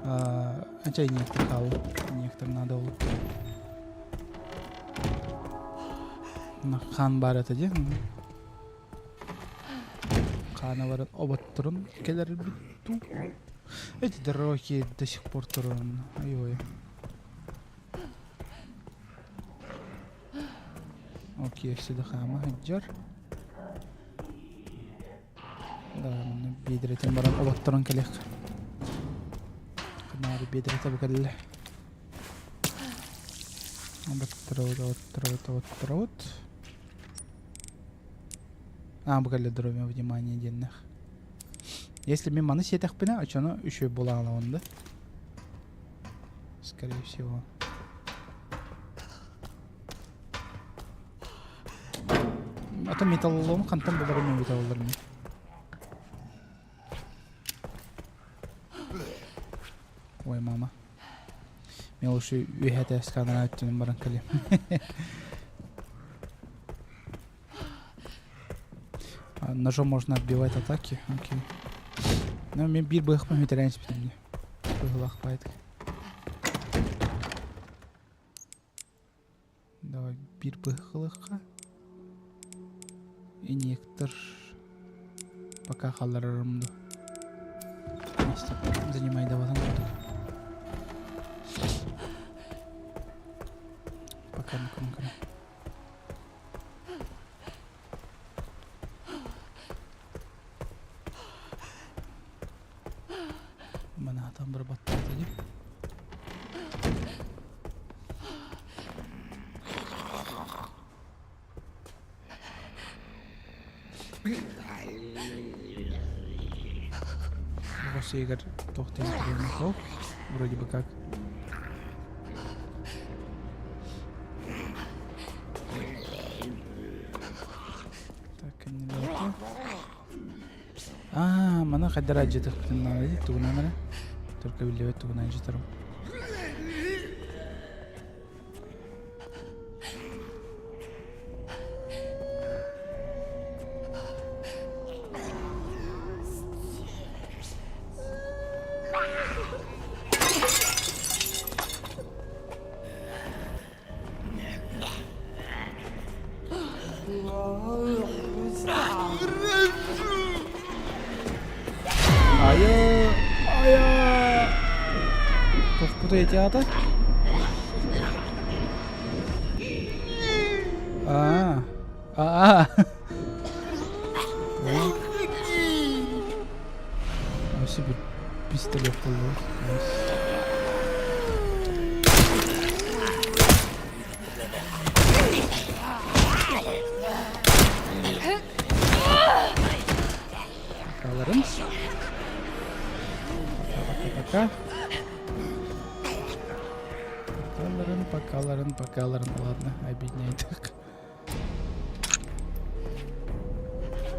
А чай некоторые хал. Некоторые надо было. На хан бар это где? Хана бар. Оба турун. Келер биту. Эти дороги до сих пор турун. Ой-ой. Окей, сюда хама. Хаджар. Да, бедре тем баран. Оба турун келех. Хана бедре табу келех. Вот. Бугали дровим внимание денных. Если мимо нас сетах пина, а что оно еще и было он, да? Скорее всего. А то металлолом хантам бубарами металлолами. Ой, мама. Мне лучше вихете сканера оттянем баранкали. Ножом можно отбивать атаки. Окей. Но мне бир бы их помитеряемся питание. Пыглах пайт. Давай бир пыглаха. И нектор. Пока халарарымду. Занимай давай. Пока ну-ка. Mana tam berbatat aja. Masih agak toh tempat вроде бы как. Так, не надо. Mana kadar aja tuh kenal aja tuh mana terkebeli tuh aja terus. Ayo. Tuh putih jatuh. Masih pistol full. Kalian? Покалорен, ладно, обиднее так.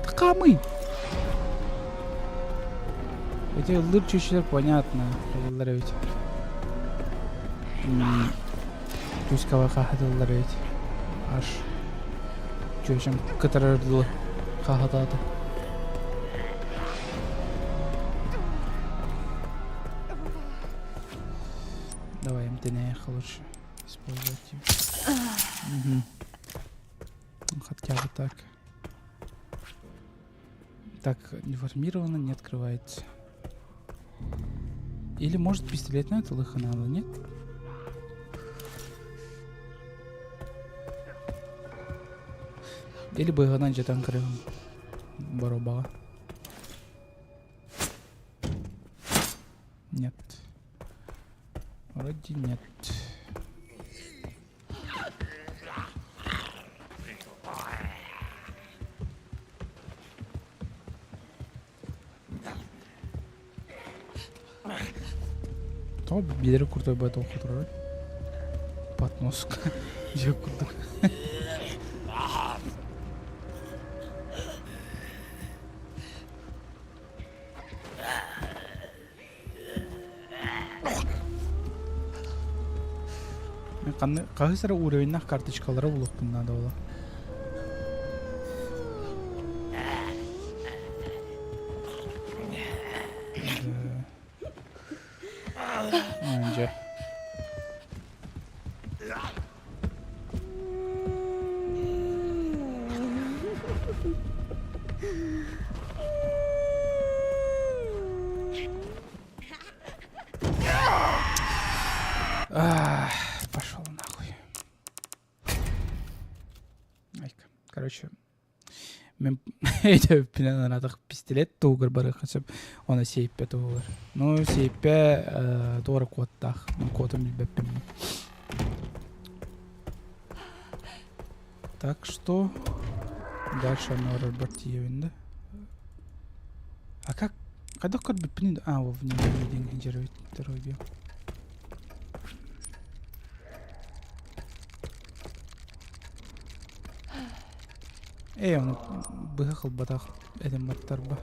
Такамы! Эти лырчущие, понятно, ведь. Пусть кого хахатылар ведь. Аж. Чё, чем катарырдылы хахататы. Давай МТНХ лучше использовать. Угу. Хотя бы так. Так, деформировано, не открывается. Или может пистолетная тылыха надо, нет? Или быгынан жетен кырыгын боробага. Нет. Вроде нет. То бедері куртой байтал құтырар. Патноск. Жек күрдік. Қағы сірі уровеннақ карточкалары ұлықпын нада ола. Önce. Пошел нахуй. Айка. Короче, мен әйтеу пинан атық пистолет туғыр бары қасып, оны сейіппе туғыр. Ну, сейіппе туғыры кодтақ. Мен кодым білбеппен. Так что дальше оно работает. А как? Когда код беппен? А, во внимание деньги держит дороги. Он быхал батах этим моторба.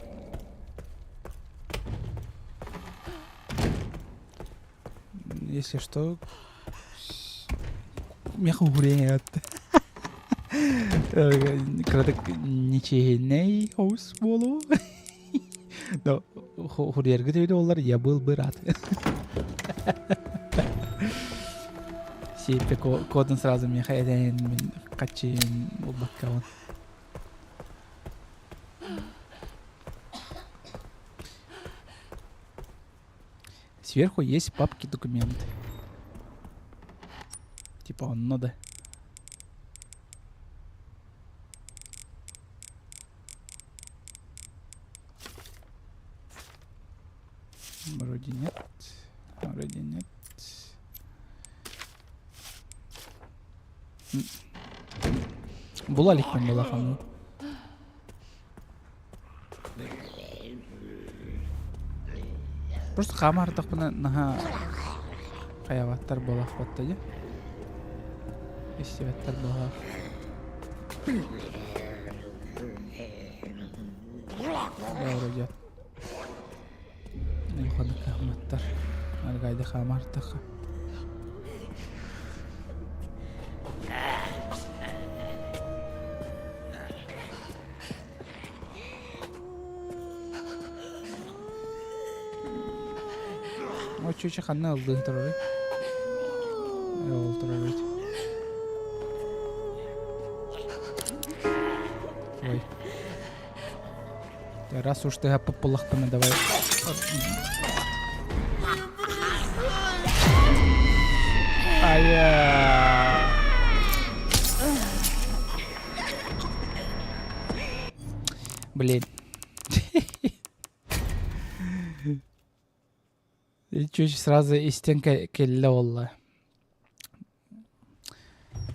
Если что, мяху гуляет. Краток ничейный хаус болу. Но хурьер где доллар я был бы рад. Сейпе кодон сразу мяха один качин убакаун. Сверху есть папки документы. Типа он надо. Вроде нет. Вроде нет. Была легко была хану. Просто камар тақпына наха қаяваттар болақ батты де. Естеваттар болақ. Бәурі жат. Нелқады қаматтар. Аргайды камар тақы. Чуть-чуть ханна алды тұрары. Ол тұрары. Ой. Раз уж ты популахпана, давай. Ай-я. Блин. Чуть сразу из стенка келле олла.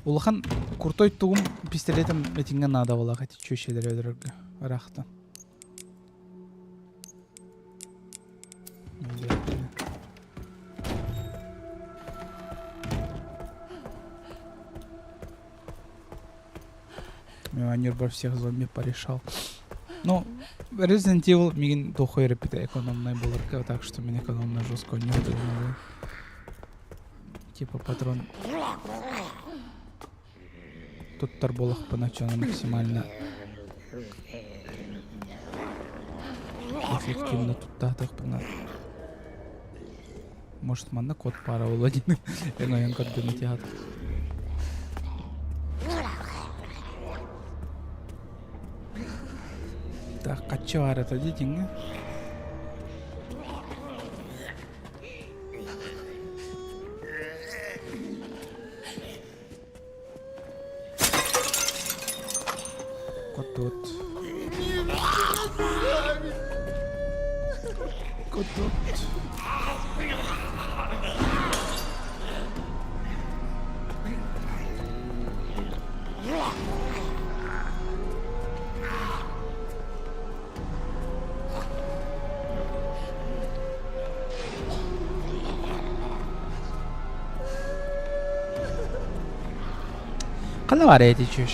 Улахан куртой тугум пистолетом этинге надо была, хотя чуть щедрее рахта. Мионер бы всех зомби порешал. Ну, Resident Evil мигин дохой репита экономная была, так что мне экономно жестко не удалось. Типа патрон. Тут торболах поначалу максимально эффективно тут так понад. Может манна код пара уладин. Я код донатиат. Так, качевар это детинга. тут. Тут. Kala var ya geçiyor.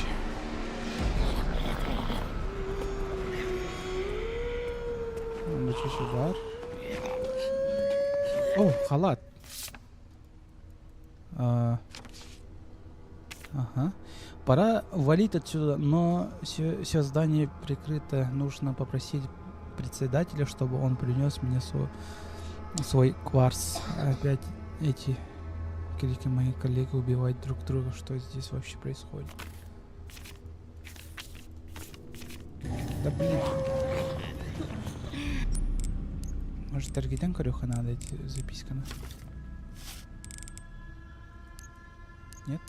Burada şey var. О, халат. Ага. Пора валить отсюда, но все здание прикрыто. Нужно попросить председателя, чтобы он принес мне свой кварц. Опять эти крики мои коллеги убивать друг друга. Что здесь вообще происходит? Да блин. Может, Таргитен Корюха надо эти записканы? Нет?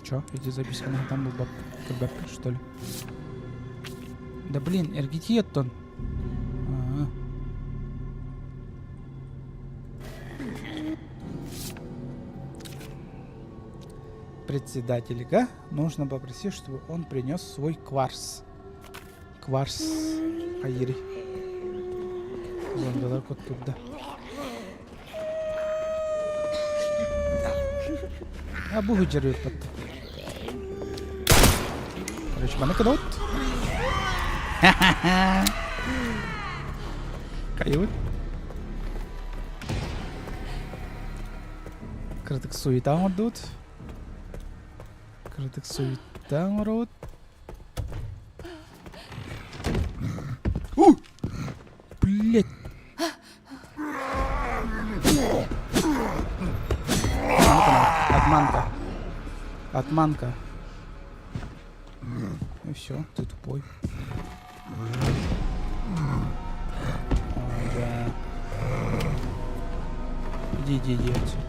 Чё? Эти записканы там был бабка, что ли? Да блин, Эргитиеттон. Председателя нужно попросить, чтобы он принес свой кварц. Кварц. Айри. Вон далеко туда. А бугу дерет под. Короче, mana kedot. Кают. Критик суета мордут. Критик суета мордут. Блять. Отманка. И все, ты тупой. Да. Иди отсюда.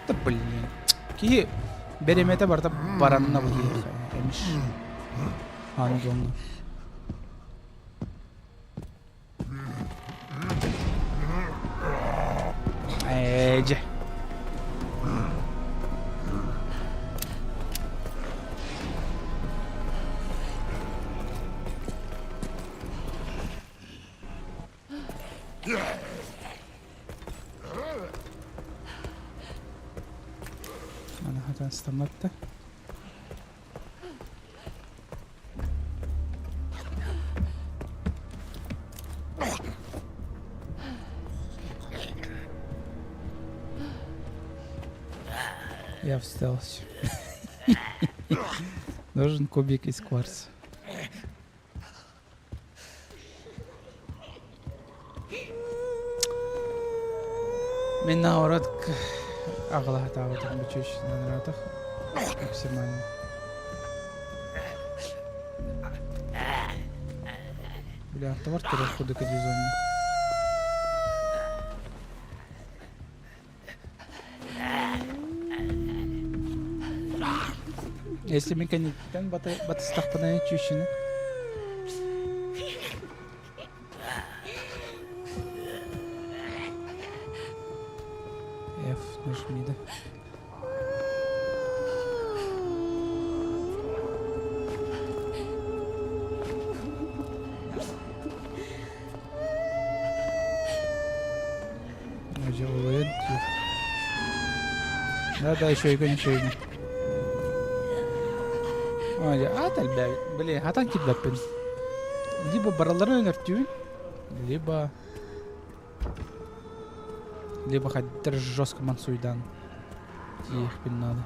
Да блин. Ки беремете барда баранна выехал. Ангелно. Эйджи. Ana hatan stamatta. Я в стелсе. Нужен кубик из кварца. Мен наоборот ағылаға тағылдың бічешінен радық. Максимально. Бля, автовар терял ходы к дизайну. Если механиктен батыстақ бұдан чешіні. F нажми, да. Да, еще и кончу. Ой, блин, хатан кидаппен. Либо бараларын өнертүүн, либо хоть жестко мансуйдан. Тихпин надо.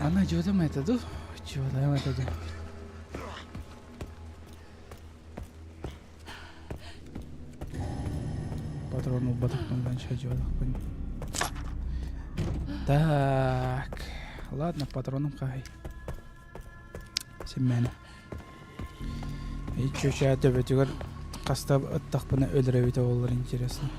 Ана жөді методу. Жөді методу. Патрону батакнул раньше жөді. Так. Ладно, патроном хай. Симмени. И чуча төбөтүгөр каста аттакпына өлөрөбүтө болор интересно.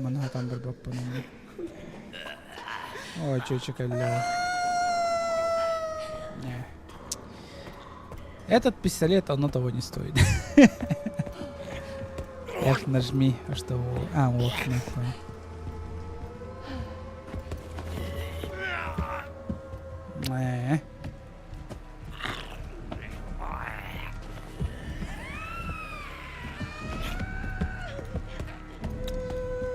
Мана там бір бак по-моему. Ой, чуча калля. Не. Этот пистолет, оно того не стоит. Эх, нажми, а что? А, вот, нахуй.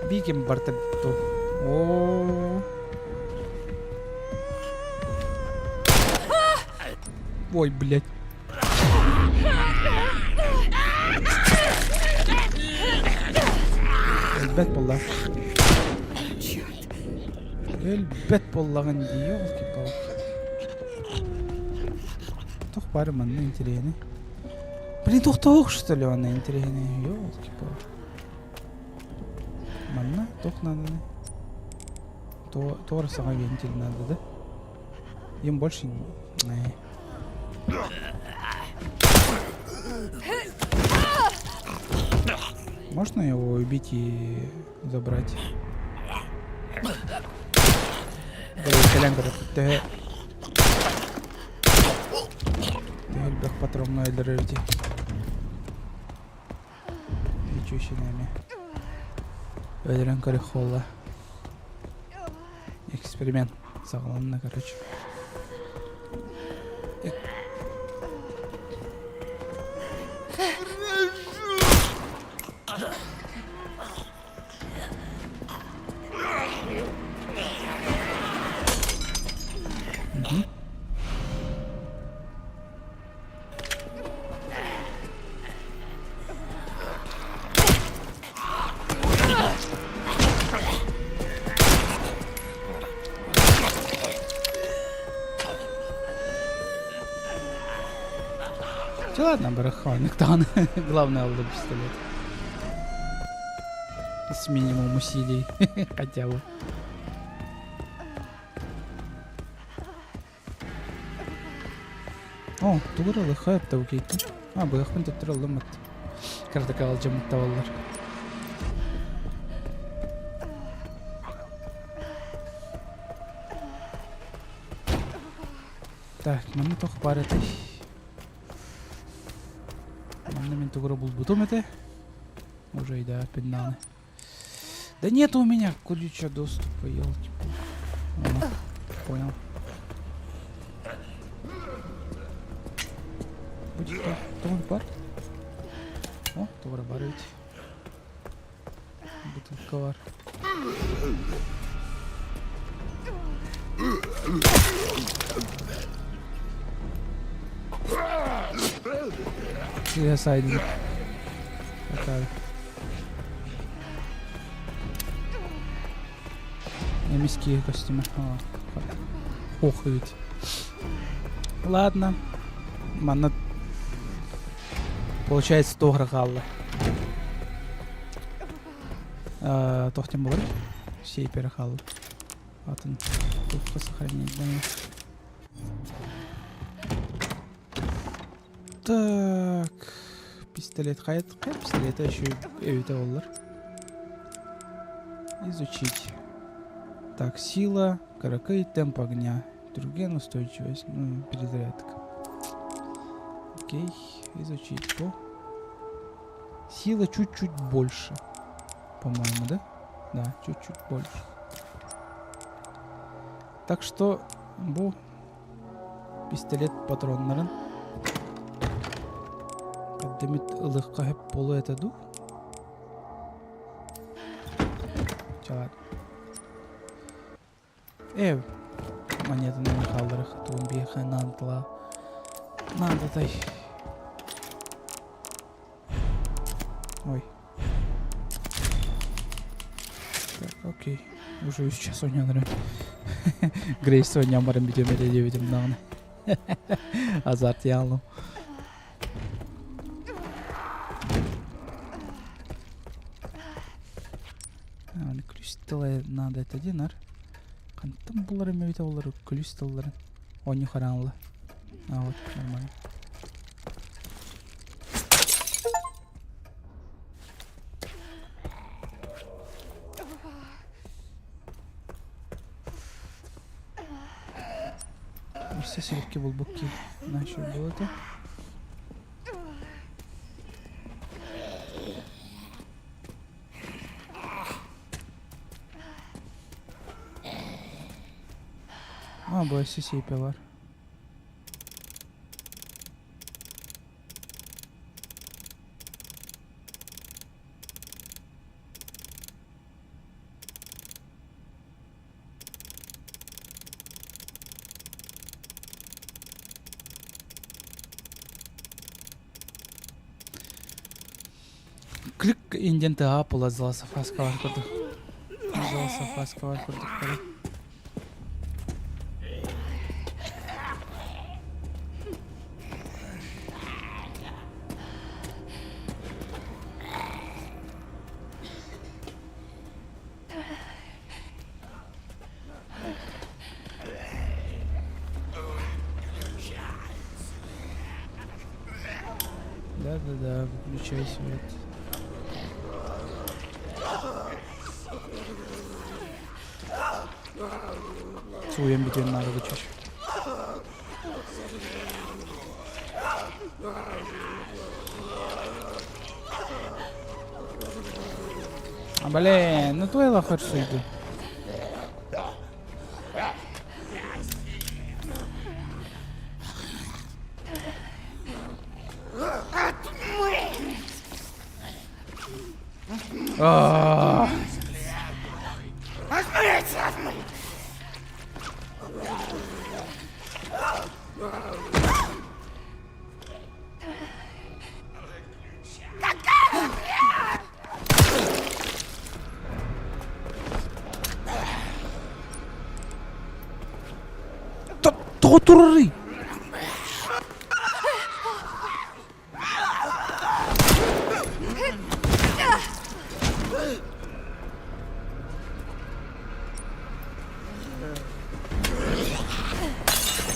Виким бартакту. О. Ой, блядь. Элбет болла. Элбет боллаган ди, ёлки-палки. Тох бар манна интересный. Блин, тох что ли он интересный, ёлки-палки. Манна, тох надо, да? Тор сама вентиль надо, да? Им больше не... Можно его убить и забрать? Ты бах патрон на эльдеревите. И чущинами. Öldüren karı kolla. Eksperiment sağlanına короче. Ладно, барахвальник тан. Главное, алды пистолет. С минимум усилий. Хотя бы. О, тугралы хайп тавкейти. А, бахмын теттралым ат. Картакал жамыт таваллар. Так, мана тох бар этой. Мен тугры булбутум это. Уже и да, пинаны. Да нет у меня ключа доступа, елки. Понял. Будет товар бар. О, товар бар ведь. Бутылковар. Я сайдер. Такая. Немецкие костюмы. Ох, ведь. Ладно. Манна. Получается 100 грахалла. Тохтем был. Все перехалы. Вот он. Тут сохранить. Так. Пистолет хайт. Пистолет еще и $50. Изучить. Так, сила, каракай, темп огня. Турген, устойчивость. Ну, перезарядка. Окей. Изучить по. Сила чуть-чуть больше. По-моему, да? Да, чуть-чуть больше. Так что, бу. Пистолет патроннарын. Демит ылыкка хеп болу этеду. Чалат. Монетаны калдырык. Туун бияка нантла. Нандатай. Ой. Так, окей. Уже сейчас ойнадырым. Грейс сегодня амарым битем эре дебетим дагы. Азарт ялым. Аны крюстеле надо это динар. Кантам булар эме бите булар крюстелларын. Они харанлы. А вот нормально. Все селки был буки. Начал было это. А, бой сиси пилар. Клик инденты апула зласа фаска var kurduk. Zlasa faska var kurduk böyle. Да, выключай свет. Суем битвен надо вычесть. А блин, ну твой лохар иди. Туры!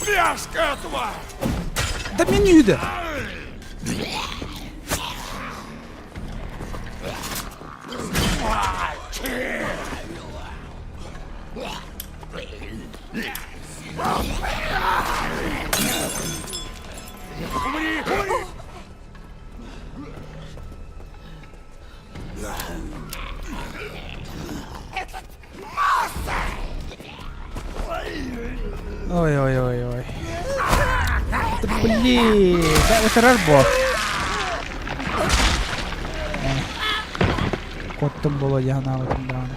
Мерзкая тварь! Да менюда! Ой. Да блин, да это рарбо. Коттум было яна в этом да.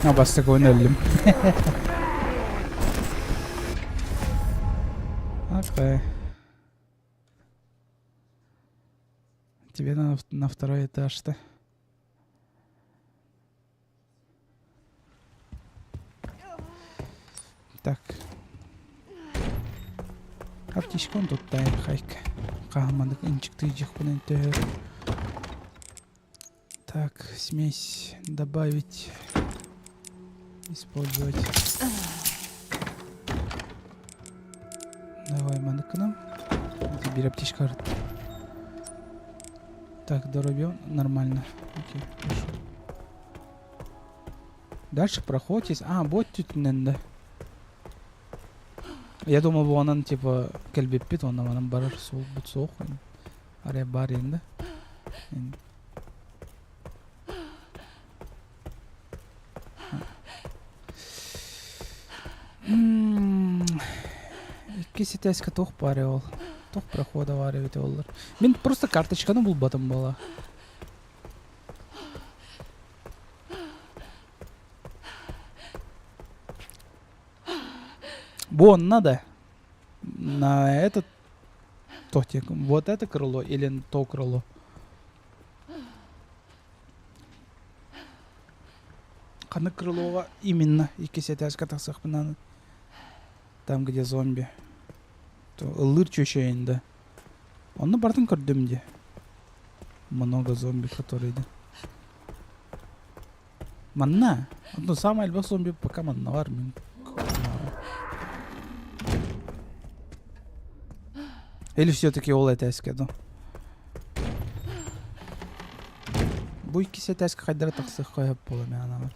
А бас такой неллим. Окей. Тебе на второй этаж-то. Так. Аптечкон тут тайм хайка. Кахмандык инчикты жихпунен төр. Так, смесь добавить. Использовать. Давай мандыканым. Теперь аптечка. Так, доробил. Нормально. Окей, хорошо. Дальше проход есть. А, бот тютненде. Я думал, bu onun типа келбеппит, онда манан барар сол бут соок. Ария бар енді. Икки сетеска тох баре ол. Тох прохода бар бите олар. Мен просто карточканы булбатым бала. Вон надо на этот тохтик, вот это крыло или на то крыло. Қаны крылоға именно екі сетәшка тақсақ бінаны. Там, где зомби. То ылыр чөшейінде. Оны бардың көрдімде. Много зомби, которые... Манна? Ну, самый альбо зомби пока манна var. Или все-таки ол әтәскеді? Бұл екі сетәскі қайдары тақсық қойып болы мен ана бар.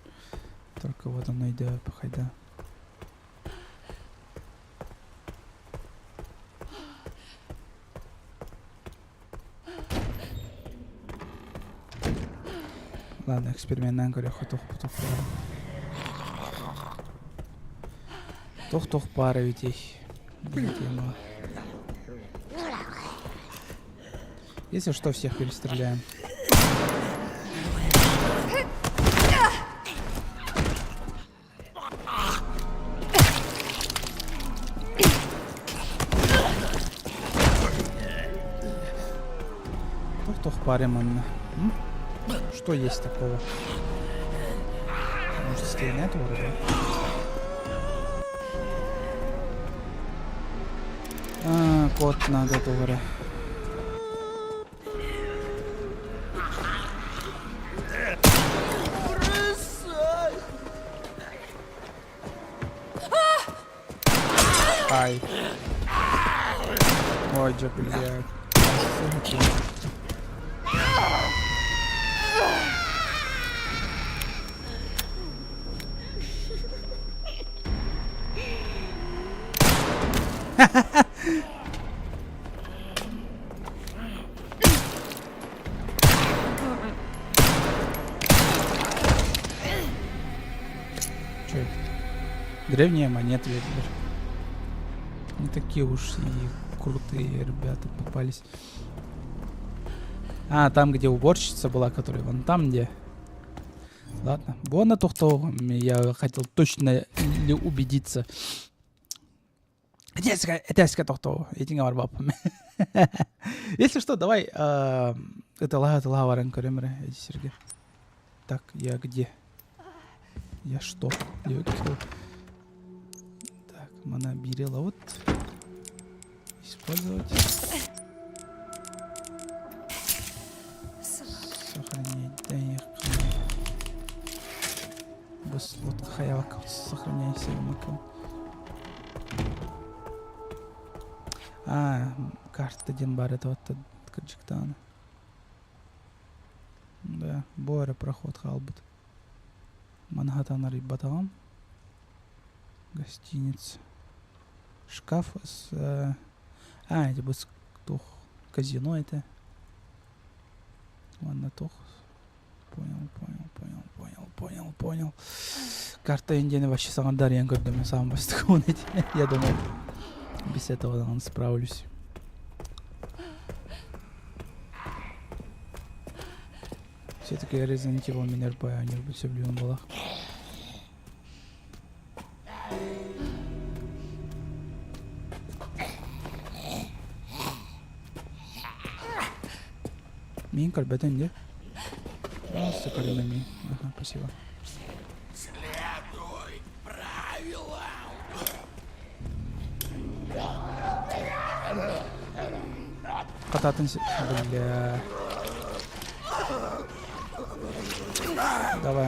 Только вот он үйді қайда. Ладно, эксперименттен көре тоқ бары өтей. Если что, всех перестреляем. Тоқ бары манна. Что есть такого? Может, стрелять вроде? Код надо тоже. Ай. Ой, да, блядь. Чё? Древние монеты, я говорю. Не такие уж и крутые ребята попались. А, там, где уборщица была, которая вон там, где... Ладно. Бона тухто. Я хотел точно убедиться. Этяська тухто. Этинга варбапами. Если что, давай... Это лава ранкоремре, эти Сергей. Так, я где? Я что? Я кто? Так, мана берела вот. Использовать. Сохранять. Да, я... Бос, вот хаявак. Сохраняйся. Карта Денбар. Это вот этот Каджиктан. Да, Бойра проход халбут. Манхаттан Рибатам. Гостиница. Шкаф с... это будет тух. Казино это. Ладно, тух. Понял. Карта Индии вообще сам Дарьян гордым сам бастыгон. Я думал, без этого справлюсь. Все-таки Resident Evil меня рбая, не рбать все в любом балах. Мин карбетен, где? Соколинами. Ага, спасибо. Следуй правилам. Кататынся. Бля. Давай,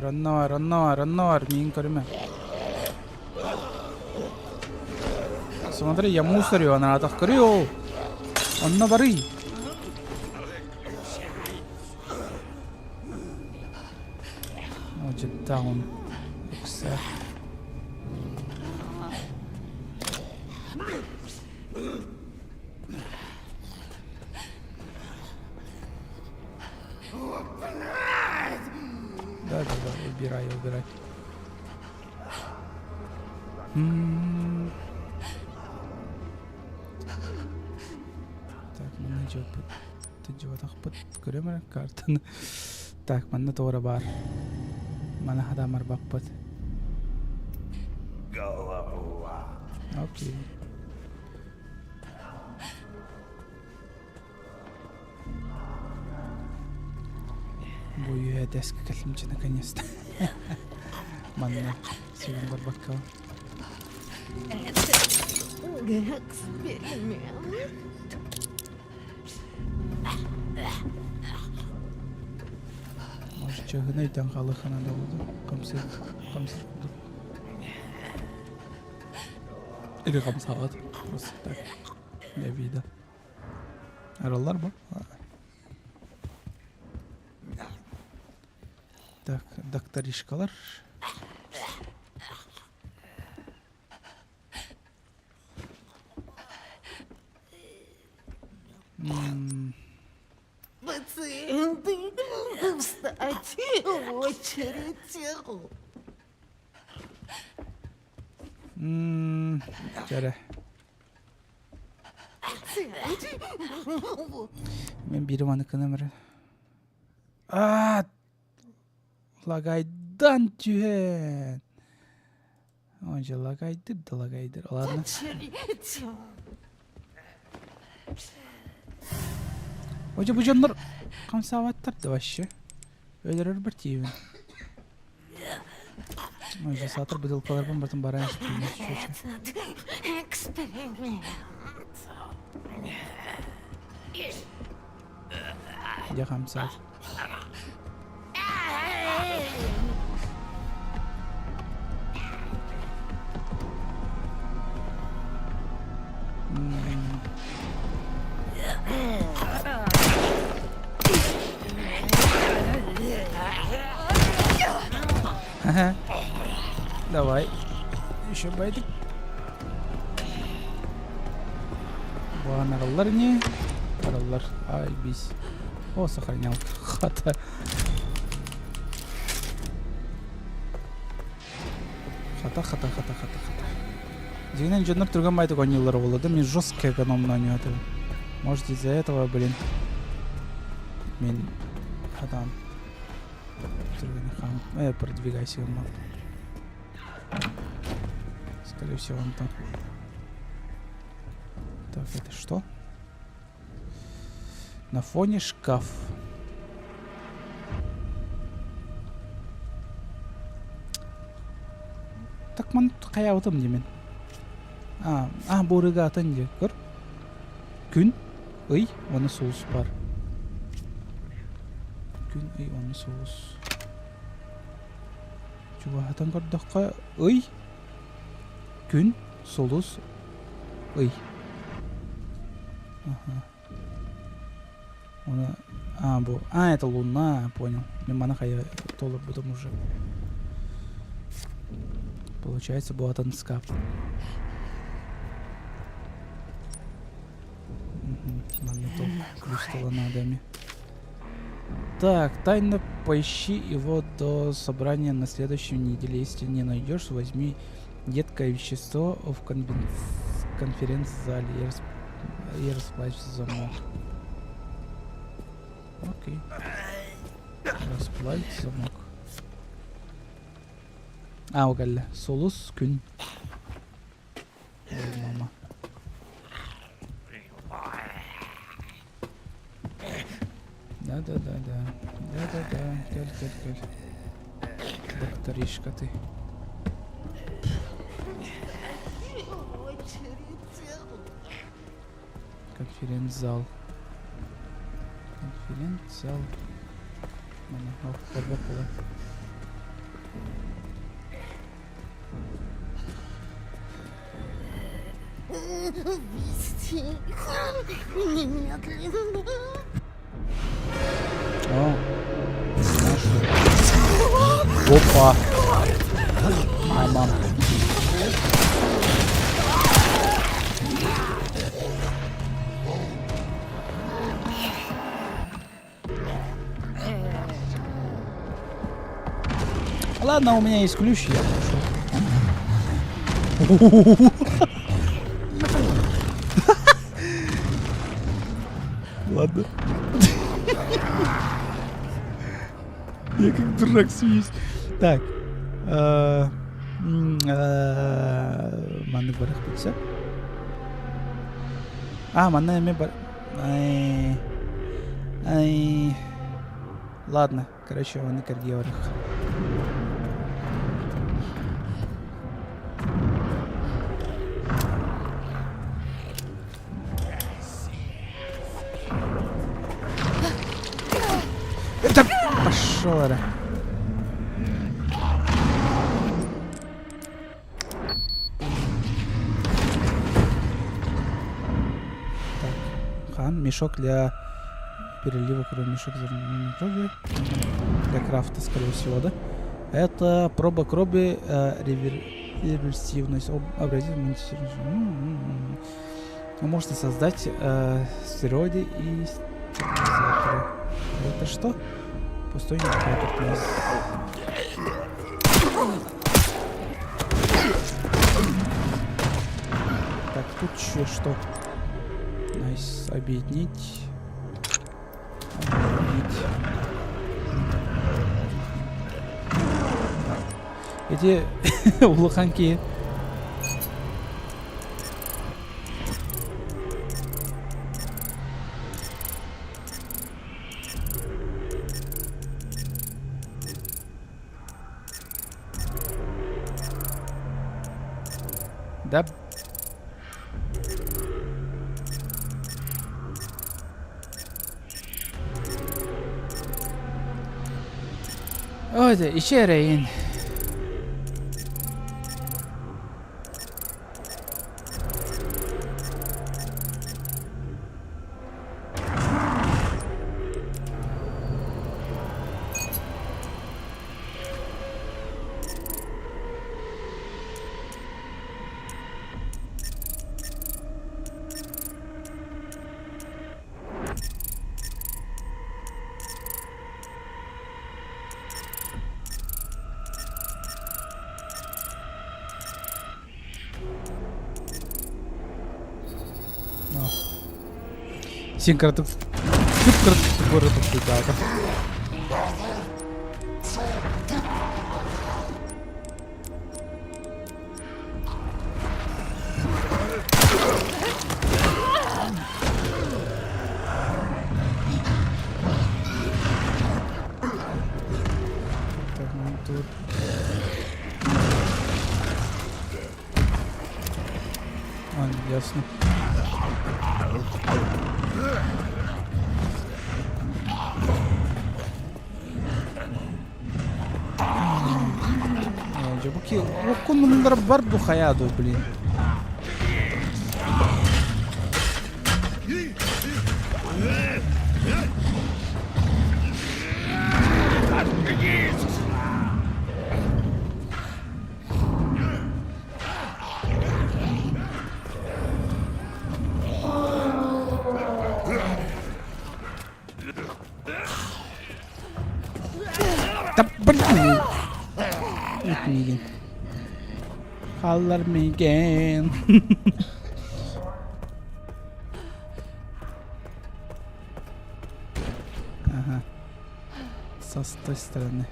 Раннор, мин карме. Смотри, я мусорю, она так крыл. Он на воры. Down. Accept. Да, убирай. Так, мы ничего под кремер картон. Так, манна тора бар. Mana hada marbappat. Окей. Деска калимчи наконец-то. Манна. Сегодня барбакал. Может, чагына итен халыхана да болду. Камсыр болду. Или камсагат. Просто так. Для вида. Аралар ба? Так, докторишкалар. Пациенты, встать в очередь. Жаре. Мен бiri manıkını mı? Lagaydan tühen. Önce lagaydır da lagaydır. Olanlar. Hoca bu canlar konservatör da başı. Öyle bir tiyim. Önce satır bıdılkalar bombatın barayın süpürmüş. Ya kamsat. Давай. Еще байдик. Вон аралар не. Аралар. Ай, бись. О, сохранял. Хата. Хата. Дегенен жондар турган байдык ойнылар болду. Мен жестко экономно ойнойдум. Может, из-за этого, блин. Мен хатам. Продвигайся, мам. Скорее всего, он там. Так, это что? На фоне шкаф. Так, ман каябытым деймин. Бурыга атын же. Көр. Күн, ый, оны соус бар. Күн, ый, оны соус. Чугахатан көрдөккө ый, күн, солус, ый. Это луна, понял. Меманахая толор потом уже. Получается, был атанскап. Магнитол крустала надами. Так, тайно поищи его до собрания на следующей неделе. Если не найдешь, возьми едкое вещество в конференц-зале и расплавь замок. Окей. Расплавить замок. Угадали. Солус, күн. Ой, мама. Да. Гель. Докторишка ты. Конференц-зал. Подбокола. Вести немедленно. Опа. Мам. Ладно, у меня есть ключ, я пошел. Ладно. Я как дурак смеюсь. Так. Манны барах пицца. Манны бар. Ладно. короче, он и каргиорих. Это пошел, ра. Так, хан, мешок для перелива крови, мешок зерновой крови. Для крафта, скорее всего, да? Это проба крови, реверсивность, образец монетизирования. Можно создать стероиды и стабилизаторы. Это что? Пустой индикатор. Так, тут еще что? Найс, объединить. Эти улуханки. Да. Ой, да, еще рейн. Синкратов. Ясно. Жабуки, окунумдар бар бу хаяду, блин. Да блин! Мигин. Халлар Мигин. Ага. С той стороны.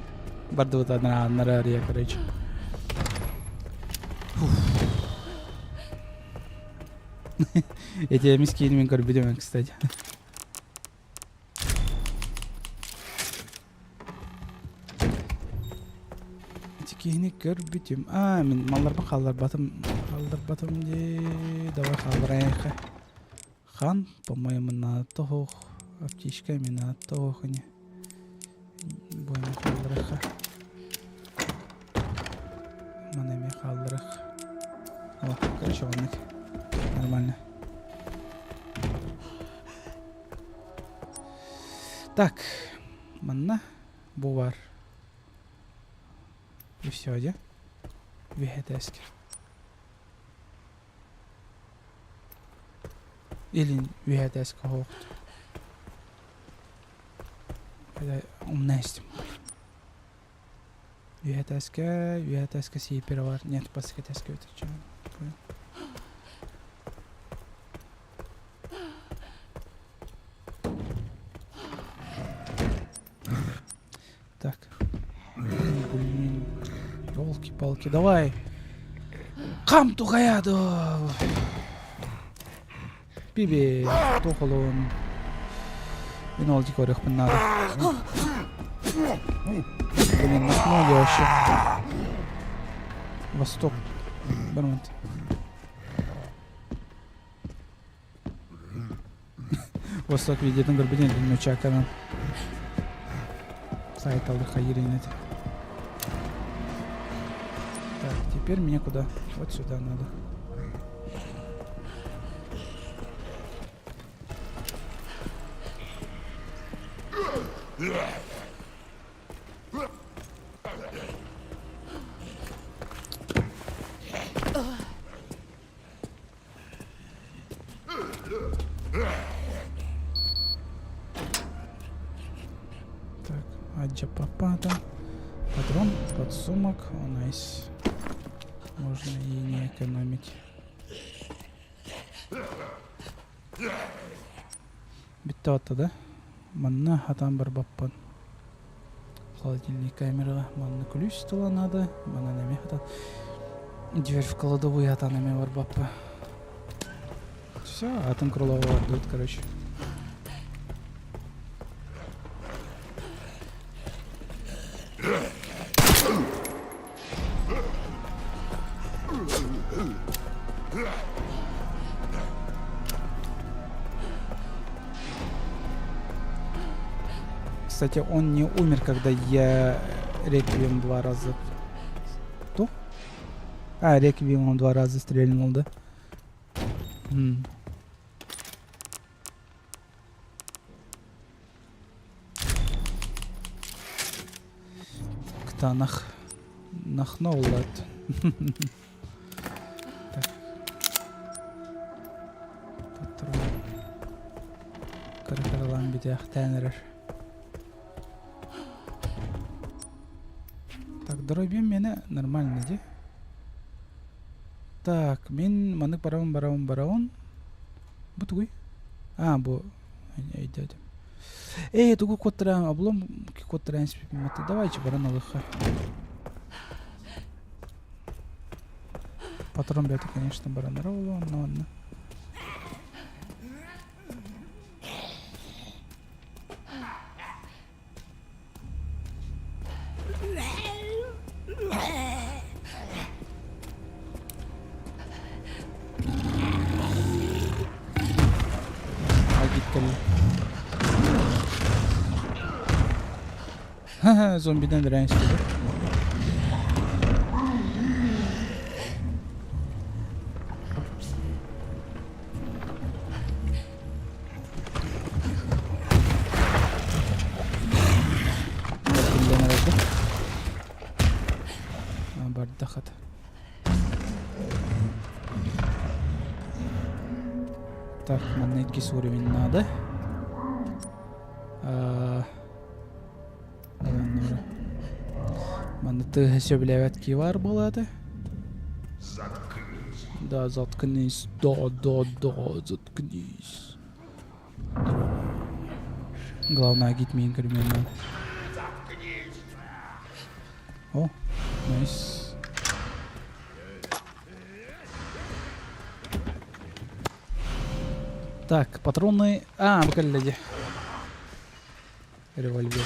Барда вот одна нарария, короче. Эти миски не горбидем, кстати. Кини көрбүтүм. Мен малларга халлар батым де давай халларайха. Хан, по-моему, на того аптечка на того не. Будем халларайха. Манами халларайх. О, короче, он нормально. Так, манна бувар. И все, да? Вегетаски. Или вегетаска хохт. Это умнестим. Вегетаска си перевар. Нет, пасхетаска это что? Так. Елки-палки, давай. Кам тухаяду. Биби, тухолон. Винолтик орих надо. Блин, нас ноги вообще. Восток. Bir moment. Восток видеодан көрбеден дүйнө чаканан. Сайт алды хайринет. Так, теперь мне куда? Вот сюда надо. Так, аджапапата. Патрон, подсумок. О, найс. Можно и не экономить. Битте атты, да? Манна хатан бар баппан. Холодильник камерага. Манна ключ тула надо. Манна неме хатан. Дверь в кладовую хатан неме бар баппа. Все, атом крылова отдают, короче. Кстати, он не умер, когда я реквием 2 раза... Что? А, реквиемом 2 раза стрельнул, да? Кто нахнул это? Так. Патрон. Каркарлан битях тенерер. Так, дробим меня нормально, да? Так, мен маны бараун. Бутуй. А, бу. Идет. Тугу коттырам, облом коттырам спиматы. Давайте бараналыха. Патрон бета, конечно, баранарова, но ладно. Haha, zombiden direnç dedi. Бардахат. Так, монетки с уровень надо. Монеты сөйләвәтки бар болады. Заткнись. Да, заткнись. Да, заткнись. Главное, гитмин криминал. Заткнись. О, найс. Так, патроны... А, бакалляди. Револьвер.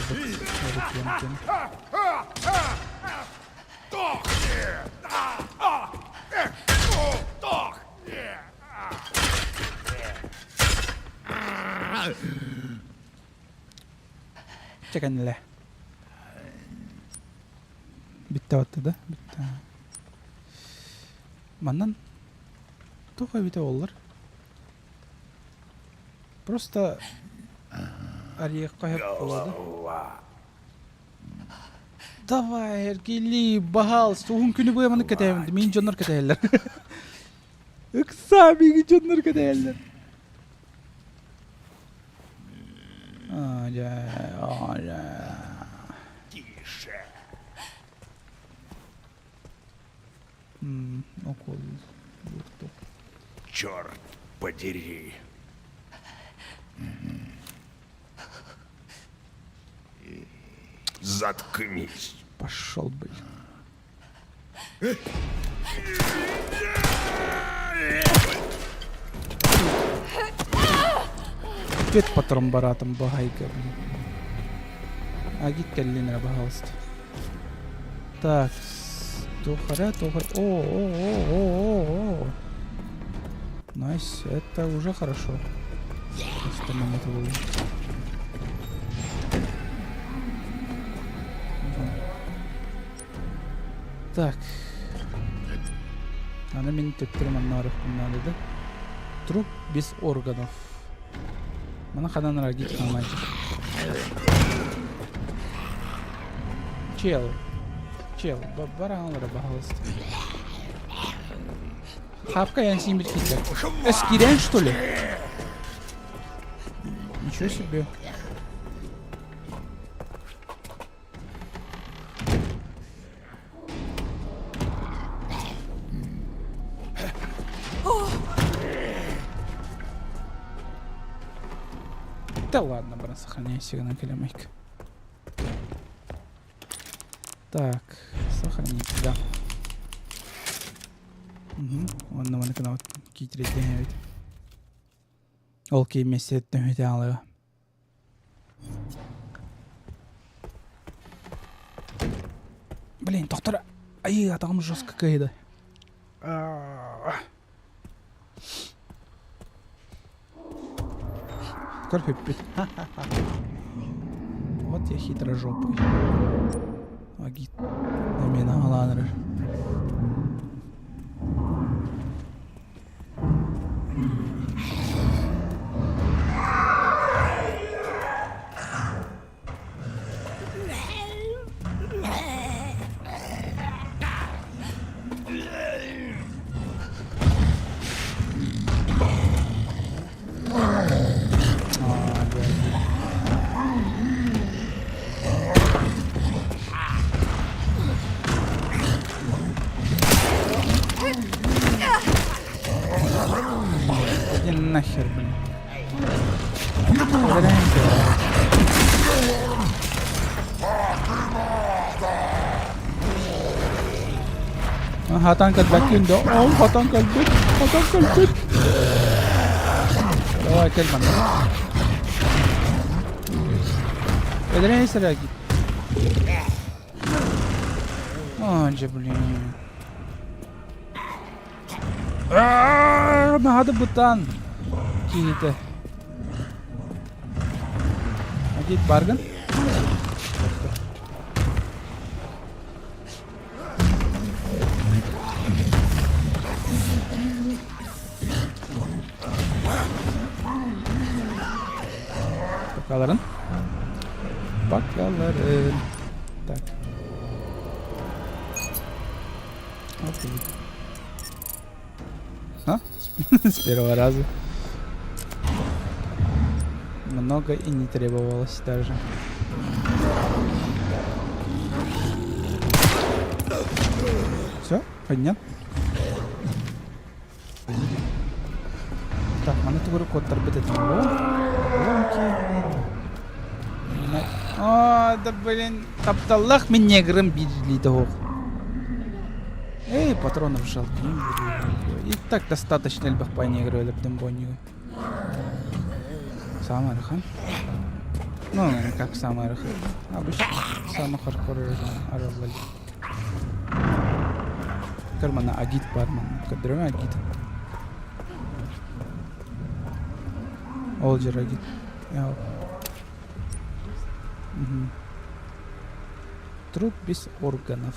Чеканле. Битте атты, да? Битте. Маннан тока бите олар. Просто ариекка хеп болады. Давай, Эргили, бағал, соғын күні бойы маны кәтәйімді, мен жонлар кәтәйілер. Үкса, мені жонлар кәтәйілер. Тише. Окол. Черт подери. Заткнись. Пошел, блин. Опять по тромбаратам багайка, блин. Агит каллинера, пожалуйста. Так. Тухара. О. Найс, это уже хорошо. Просто монеты выложить. Так. Она меня төттірім нарық надо, да? Труп без органов. Мана хадан рагит хамайчик. Чел, баранлара, пожалуйста. Хапка я не бить китер. Эскирян, что ли? Ничего себе. Да ладно, брат, сохраняйся на килямайк. Так, сохранить, да. Он на канал китерет деңевит. Ол кеймесе төмете алыга. Блин, доктор, ай, атағым жестко кайды. Корпит. Вот я хитрожопый. Агит на меня галанры. Нахер, блин. Хатан калбакин да. О, хатан калбит. Давай, кельман. Эдрен сраги. Анже, блин. Надо бутан. Кинете. Агит барган. Bakalım. Так. Окей. А? С первого раза. Много и не требовалось даже. Все, понятно. Так, мана тугру код торбит О, да блин, тапталлах мен негрым бижли того. Эй, патронов жалко. И так достаточно льбах по негру или бдембонию. Самый рахан. Ну, как самый рахан. Обычно самый хардкорный арабали. Кармана агит парман. Кадрами агит. Олджер агит. Труп без органов.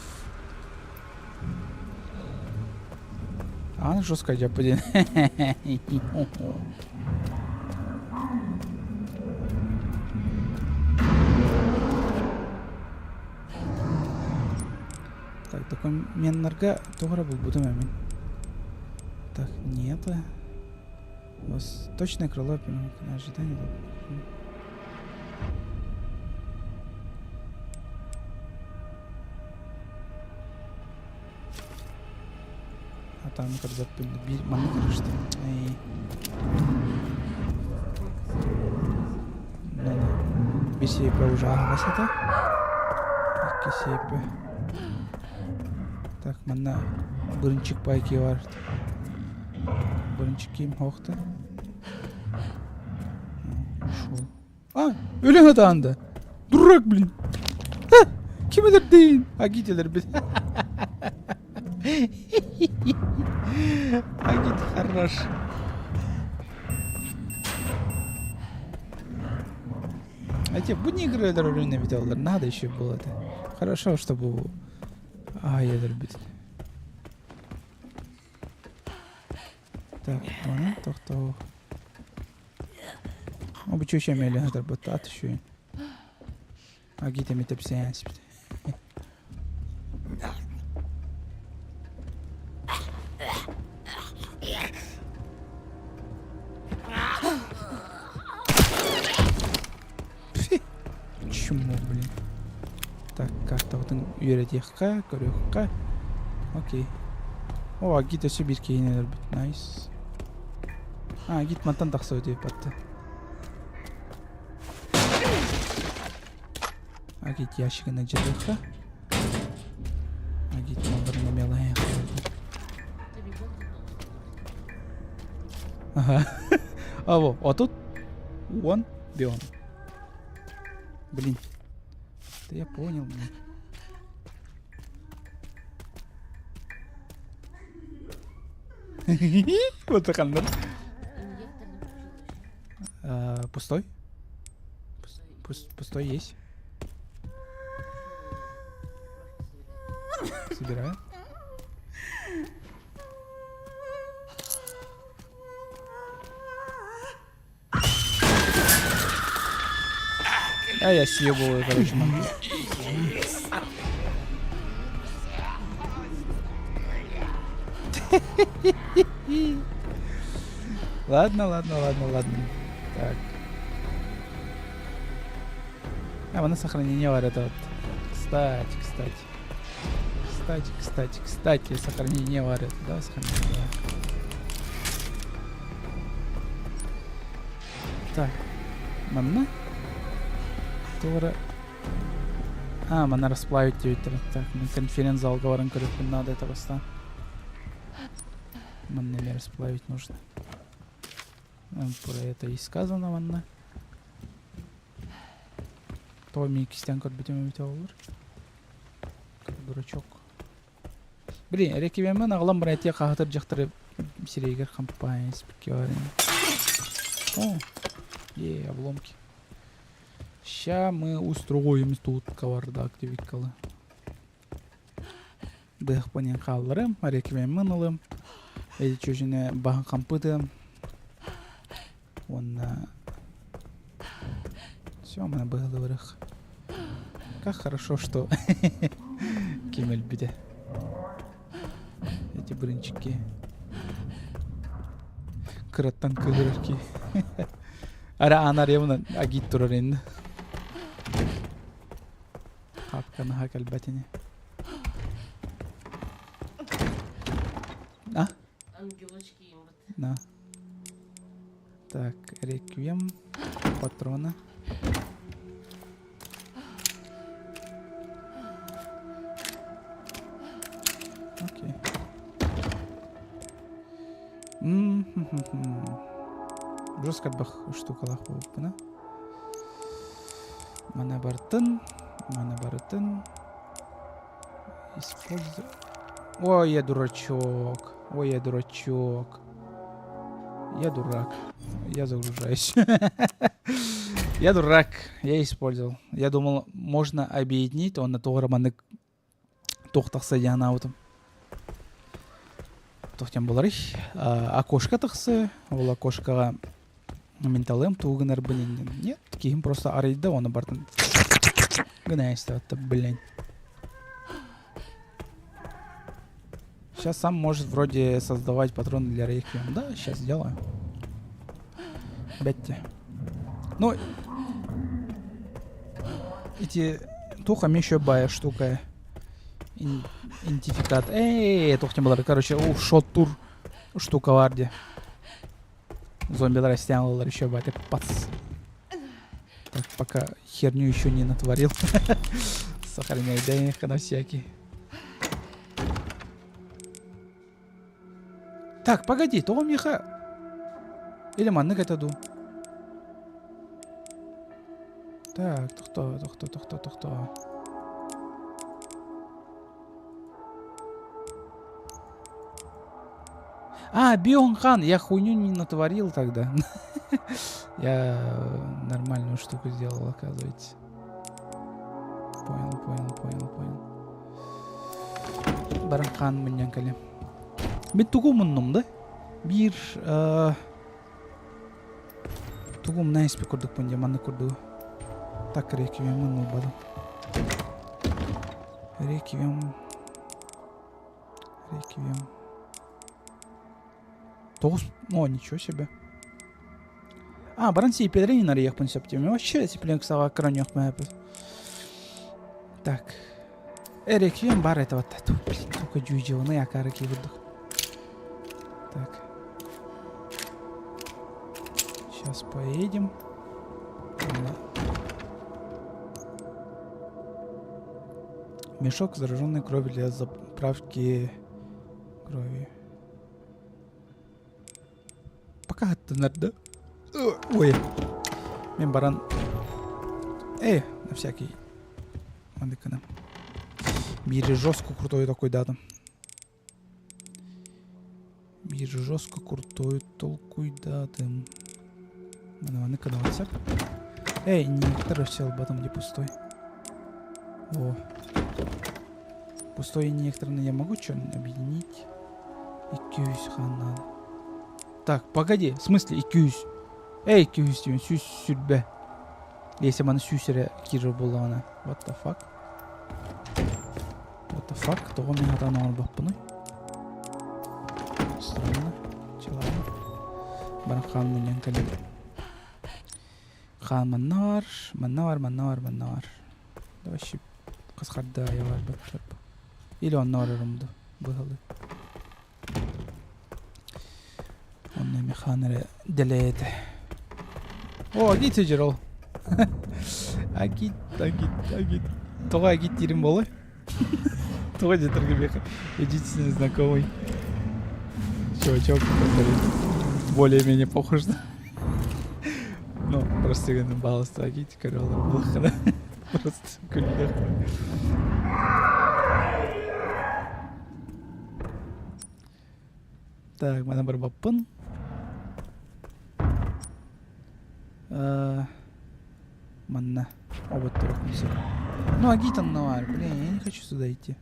А она жестко джападин. Так, такой меннарга тогра был будем амин. Так, нет. Восточное крыло на ожидание. А там как запылили манекры, что ли? Ну-ну. Бисейпе уже агасата. Кисейпе. Так, манна бұрынчик пайки бар. Бұрынчик кем хоқты. Ушел. А, өлең ата анда. Дурак, блин. Kim өлтірдің? Агителер бит. Агит хорош. А те будни игры ролевые видео, надо еще было это. Хорошо, чтобы айлер бит. Так, ладно, то. Обычно еще мели надо работать еще. Агит им это псианс. Чему, блин? Так, как-то вот он үйретекқа, көрекқа. Окей. О, Агит өсі бір кейінелер бит. Найс. Агит мантан тақсы өтеп батты. Агит ящигіне жырыққа. Агит мандырына мелайын қойды. Ага. А вот, а тут он, бион. Блин. Да я понял, блин. Вот так он. Пустой? Пустой есть. Собираю. А я съебываю, короче, мам. Ладно. Так. А, на сохранение варят вот. Кстати, сохранение варят, да, сохранение. Так. Манна? Тура. Мана расплавить Твиттер. Так, на конференц-зал говорим, короче, надо этого ста. Манна расплавить нужно. Про это и сказано, манна. То ми кистян код битем битем. Как дурачок. Блин, реквиеммен аглам братья хатыр жактырып сирейгер компания спикер. О, обломки. Ща мы устроим тут кавардак девикалы. Дых понен халларым, реквиеммен алым. Эти чужine баган компытым. Он все, мы было врых. Как хорошо, что Кемель биде. Эти брынчики. Кыраттан кыгырки. Ара анар явно агит турар енді. Хапканы хак әлбәтіне. Ангелочки им вот. На. Так, реквием. Патроны. Окей. Жестко бах штукалах болып бұна. Мана бартын. Используй. Ой, я дурачок. Я дурак. Я загружаюсь. Я дурак. Я использовал. Я думал, можно объединить, он на то романы тоқтақса яна аутым. Тоқтен болар. Окошко тақсы. Ол окошкаға менталым туғынар білінген. Нет, кейін просто арайды, оны бартын. Гына істеватты, блин. Сейчас сам может вроде создавать патроны для рейквиема. Да, сейчас сделаю. Бетти. Ну, эти тухами еще бая штука. Идентификат. Тухтем было. Короче, шот-тур штука варди. Зомби растянула еще бай. Пац. Так, пока херню еще не натворил. Сохраняй денег на всякий. Так, погоди, то миха. Или манны кайтаду. Так, кто. А, Бионхан, я хуйню не натворил тогда. Я нормальную штуку сделал, оказывается. Понял. Баранхан менен келем. Мен тугу муннум да? Бир тугу мына эспе курдук бун жаманды курду. Так, реквием мунну бадым. Реквием. 9. О, ничего себе. А, баранси педрени на реях понесептим. Вообще сиплен ксава кранёк мэпэс. Так. Реквием бар это вот это. Блин, только джуджио, я караки выдох. Так. Сейчас поедем. Мешок зараженной крови для заправки крови. Пока это надо. Ой. Мембаран. На всякий. Мандыкана. Бери жестко крутой такой датом. Бери жестко крутой толкуй датом. Мандыкана ватсап. Некоторый сел батом где пустой. О. Пустой инъектор я могу что-нибудь объединить? И надо. Так, погоди, в смысле икюсь? Икюсь, сюсь сюрбе. Если man сюсере кижа была она. What the fuck? Того мне надо на баппуной. Странно. Челано. Бархан менен калим. Хан манар. Да вообще касхарда я var баппап. Или он норырымды. Быгалы. Онны механere делete. О, гит жирол. Агит. Тога агит дирим болой. Тога жетерге беха. Единственный знакомый чувачок, который более-менее похож на... Ну, просто я балласт агит, королы. Плохо, просто кулинар. Так, mana berapapun. Mana? Оба трох не все. Ну, агитан навар, блин, я не хочу сюда идти.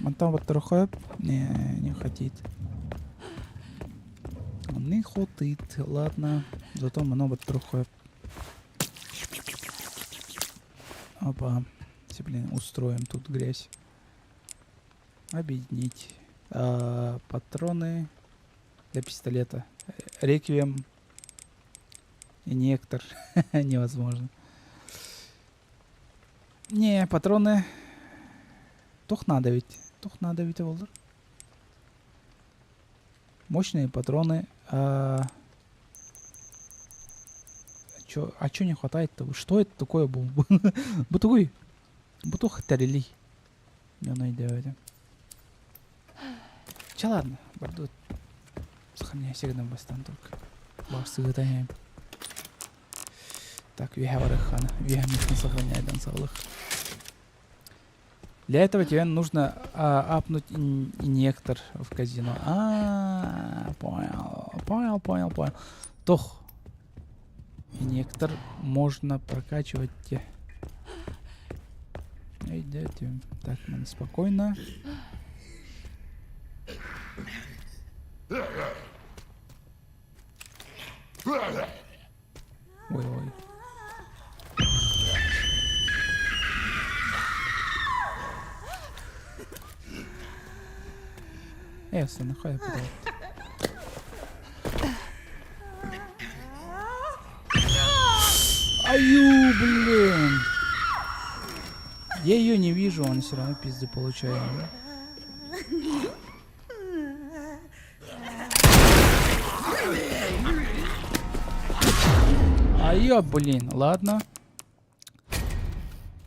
Мантам вот трохоп. Не хотит. Он не хочет, ладно. Зато мано вот трохоп. Опа. Блин, устроим тут грязь. Объединить. Патроны для пистолета. Реквием. Инъектор. Невозможно. Не, патроны. Тох надо ведь Волдер. Мощные патроны. Чё не хватает-то? Что это такое был? Бутуй. Бутух тарели. Не найдете. Че ладно, борду. Сохраняй всегда бастан только. Башсы готовим. Так, вихаварахана. Вихамишно сохраняй дансалых. Для этого тебе нужно апнуть инъектор в казино. Понял. Тох. Инъектор можно прокачивать. Идете. Так, мы спокойно. Ой. Ясно, нахуй подал. Аю, блин. Я ее не вижу, он все равно пизды получает. Ай-ё, блин, ладно.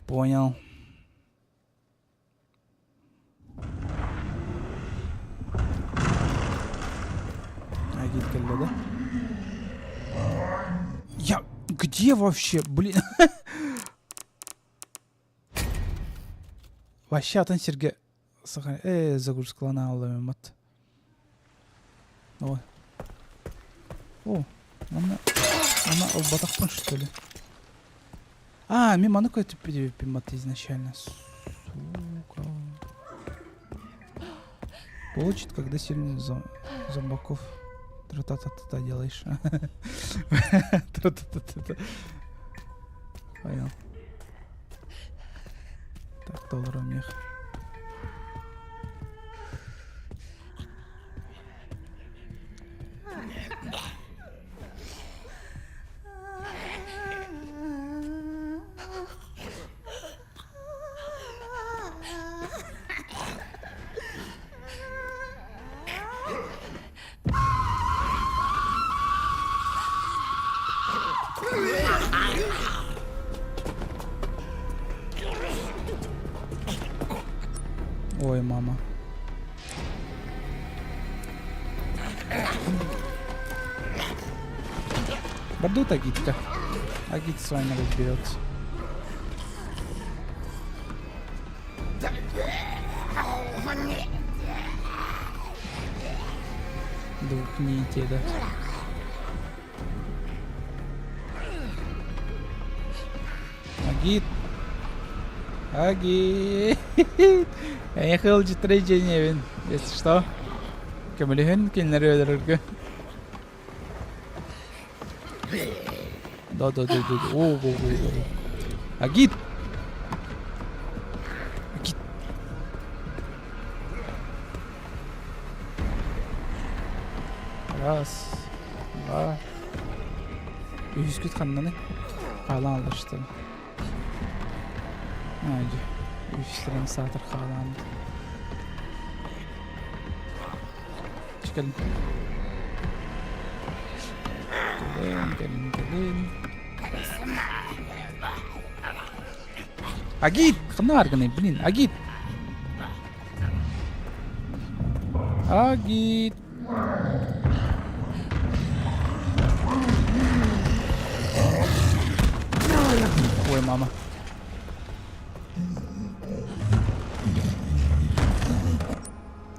Понял. Агит калле, да? Я... Где вообще, блин? вообще атын серге загрузкалана алам мат. Ой. О, она албатахпын, что ли? А, мимо ну какой-то пимат изначально. Сука. Получит, когда сильный зомбаков. Тра-та-та-та делаешь. Тра-та-та-та. Понял. Так, доллар у них. Ой, мама. Бардут Агитка. Агит с вами разберется. Двух не идти, да. Агит. Агит. Я хотел читать Невин, если что. Камалихан кинерёдерга. Да. О. Агит. Раз. Два. Үйіскет қаннаны. Қалан алды что ли. Айди. Үйістерін сатыр қалан. Чекалин. Келин. Агит! Қана арғаны, блин, Агит! Агит! Ой, мама.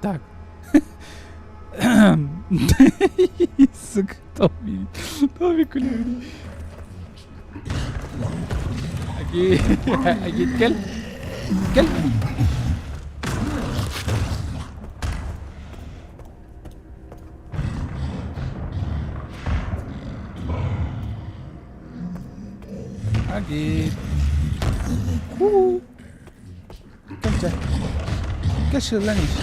Так. Сука, Тоби кулёвый. Агит, кел. Agit. Kaçça? Kaç lan iş?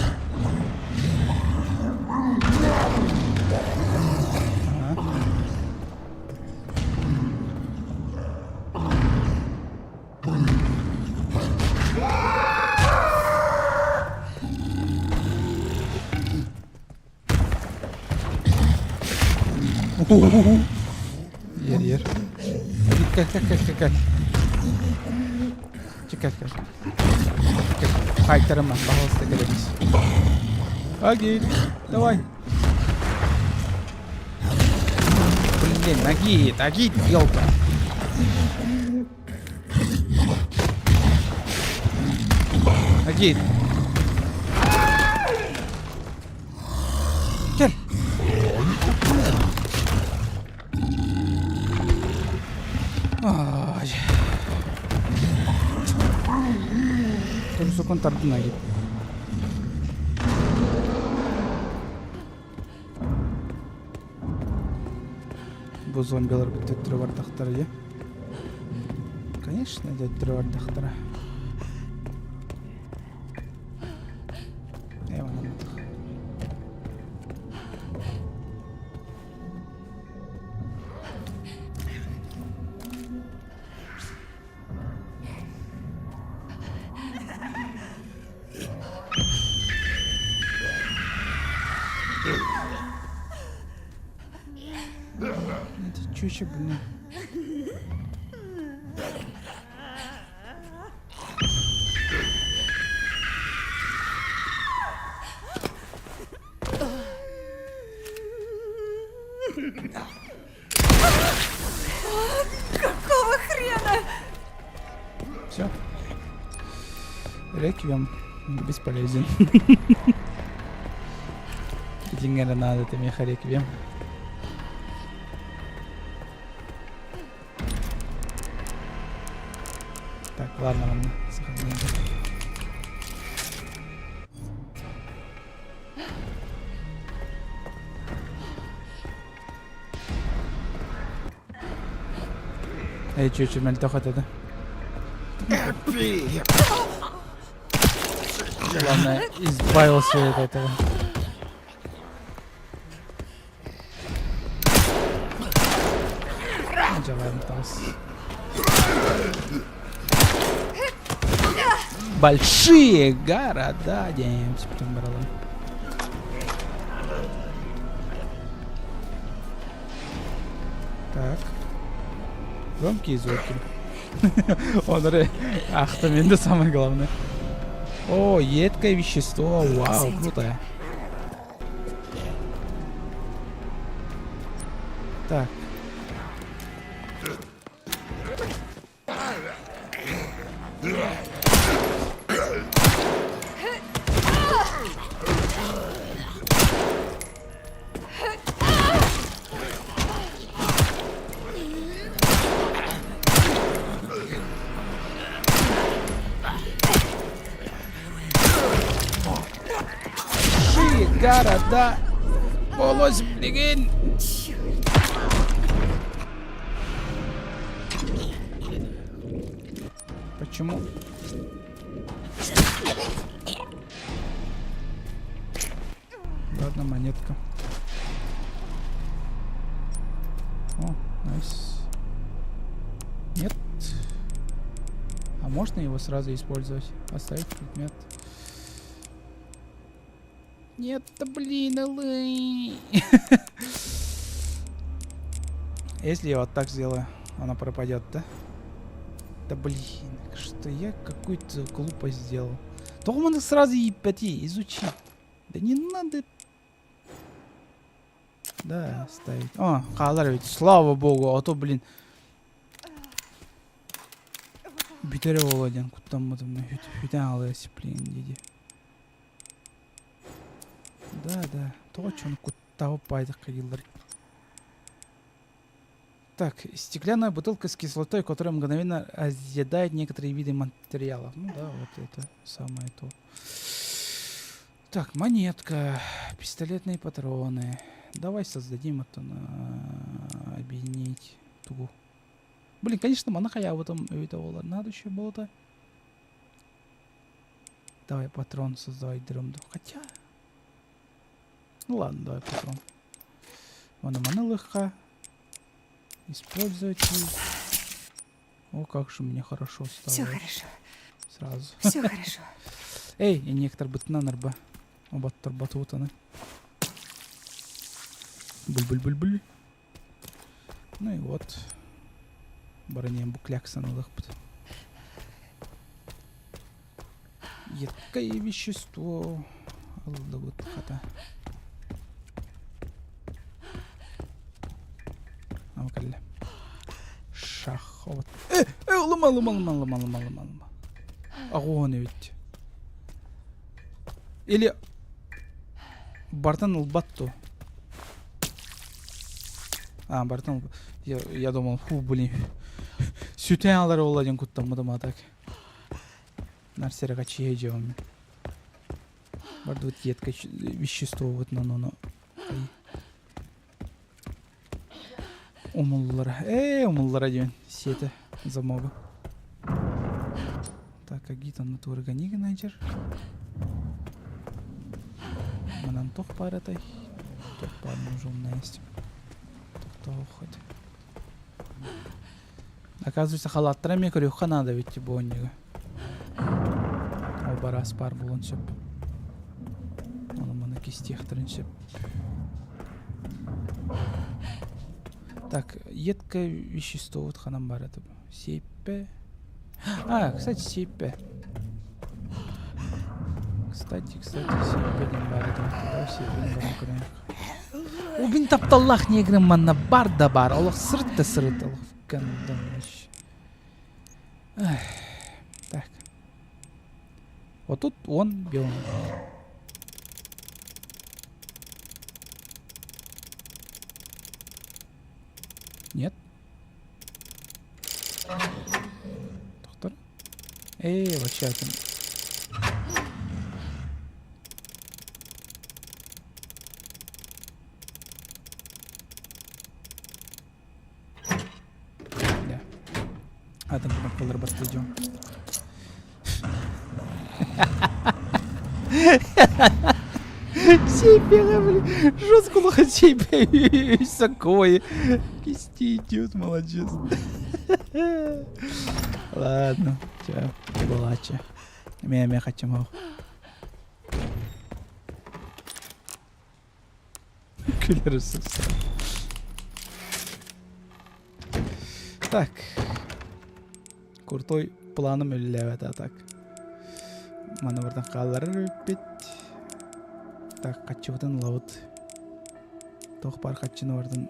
Yer. Gel. Çıkar. Fight'larım ben. Bahası da gelemeyiz. Agit. Давай. Блин, Агит, ёлка. Агит. Gel. Ay. Terus kontardım Agit. Bu zombiler bir töttürü var tahtları ya. Конечно, töttürü var tahtları. Eyvallah. Это чуча, блин. Какого хрена? Все. Реквием бесполезен. Деньги надо, ты меха реквием. Так, ладно, ладно. Сохраняем. Эй, чуть-чуть мельтохот это. Главное, избавился от этого. Большие города, Джеймс Примберлейк. Так. Громкие звуки. Он ах, там это самое главное. О, едкое вещество. Вау, круто. Так. Города. Полось, блин. Почему? Ладно, монетка. О, найс. Нет. А можно его сразу использовать? Оставить предмет. Нет, да блин, алэй. Если я вот так сделаю, она пропадет, да? Да блин, что я какую-то глупость сделал. Только надо сразу и пойти изучить. Да не надо. Да, ставить. О, қалар ведь, слава богу, а то, блин. Битаре Володян, куда-то хүйтен алайсы, блин, деди. Да, точно, куда пайдах ходил. Так, стеклянная бутылка с кислотой, которая мгновенно разъедает некоторые виды материалов. Ну да, вот это самое то. Так, монетка, пистолетные патроны. Давай создадим это на объединить тугу. Блин, конечно, монахая в этом видео надо еще было-то. Давай патрон создавать дромду. Хотя... Ну ладно, давай патрон. Вон манылыха. Использовать. О, как же мне хорошо стало. Все хорошо. Сразу. Все хорошо. Эй, и некоторые бытнан арба. Оба турбатутаны. Буль-буль-буль-буль. Ну и вот. Баранем букляк санылых. Едкое вещество. Да вот хата. Авкалли. Шах. Вот. Лома. Агоны ведь. Или Бартан Лбатту. А, Бартан. Я думал, фу, блин. Сүтен алар оладен куттам мадама так. Нарсера качие жевами. Барды вот едкое вещество вот но. Умуллара ден. Сети замога. Так, какие-то натуры ганига найдер. Манан тох паратай. Тох пар нужен есть. Тох хоть. Оказывается, халаттарами крюха надо ведь боннига. Оба раз пар был он сеп. Он на кистех тренсеп. Так, едкое вещество вот ханам бар это. Сепе. А, кстати, сепе. Кстати, сепе ден бар это. Давай сепе ден бар. Убин тапталлах негрим манна бар да бар. Аллах сырт аллах. Гандон. Так. Вот тут он белый. Нет. Доктор. Вообще там. Да. Адам колор бастыдем. Сейпера, блин. Жестко лоха сейпера. Такое. Кисти идет, молодец. Ладно. Чё, булача. Я хочу мол. Киллер сукса. Так. Крутой планом или это так. Маневрдан қалары бит. Так, қачыбыдан лауыт. Тоқ бар қачыны бардын.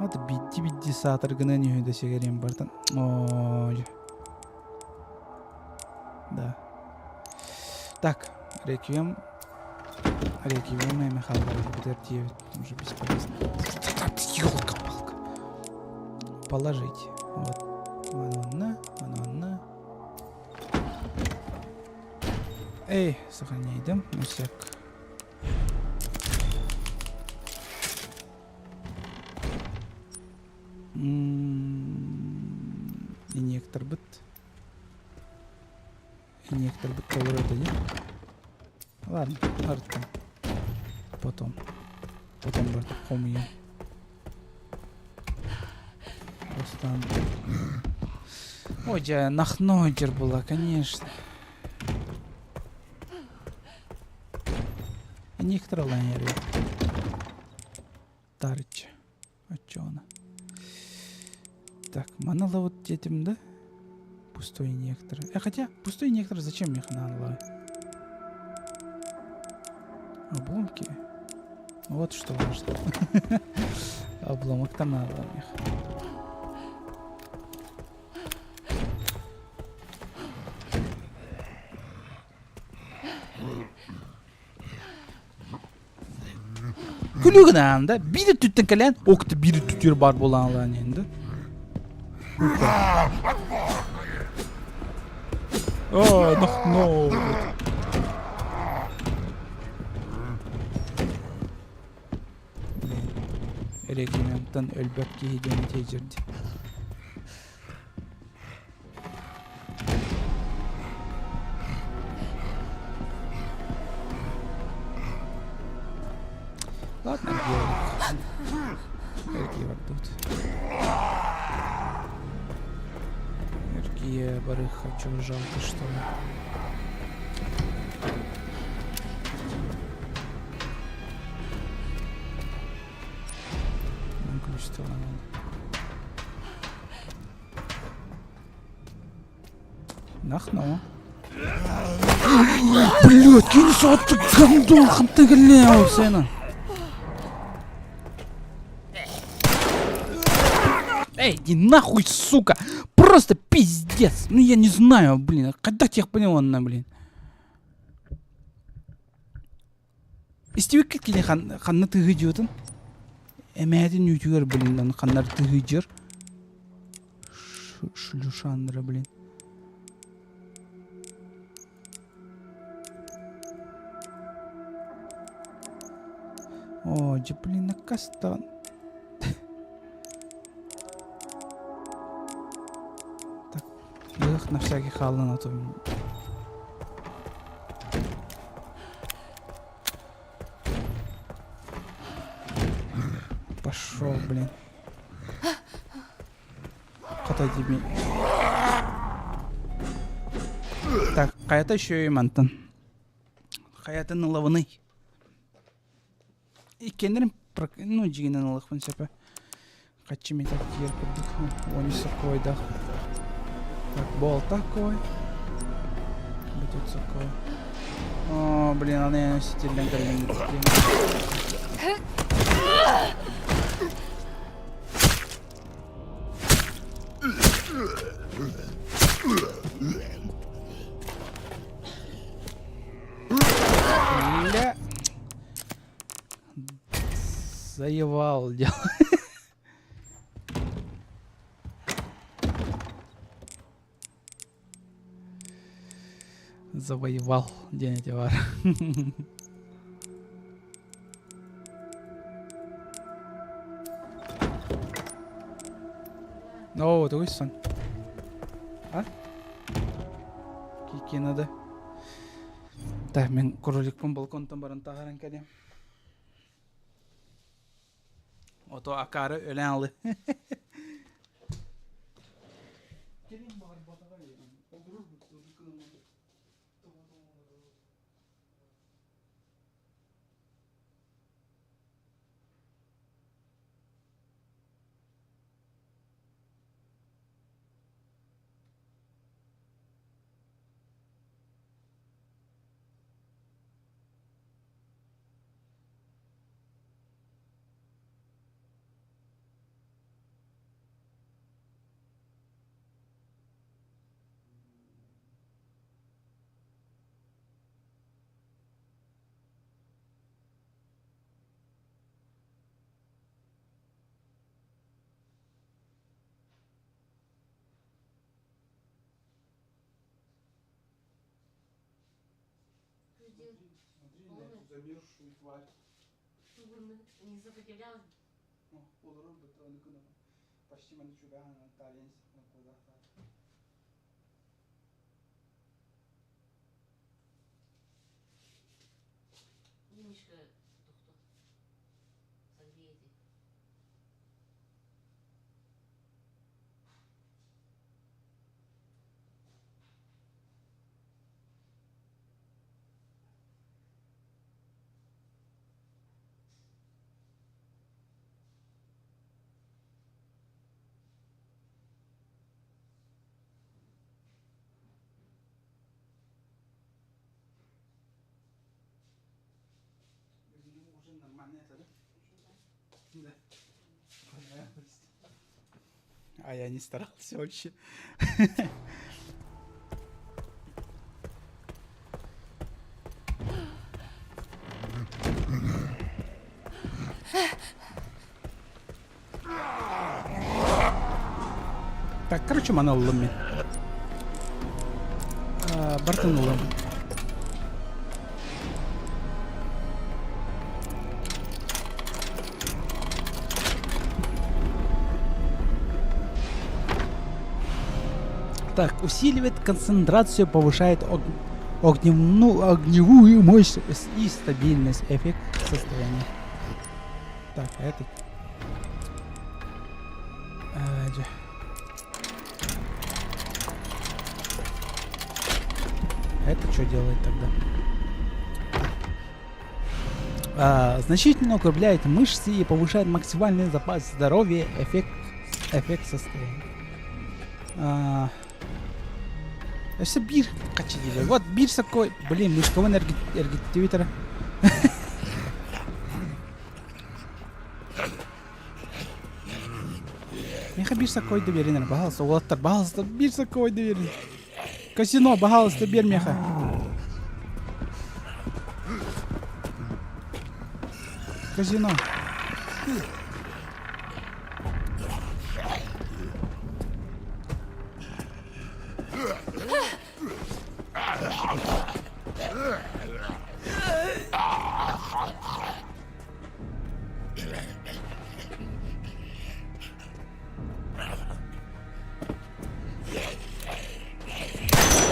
Ады бидди сатыргына не өйді сегерем бардын. Ой. Да. Так, реквием. Реквием эми халбары бітер девять. Уже бесполезно. Ёлка-палка. Положить. Вот. Ванна. Эй, сохраняйдым. Мусяк. Инъектор бит. Инъектор бит толырады, не? Ладно, артом. Потом барды қомием. Остан. Ой, жа нахнойдер была, конечно. Инъектор лайнер. Тарыч. А чё она? Так, манала вот детям, да? Пустой инъектор. Хотя, пустой инъектор зачем мне ханала? Обломки. Вот что важно. Обломок там надо у них. Күлігінен да, биді түттін кәлен, оқты биді түттер бар боланлан енді. Нахно. Регименттен өлбөп кейден тейжерді. Ладно, Эрки var тут. Эрки барых хочу, жалко что ли. Ключ-то надо. Нахно. Блять, кинься ты гандон, ты глял, сына. Эй, иди нахуй, сука! Просто пиздец! Ну я не знаю, блин. Когда тех понял она, блин? Истевик кеткеле ханны тыгы жотын. Эмәдин ютюгер, блин, ханнар тыгы жер. Шлюшандра, блин. О, блин, накастан. На всякий хал на то. Пошел, блин. Ката тебе. Так, каята еще и мантан. Каята на лаваны. И кенерим, ну, джигина на лахван сепе. Качими так тир поддыху. Он сокой да. Так, бол такой. Тут такой. О, блин, она не носительная галина. Заевал дело. Завоевал день Ативар. О, ты сон. А? Кики надо. Так, мен кроликпен балконтан барын тағаран кәдем. Ото акары өлен алды. Замерзшую тварь. Не сопротивлялась? Olurum bu tane kınım. Başıma ne çubuğa hanım tarihin sıkma kudakta. Немножко тухту. Согреете. Уже нормально это, да? Да. А я не старался вообще. Так, короче, моноллами. Бартанулом. Так, усиливает концентрацию, повышает огневую мощь и стабильность. Эффект состояния. Так, а это... Это что делает тогда? Значительно укрепляет мышцы и повышает максимальный запас здоровья. Эффект состояния. Все бир качели. Вот бир такой. Блин, мешковый энергетивитер. Меха бир такой доверенный. Пожалуйста, Уолтер, пожалуйста, бир такой доверенный. Казино, пожалуйста, бир меха. Казино.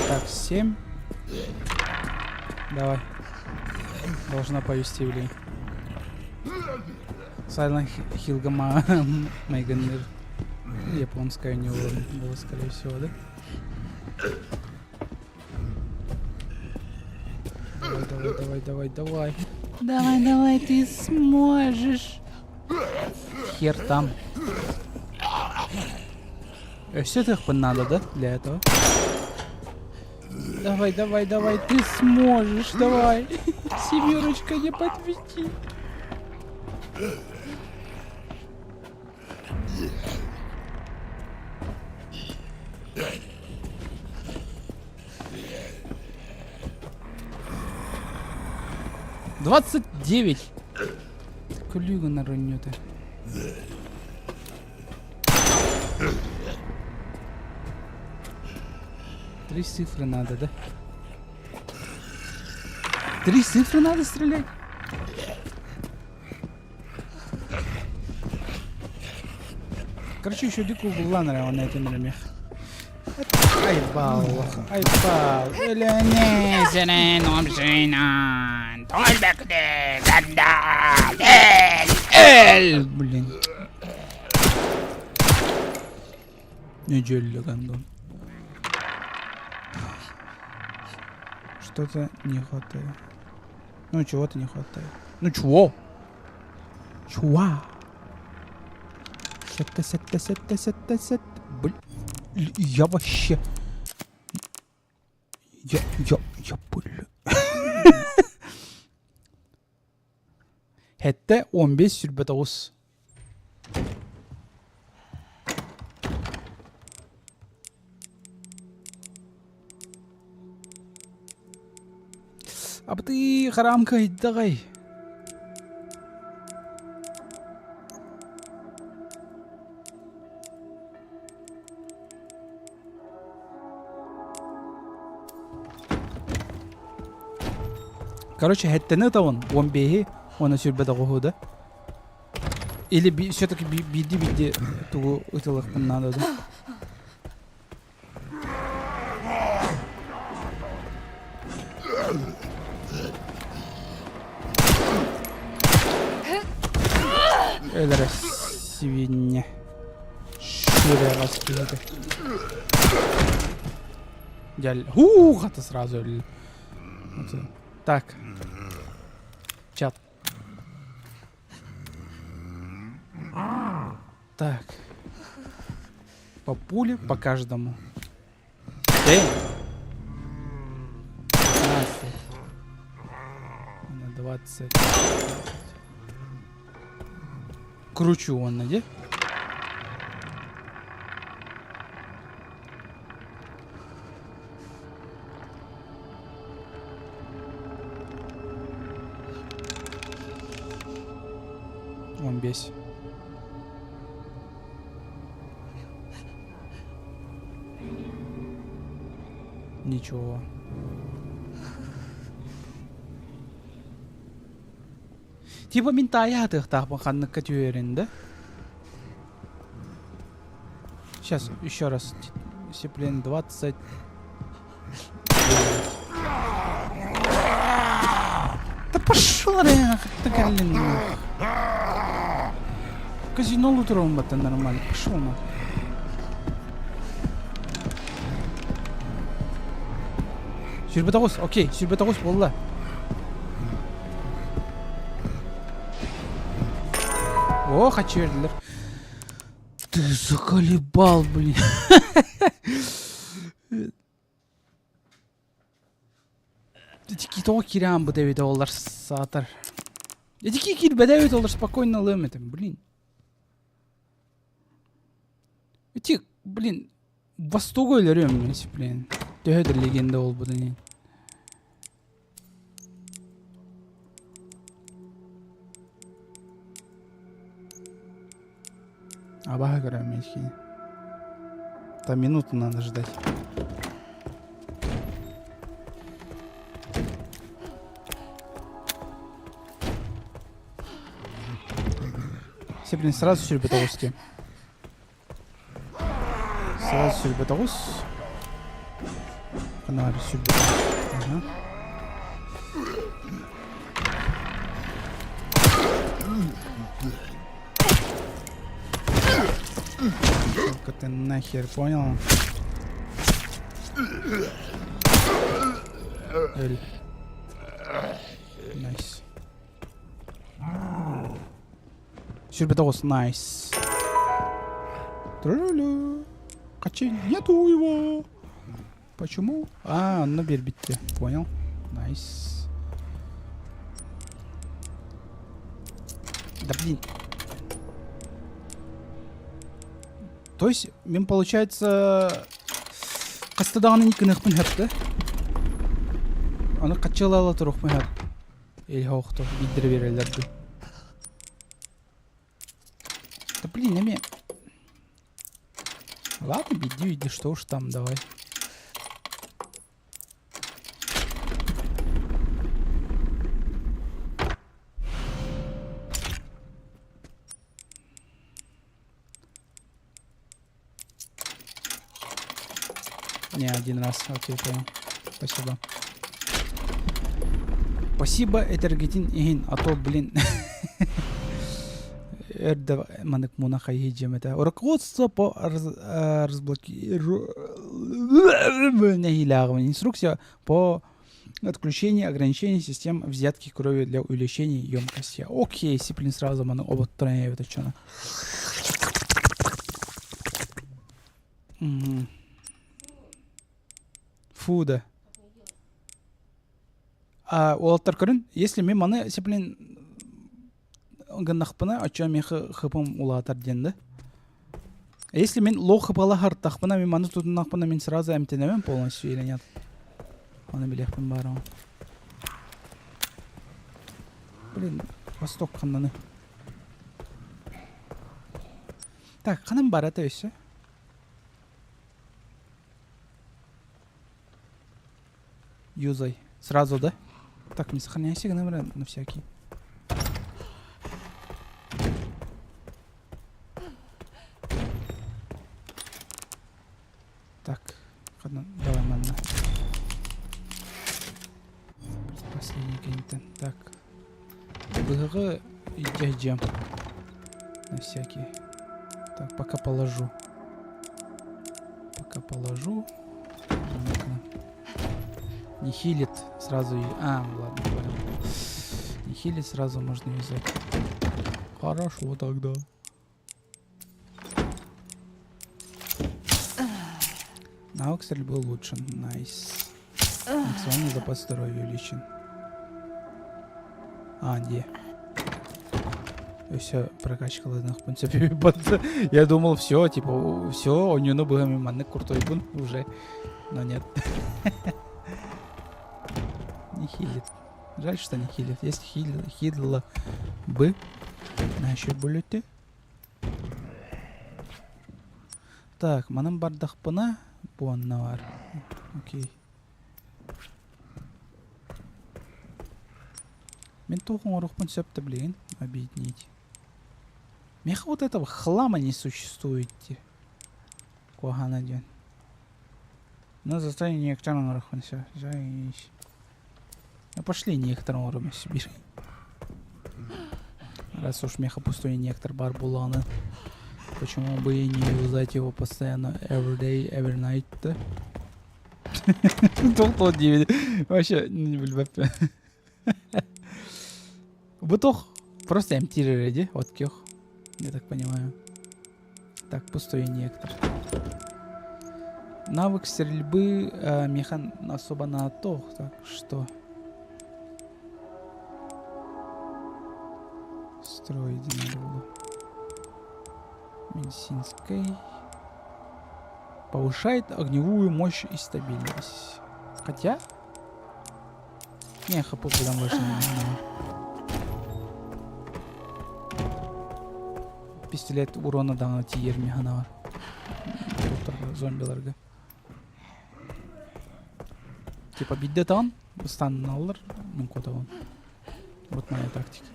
Так, 7. Давай. Должна повести, блин. Silent Хилгама Мейганер. Японская у него было, скорее всего, да? Давай. Давай, ты сможешь. Хер там. Все это надо, да, для этого? Давай, ты сможешь, давай. Семерочка, не подведи. $29. Күлігін арыньоты. 3 цифры надо, да? 3 цифры надо стрелять? Короче, еще дику была, наверное, на этом ремех. Айбал. Элянезерен обжинан. Тольбекде, гандал. Эль. Блин. Неделю гандон. Что-то не хватает. Ну, чего-то не хватает. Ну, чего? Чего? Сетта. Блин. Я вообще... Я, блин. Hette 15 сүрбетауыз. Абты харамка иддағай. Короче, хеттені тавын 15-і, оны сүрбетауы да. Или все-таки биди тугу ытылық надо, да? Эльра свинья. Шире раскидывай. Дяль. Это сразу. Так. Чат. Так. По пуле, по каждому. 15. 20. Кручу он, где? Он бесь. Ничего. Типа ментая так поханна катюерин, да? Сейчас еще раз. Дисциплин 20. Да пошел реально, ты галин. Казино лутром это нормально. Пошел на. Сюрбетагус, окей, сюрбетагус болла. О, хочу вернуть. Ты заколебал, блин. Тики-то кирям бы Дэвид Оллар сатар. Тики кир бы Дэвид Оллар спокойно ломитым, блин. Эти, блин, востугу илерем, блин. Төхөдір легенда ол бұды не. Абаға көрем ешкей. Там минуту надо ждать. Все, блин, сразу сюрбетауски. Сразу сюрбетаус. Фонарь сюда. Ага. Только ты нахер понял? Эль. Найс. Сюрбетаус, найс. Тру-лю. Качель, нету его. Почему? А, он на бербите. Понял. Найс. Да блин. То есть, мен получается... Кастаданы никынық пын хэп, да? Аны качылалы тұруқ пын хэп. Ел хоқты, биддір берелерді. Да блин, ими... Ладно, иди, что уж там, давай. Не, один раз. Окей, понял. Спасибо. Спасибо, Этергетин Игин. А то, блин... Руководство по разблокированию. Инструкция по отключению ограничений систем взятки крови для увеличения емкости. Окей, сиплин сразу маны оба трое это что. Фуда. Уолтер Корин, если мы маны сиплин ганнахпына ача меха хыпым улатар денді. Если мен лоу хыпала хартахпына, мен маны тутыннахпына мен сразу әмтенемем полностью или нет? Оны білехпін барым. Блин, восток қананы. Так, қаным бар это өсі? Юзай. Сразу, да? Так, не сохраняйся, наверное, на всякий. Так, давай, манна. Последний контент. Так. БГ идем. На всякий. Так, пока положу. Не хилит сразу. Ладно, понял. Не хилит сразу можно юзать. Хорошо тогда. Навык стрельбы улучшен. Найс. Максимальный запас здоровья увеличен. Где? Все, прокачка ладных, в принципе, я думал, все, типа, все, у него был миманный крутой бун уже, но нет. Не хилит. Жаль, что не хилит. Если хилила бы, наши буллеты. Так, манам бардахпына. Буаннавар. Окей. Мен тухун рухпун сөпті блин. Объединить. Меха вот этого хлама не существует. Куахана ден. Но зато некоторым рухпун все. Пошли некоторым уровню Сибирь. Раз уж меха пустой нектор бар буланы. Почему бы и не юзать его постоянно every day, every night? Тот 9. Вообще не люблю. Бутох просто эмтиреди, вот кёх. Я так понимаю. Так, пустой нектор. Навык стрельбы механ особо на то, так что... Строить надо было. Медицинской. Повышает огневую мощь и стабильность. Хотя... Не, хапу прям важно. Пистолет урона дана тиер механавар. Доктор зомбиларга. Типа биддетан, станн алыр, мункотаван. Вот моя тактика.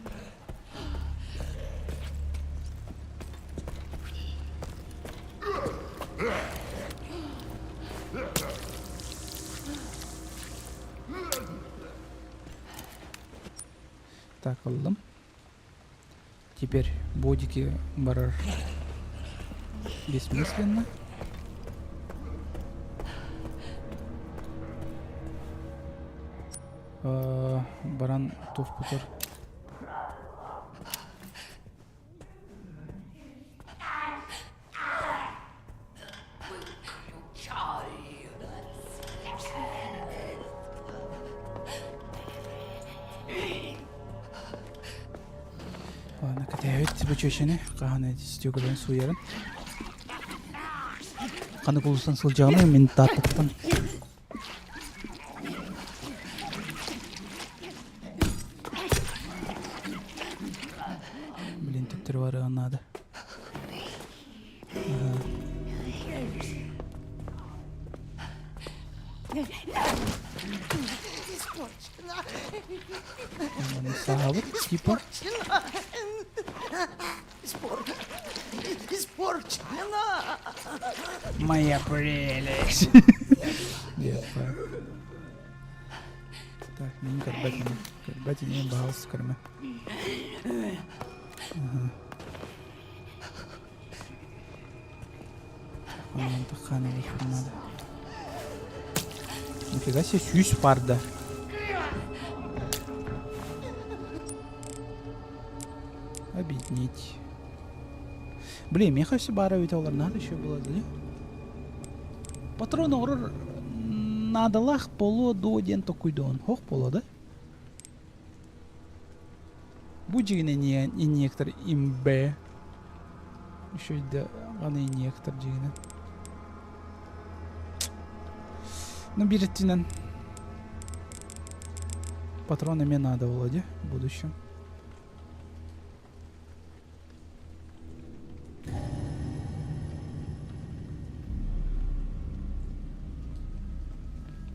Так, алdım. Теперь бодики барар бессмысленно. Баран тофпутер. Ладно, катяют тебе чөшені, қағаны стёгілен суерін. Қаны құлыстан сыл жағыны мен тартыптын. Блин, түптер барыған надо. Sağlık типа. Моя прелесть. Так, не карбать не баус карма. Тахана надо. Нифига себе, сюсь парда. Объединить. Блин, мне кажется, баровить надо еще было, да? Патрон орор надо лах поло до ден токуйдон. Хох поло, да? Буджигин инъектор имбе. Еще и да, аны инъектор джигин. Ну, биреттинен. Патроны мне надо, Володя, в будущем.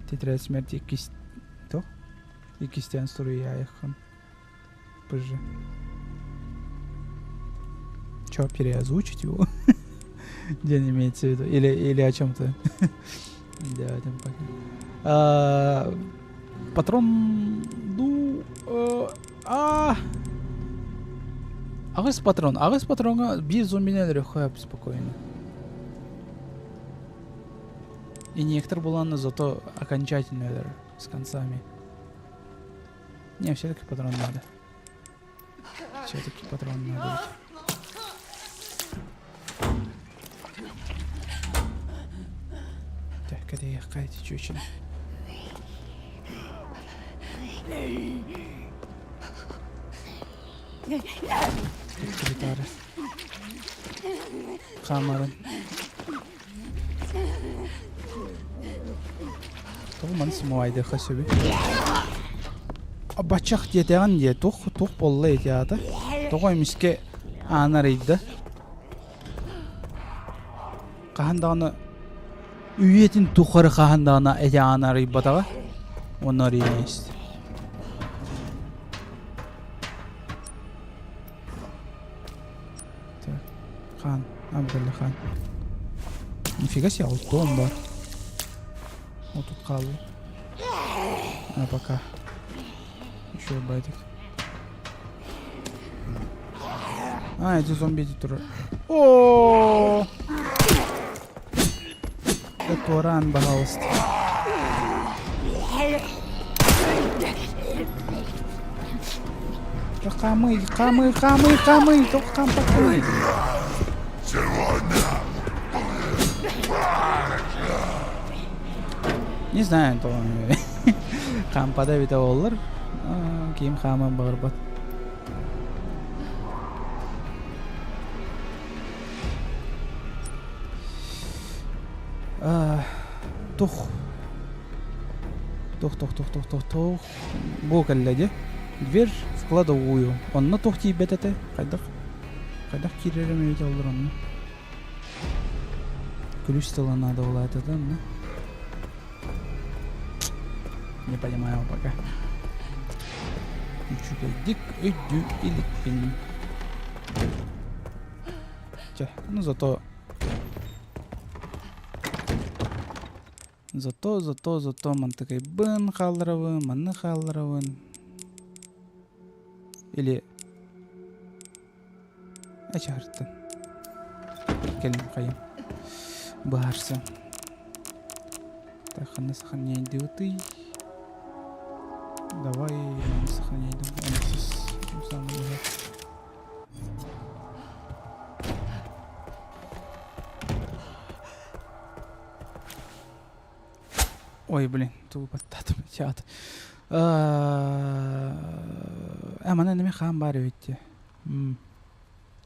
Тетрадь смерти и кистян струя их позже. Чё, переозвучить его? Где не имеется в виду? Или о чем-то? Да, там пока. Патрон... Ағыз патронға bir зомбинелер қойып спокойно. Инъектор буланы зато окончательно с концами. Не, все-таки патрон надо. Все-таки патрон надо. Так, это я какая-то чучина. Гитара. Камера. Толман смуайды хасуби. Бачах детеган де тух болла етеата. Тогой миске анарыйды. Кахандағаны үйетін тухары кахандағына эте анарый батаға. Онар емес. Хан, Абдулла хан. Нифига себе, вот дом бар. Вот тут калу. А пока. Еще байтик. А, эти зомби тоже. О! Это ран, пожалуйста. Камы, только кам покрой. Не знаю, то хам подавит олар, ким хамам барбат. Тух. Бокалладе. Дверь в кладовую. Он на тухти бетете. Кайдах киререм ведь олар он. Ключ стола надо улать это, да? Не понимаю пока. Дик, иди, или пин. Ну зато ман такой бын халдыравын, манны халдыравын. Или ачарттын. Келин кайым. Барсы. Так, сохраняйды уты. Давай сохраняйды. Ой, блин, тут подтатым чат. Мана неме хам бар ведь.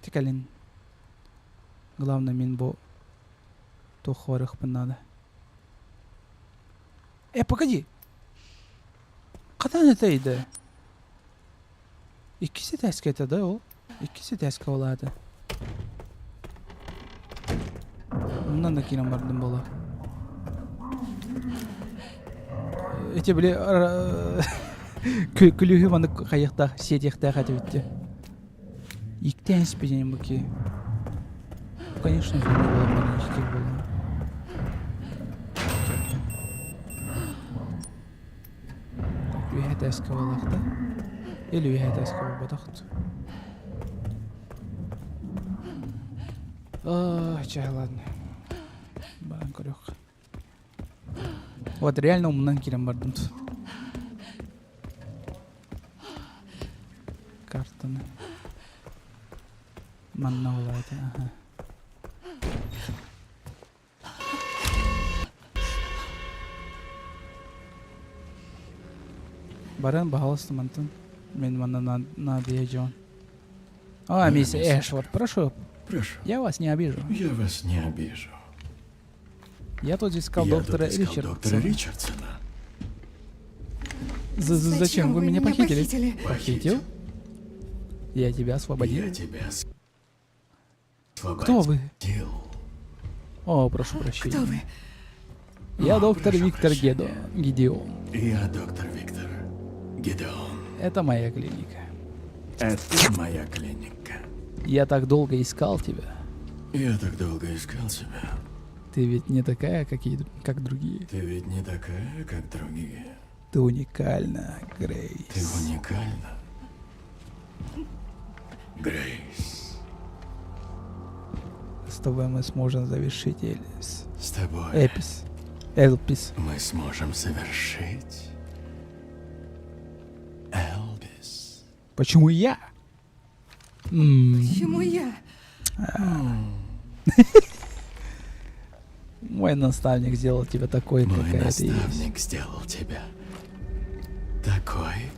Тикалин. Главное мен бо то хорых надо. Погоди. Қадан етейді? Ikisi ters ketedi o. İkisi ters kovaladı. Мындан да кирем бардым бола. Эти биле күлүгү маны кайыкта сетекте хатыбитти. Иктен спиден буки. Конечно, фильм был икки был. Вихет эске балакта. Или вихет эске балакта. Чай, ладно. Баран корёк. Вот реально умнан кирем бардым. Картаны. Манна улайды, ага. Баран бахалысты мантын. Мен манна Надя Джон. Мисс Эшвард, прошу. Прошу. Я вас не обижу. Я вас не обижу. Я тут искал Я доктора тут искал Ричардсона. доктора Ричардсона. Зачем вы меня похитили? похитили? Похитил? Я тебя освободил. Я тебя освободил. Кто вы? О, прошу прощения. Кто вы? Я доктор прошу Виктор прощения. Гидеон. Я доктор Виктор Гидеон. Это моя клиника. Это моя клиника. Я так долго искал тебя. Я так долго искал тебя. Ты ведь не такая, как другие. Ты ведь не такая, как другие. Ты уникальна, Ты Грейс. уникальна. Грейс. С тобой мы сможем завершить Эльпис. С тобой Эльпис. мы сможем совершить Элвис. Почему я? Почему я? Мой наставник сделал тебя такой, Мой какая ты есть. наставник сделал тебя такой,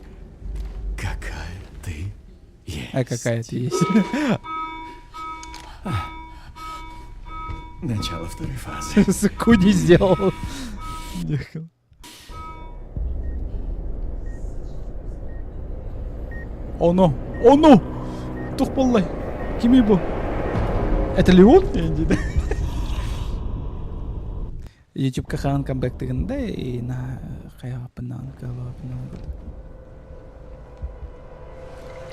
какая ты есть. А какая ты есть. Начало второй фазы. Сакуни сделал. О, ну! О, ну! Тухпаллай! Кими бу? Это ли он? YouTube кахан камбэк тегенде и на хаяпынан калапынан.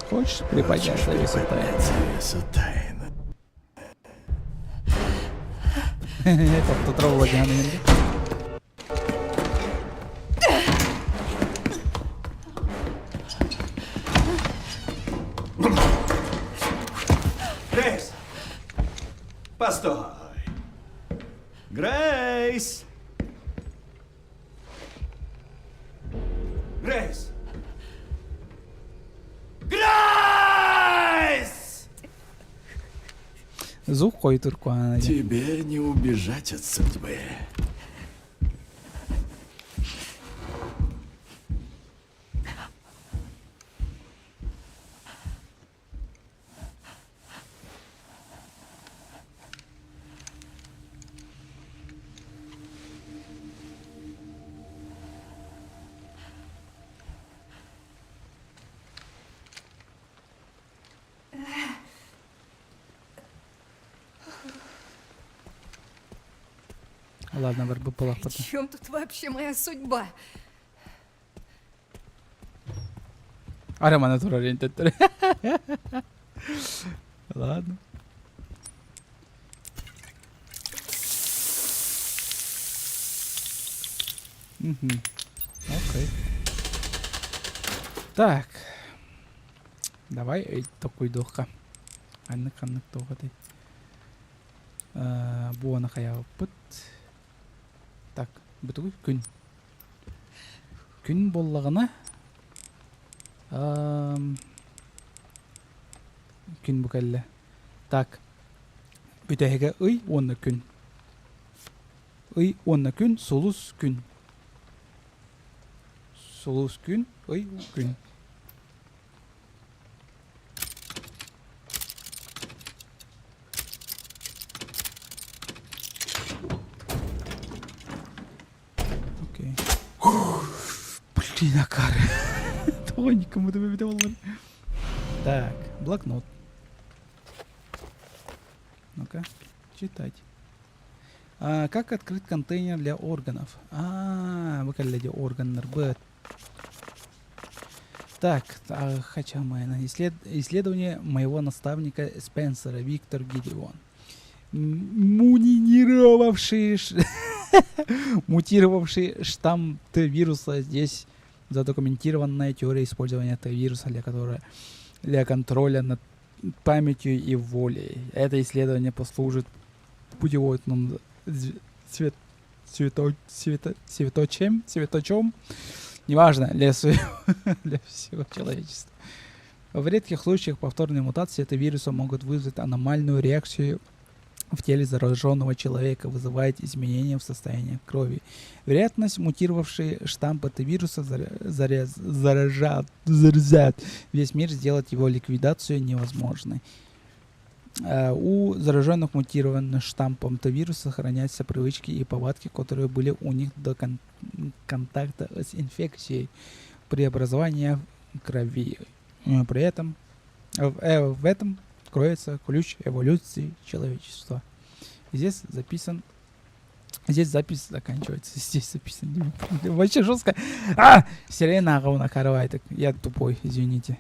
Хочешь приподняться весу тайны? Весу тайны. Тобто тролла дяненде. Грейс! Постой! Грейс! Грейс! Грейс! Зух кой туркуана. Тебе не убежать от судьбы. Ладно, варбы полах В потом. чем тут вообще моя судьба? Арама натура рентеттер. Ладно. Угу. Окей. Так. Давай такой доха. Аннык тоғады. Буана хаяу пыт. Так, бітігі күн. Күн боллағына. Күн бұқалі. Так. Бүтәхігі ұй, онны күн. Ұй, онны күн, солус күн. Солус күн, ұй, күн. Окей. Блин, Акар. Тоненькому тебе видел. Так, блокнот. Ну-ка, читать. Как открыть контейнер для органов? Выкалили органнер Б. Так, хотя исследование моего наставника Спенсера Виктор Гидеон. Мутировавший штамм Т-вируса. Здесь задокументированная теория использования Т-вируса для контроля над памятью и волей. Это исследование послужит путеводным цветочем, неважно, для всего человечества. В редких случаях повторной мутации этого вируса могут вызвать аномальную реакцию в теле зараженного человека, вызывает изменения в состоянии крови. Вероятность мутировавшей штамм этого вируса заразят весь мир, сделать его ликвидацию невозможной. У зараженных мутированным штампом этого вируса сохраняются привычки и повадки, которые были у них до контакта с инфекцией при образовании крови. При этом в этом кроется ключ эволюции человечества. Здесь запись заканчивается. Здесь записан. Вообще жестко. Сирена накарывает. Я тупой, извините.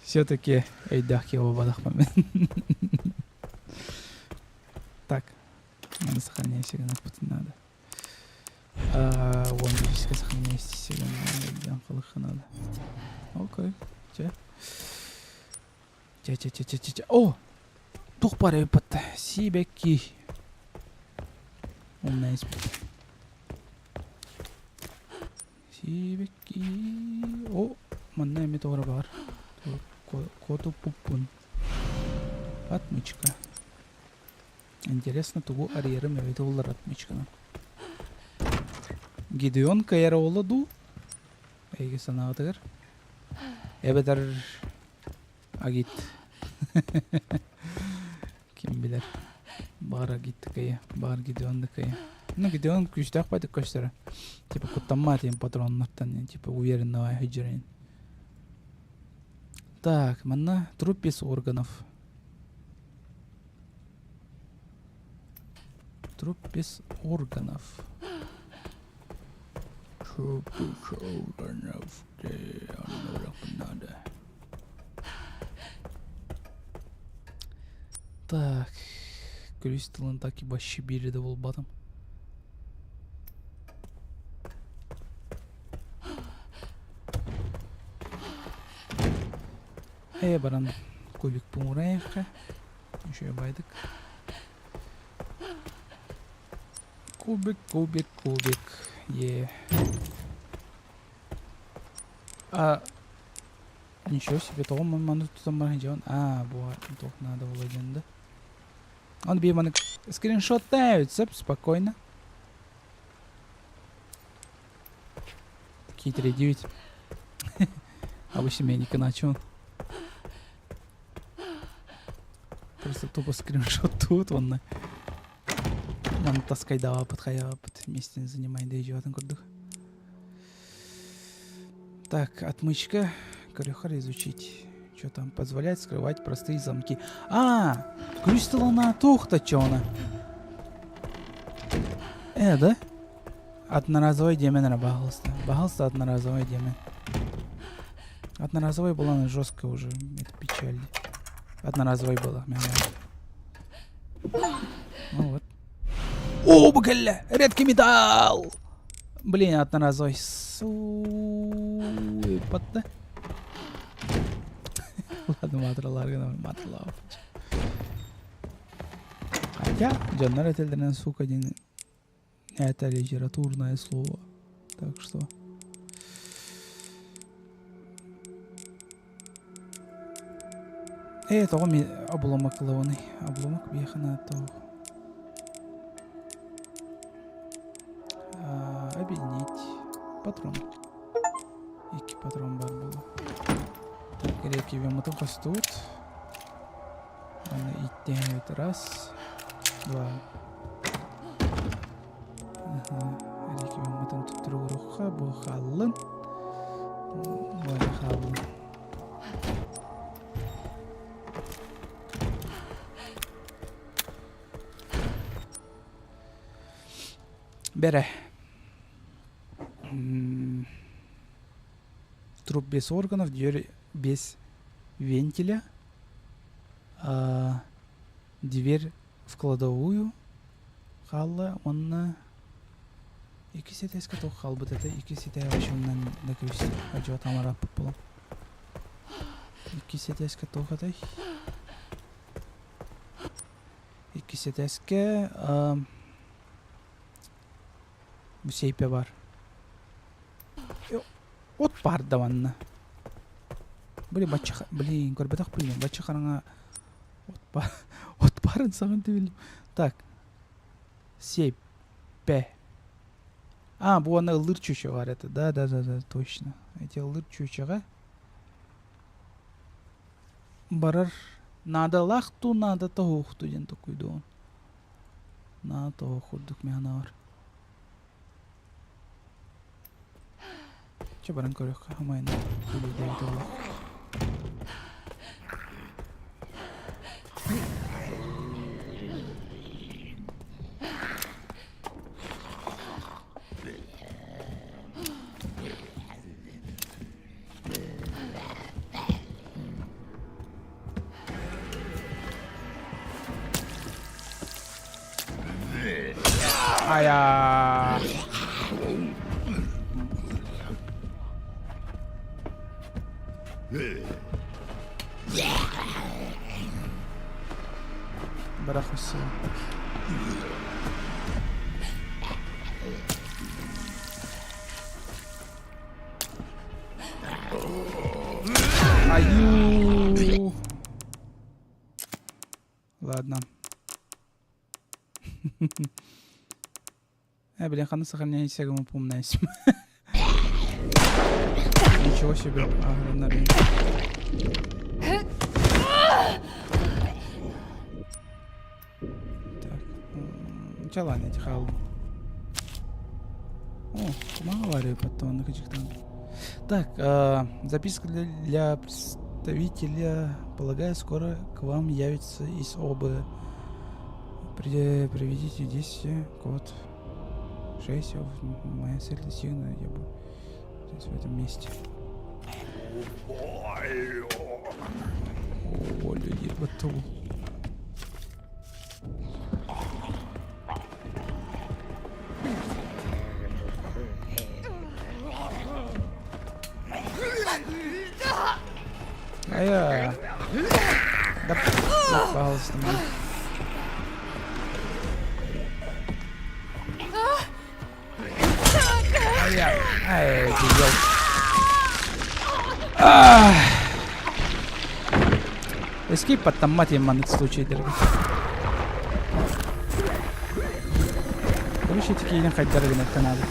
Все-таки эйдах его бадахпамен. Так. Надо сохранять сигнал. Надо. Вон физическое сохранение сигнала. Надо. Окей. Ча. О! Тух паре патта. Сибеки. Умная испит. Сибеки. О! Манна метора бар. Коту пупун. Отмычка. Интересно, тугу арьеры мевиді олар отмычканы. Гидеон кайара оладу. Эйге санағатығыр. Эбедер агит. Ким билер. Бар агит кая. Бар Гидеон кая. Ну, Гидеон күштақ байды көштері. Типа куттамма тем патроннартан. Типа уверенного хиджерин. Так, манна труп без органов. Труп без органов. Труп без органов. Надо. Так. Кристаллын таки баши бириде болбадым. Баран кубик помураевка. Еще байдык. Кубик. Ничего себе, того ману тутам баран. Буа, тох надо владен, да? Он би маны скриншот дают, спокойно. Такие 3-9. Обычно меня не каначу. Просто тупо скриншот тут, он нам таскай дава подхая вместе занимай да идет на курдух. Так, отмычка. Корюхар изучить. Что там? Позволяет скрывать простые замки. Кристалла на тухта чона. Да? Одноразовый демен рабахался. Бахался одноразовый демен. Одноразовый была она жестко уже. Это печально. Одноразовой было. Ну вот. О, бля! Редкий металл! Блин, одноразовый. Суепата. Ладно, матралар. Хотя, жанр это, сука, это литературное слово. Так что... того ми обломок ловный. Обломок бьехана то. Объединить. Патрон. Ики патрон бар был. Так, реки вемотом растут. Она идти раз. Два. Реки вемотом тут руха бухалын. Валихалын. Бере. Труп без органов, дверь без вентиля. Дверь в кладовую. Халла, онна... Iki seteska toq qalbı tete, iki sete başımdan da kövüstü. Acaba tamara pıppılım. İki seteska toq atay. İki seteska... Bu seype var. Ot бар даванна. Блин, бача, блин, горбатах, блин, бача қараңа от барын саған деп білдім. Так. Сейпе. Bu она ылыр чуча бар это. Да, точно. Эти ылыр чучаға барар. Надо лақту, надо тоғуқту ден токуйду он. Надо тоғуқтук меғана бар. Че баран көрек қамайын. Күлейдегі тоғуқ. Aya. Bırakmışsın. Аю. Ладно. Блин, хана сохраняет себя, мы помним. Ничего себе. Огромный. Так. Че, ладно, тихо. О, мало говорю, потом на каких-то. Так, записка для представителя. Полагаю, скоро к вам явится из ОБ. Приведите действие, код 6, моя цель достигнута, я буду здесь в этом месте. О, люди, бату. Ая. Да, пожалуйста, Ай, дебил. Эскейп под томатом в этот случай, дорогой. Короче, такие не хотят, дорогие, на канале.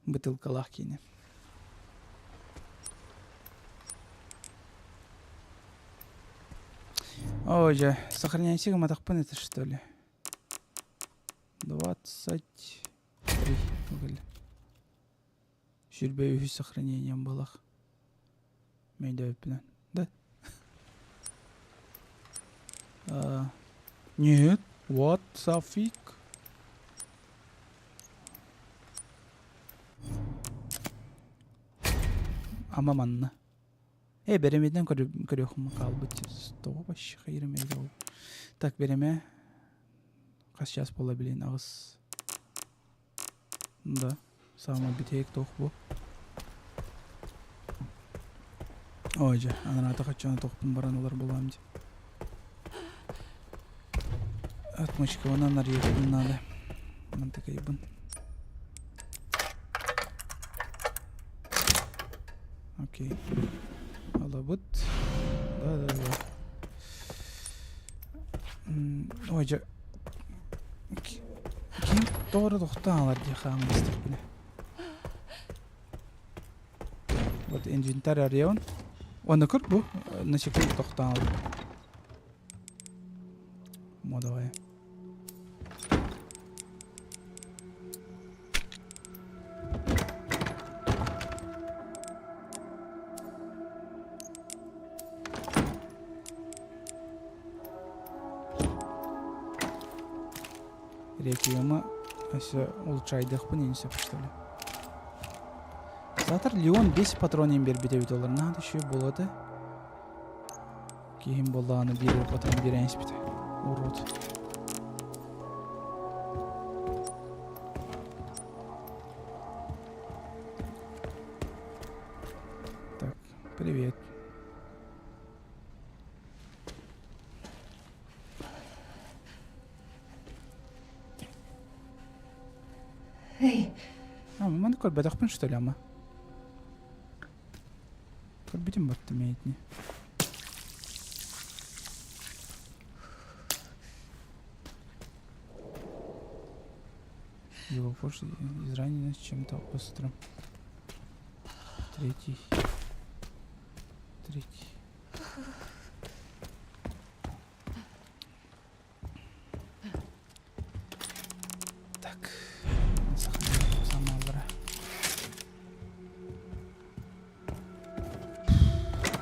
Бутылка лахкини. Ой же, сохраняй сигма, так это что ли? 23. Жүрбей сохранением балах. Мейда өпінен. Да? Нет. What the fuck? Амаманна. Беремеден көрөкім қалбыт. Стоғы башы қайырым ел. Так, береме. Қас час бола білейін ағыз. Да. Сама бітейік тоқ бұл. Ой жа, анан ата қачаны тоқпын бараналар боламын де. Отмычка, онан арьекін надо. Мантыка ебін. Окей. Алабыт. Да. Ой жа. Ким тоғыры тоқтан алар де қағым естік біле. Вот инвентарь арьеон. Оны көр бұл. На секунду тоқтан алар. Модовая. Реквиема ася улучшайдық пыненсе пыштылы. Затыр Леон 5 патронен бербете бит олар. Надо еще болады. Кейін болағаны беру патрон беренс бит. Урод. Так, привет. Эй, Маны көрбедақпын, что ли, ама? Көрбеден бартты мейтіне. Его позже изранено чем-то острым. Третий. Так. Сохраняем самовара.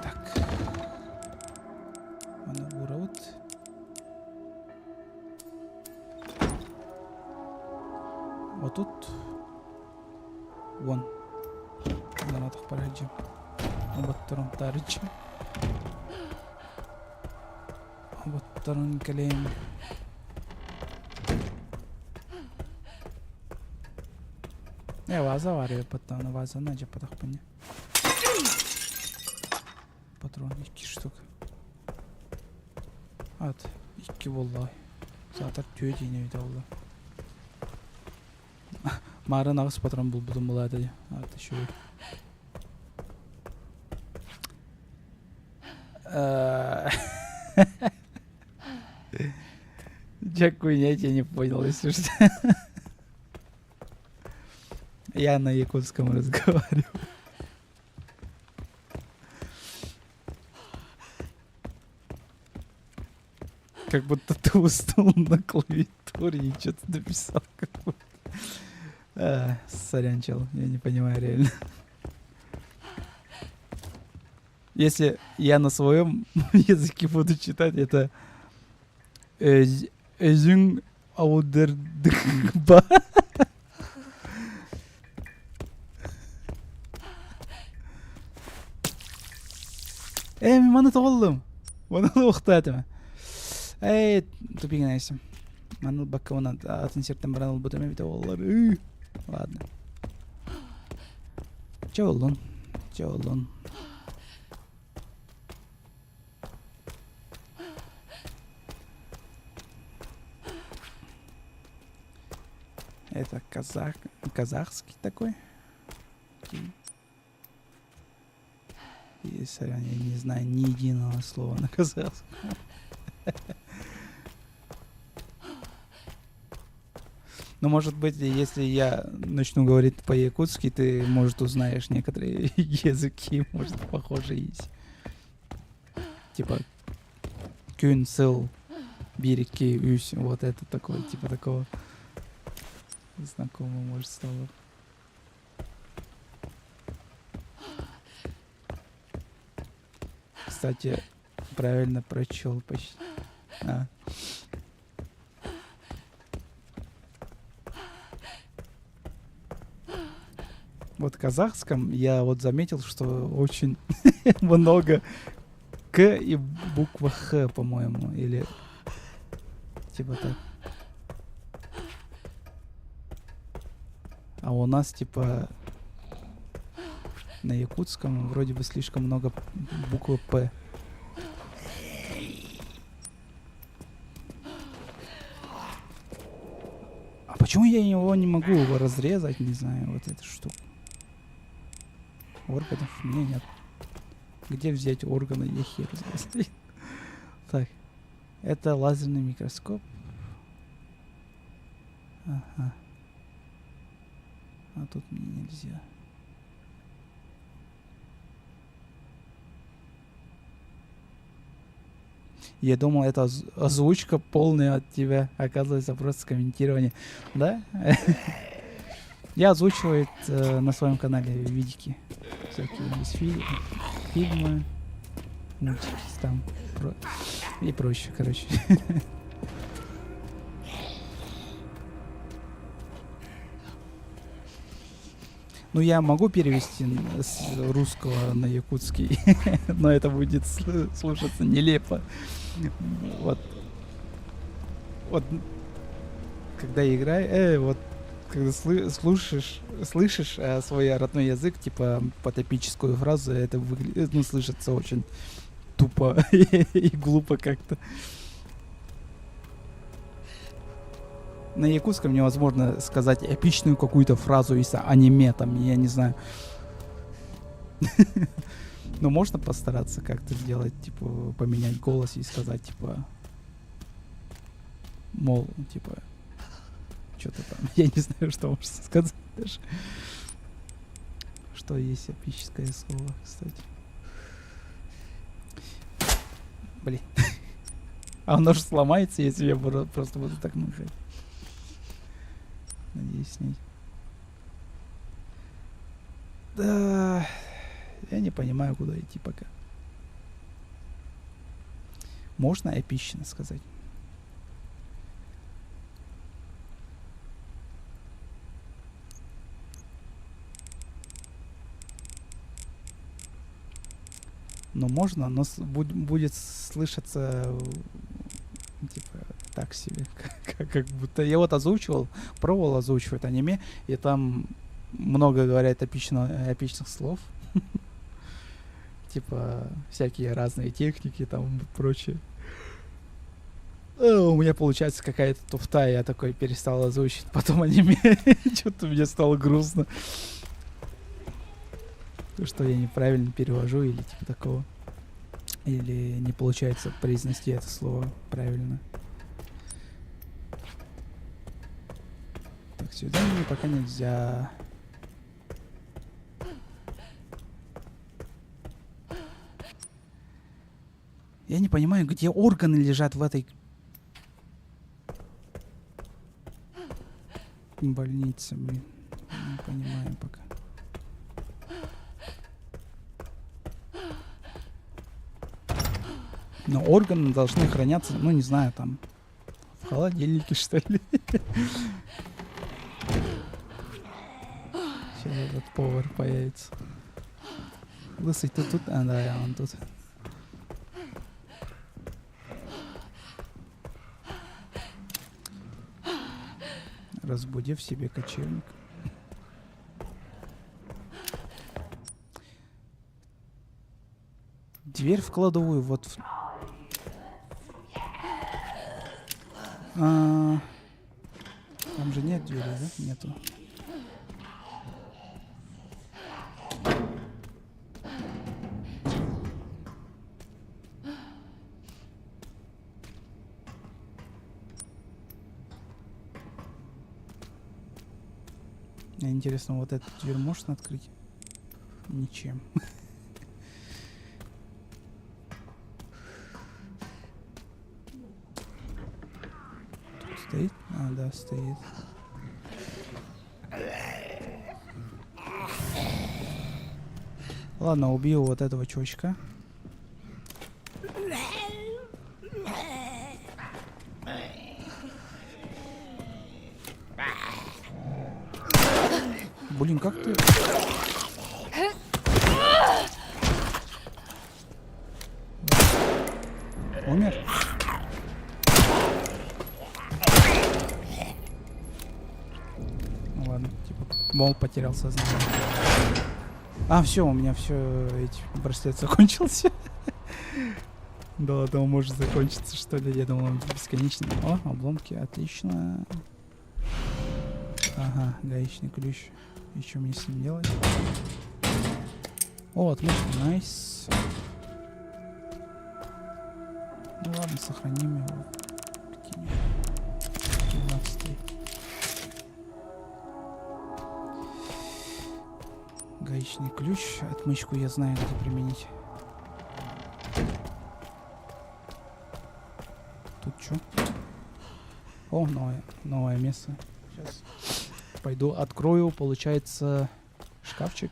Так. Она урод. Вот тут. Вон. Гранатах параджим. Обаттарым тарыджим. Обаттарым калем. Ваза var ya patağına vazа нәже pataq bana. Patron 2 штук. At 2 vallahi. Zaten tüy dine bir oldu. Mağara nağız patron bulbudum buladı. At şöyle. Дякую, я тебя не понял, если что. Я на якутском разговариваю. Как будто ты уснул на клавиатуре и что-то написал какое-то. Сорян, чел, я не понимаю реально. Если я на своем языке буду читать, это Эзюн аудердыкба. Мен маны тоғылдым. Маны оқтатым. Тупиген айсым. Маны баққа оны атын серттен баран ол бұтым әбіте олар. Ладно. Чаолун. Это казахский такой. И, сорян, я не знаю ни единого слова на казахском. Но может быть, если я начну говорить по-якутски, ты, может, узнаешь некоторые языки, может, похожие есть. Типа кюн, сыл, бирики, юсь, вот это такое, типа такого. Знакомый, может, стало. Кстати, правильно прочел почти. Вот в казахском я вот заметил, что очень много К и буква Х, по-моему, или типа так. А у нас типа на якутском вроде бы слишком много буквы П. А почему я его не могу разрезать, не знаю, вот эту штуку? Органов у меня нет. Где взять органы, я хер знаю. Так, это лазерный микроскоп. Ага. А тут мне нельзя. Я думал, это озвучка полная от тебя. Оказывается, просто комментирование. Да? Я озвучиваю на своем канале видики. Всякие есть фильмы, мультики там и прочее, короче. Ну, я могу перевести с русского на якутский, но это будет слушаться нелепо. Вот. Вот. Когда играю, вот когда слышишь свой родной язык, типа под эпическую фразу, это выглядит, ну, слышится очень тупо и глупо как-то. На якутском невозможно сказать эпичную какую-то фразу из аниме, там, я не знаю. Но можно постараться как-то сделать, типа, поменять голос и сказать, типа, мол, типа, что-то там, я не знаю, что можно сказать даже. Что есть эпическое слово, кстати. Блин. А оно же сломается, если я просто буду так махать. Надеюсь, снять. Да, я не понимаю, куда идти пока. Можно эпично сказать. Но можно, но будет слышаться типа так себе, как будто я вот озвучивал, пробовал озвучивать аниме, и там много говорят эпичных слов, типа всякие разные техники там и прочее. У меня получается какая-то туфта, я такой перестал озвучивать потом аниме, что-то мне стало грустно. Что я неправильно перевожу или типа такого. Или не получается произнести это слово правильно. Так, сюда мне пока нельзя. Я не понимаю, где органы лежат в этой больнице, блин. Не понимаю пока. Но органы должны храняться, ну не знаю, там в холодильнике, что ли. Сейчас этот повар появится. Лысый, ты тут? А, да, он тут. Разбуди в себе кочевник. Дверь в кладовую, вот в... Там же нет двери, да? Нету. Мне интересно, вот эту дверь можно открыть? Ничем. Стоит? А, да, стоит. Ладно, убью вот этого чувачка. Блин, как ты... Умер? Ну ладно, типа, мол, потерял сознание. А, все, у меня все, эти браслет закончился. Да ладно, он может закончиться, что ли? Я думал, он бесконечный. О, обломки, отлично. Ага, гаечный ключ. И что мне с ним делать? О, отлично, найс. Ну ладно, сохраним его. 12. Гаечный ключ. Отмычку я знаю, где применить. Тут что? О, новое место. Сейчас пойду открою, получается, шкафчик.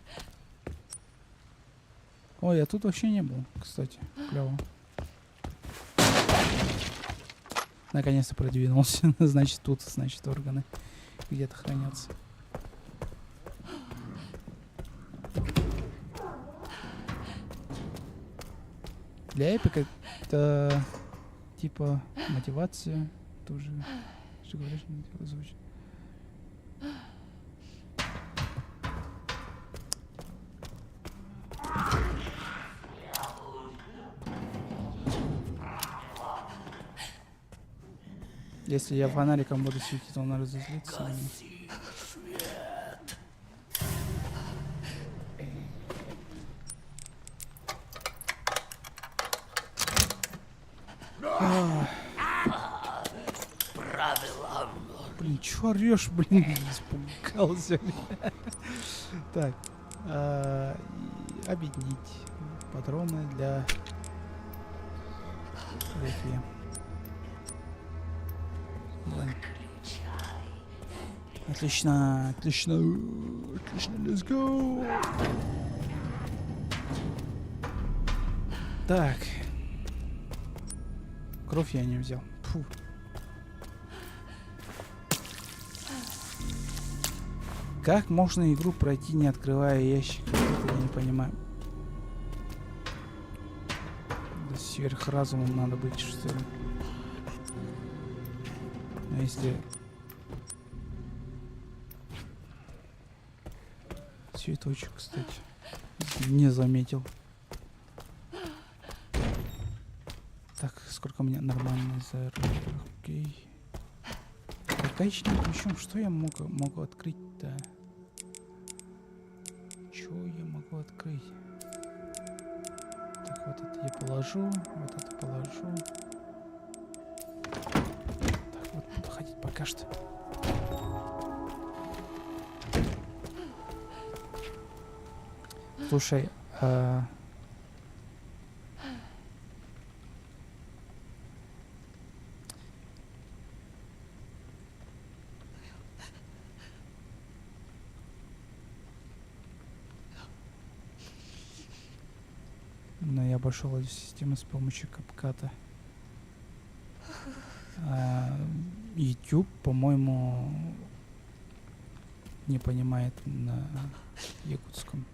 Ой, я тут вообще не был, кстати. Клево. Наконец-то продвинулся. Значит, тут, значит, органы где-то хранятся. Для эпика это типа мотивация. Тоже. Что говоришь, звучит. Если я фонариком буду светить, он разозлится. на меня. Блин, чё орёшь, блин, испугался. Так, объединить патроны для рефи. Ладно. Отлично, отлично, отлично, let's go. Так. Кровь я не взял. Фу. Как можно игру пройти, не открывая ящик? Это я не понимаю. Да сверхразумом надо быть, что ли? А если... Цветочек, кстати. Не заметил. Так, сколько у меня нормальный за... Окей. Гаечным ключом, что я могу открыть-то? Что я могу открыть? Так, вот это я положу, вот это положу. Так, вот буду ходить пока что. Слушай, но я обошел эту систему с помощью капката. YouTube, по-моему, не понимает на якутском.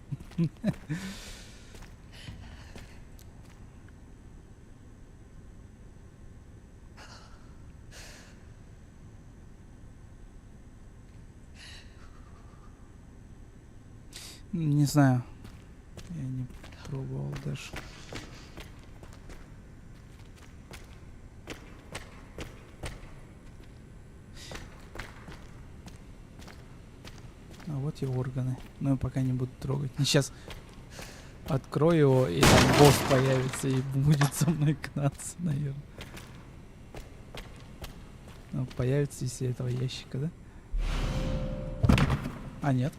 Не знаю. Я не пробовал даже. А вот и органы. Но я пока не буду трогать. Сейчас открою его, и там босс появится и будет со мной гнаться, наверное. Ну, появится из этого ящика, да? А, нет.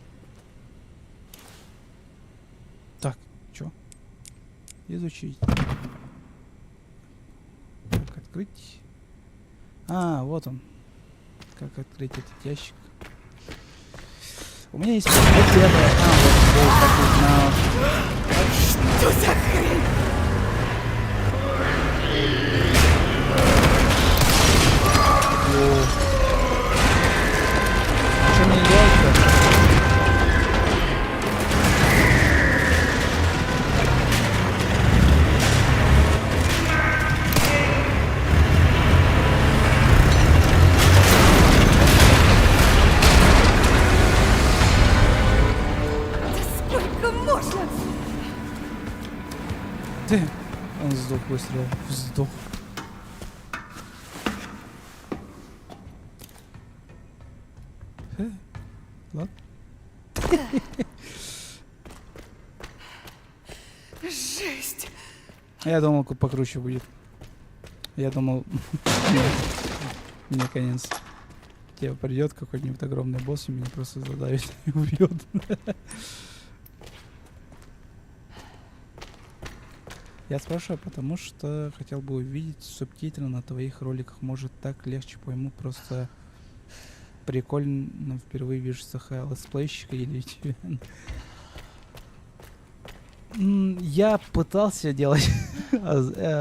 Так, чё? Изучить. Как открыть? А, вот он. Как открыть этот ящик. У меня есть... Что за хрень? Что мне делать-то? Он сдох быстро. Сдох. Ладно. Жесть. Я думал, покруче будет. Я думал, мне конец. Тебе придет какой-нибудь огромный босс и меня просто задавит и убьет. Я спрашиваю, потому что хотел бы увидеть субтитры на твоих роликах. Может, так легче пойму. Просто прикольно впервые вижу летсплейщика или я пытался делать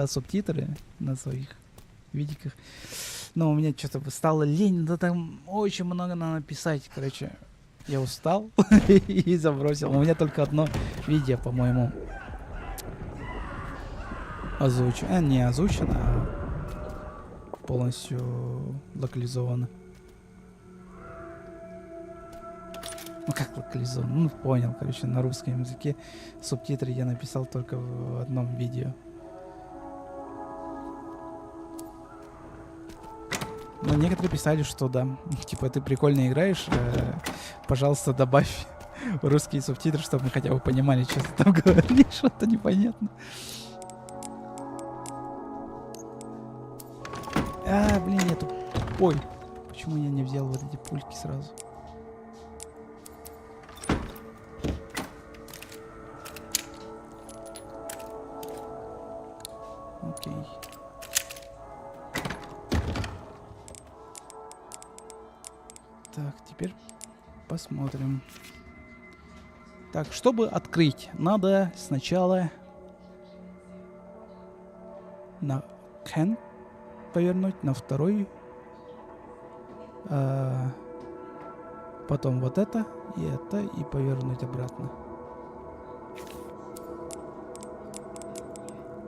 субтитры на своих видиках, но у меня что-то стало лень, да там очень много надо писать. Короче, я устал и забросил. У меня только одно видео, по-моему. озвучено. Не озвучено, а полностью локализовано. Ну как локализовано? Ну понял, короче, на русском языке. Субтитры я написал только в одном видео. Но некоторые писали, что да, типа ты прикольно играешь, пожалуйста, добавь русские субтитры, чтобы мы хотя бы понимали, что ты там говоришь, что-то непонятно. Блин, я тупой. Почему я не взял вот эти пульки сразу? Окей. Так, теперь посмотрим. Так, чтобы открыть, надо сначала на can повернуть, на второй. Потом вот это и повернуть обратно.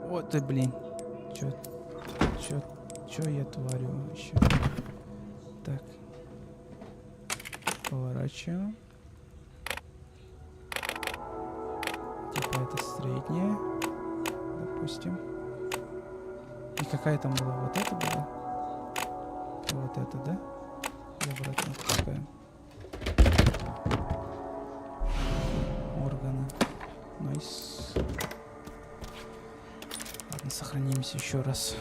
Вот ты, блин. Чё я творю еще? Так. Поворачиваем. Типа это средняя. Допустим. И какая там была? Вот это была? Вот это, да? И обратно пускаем. Органы. Найс. Ладно, сохранимся еще раз.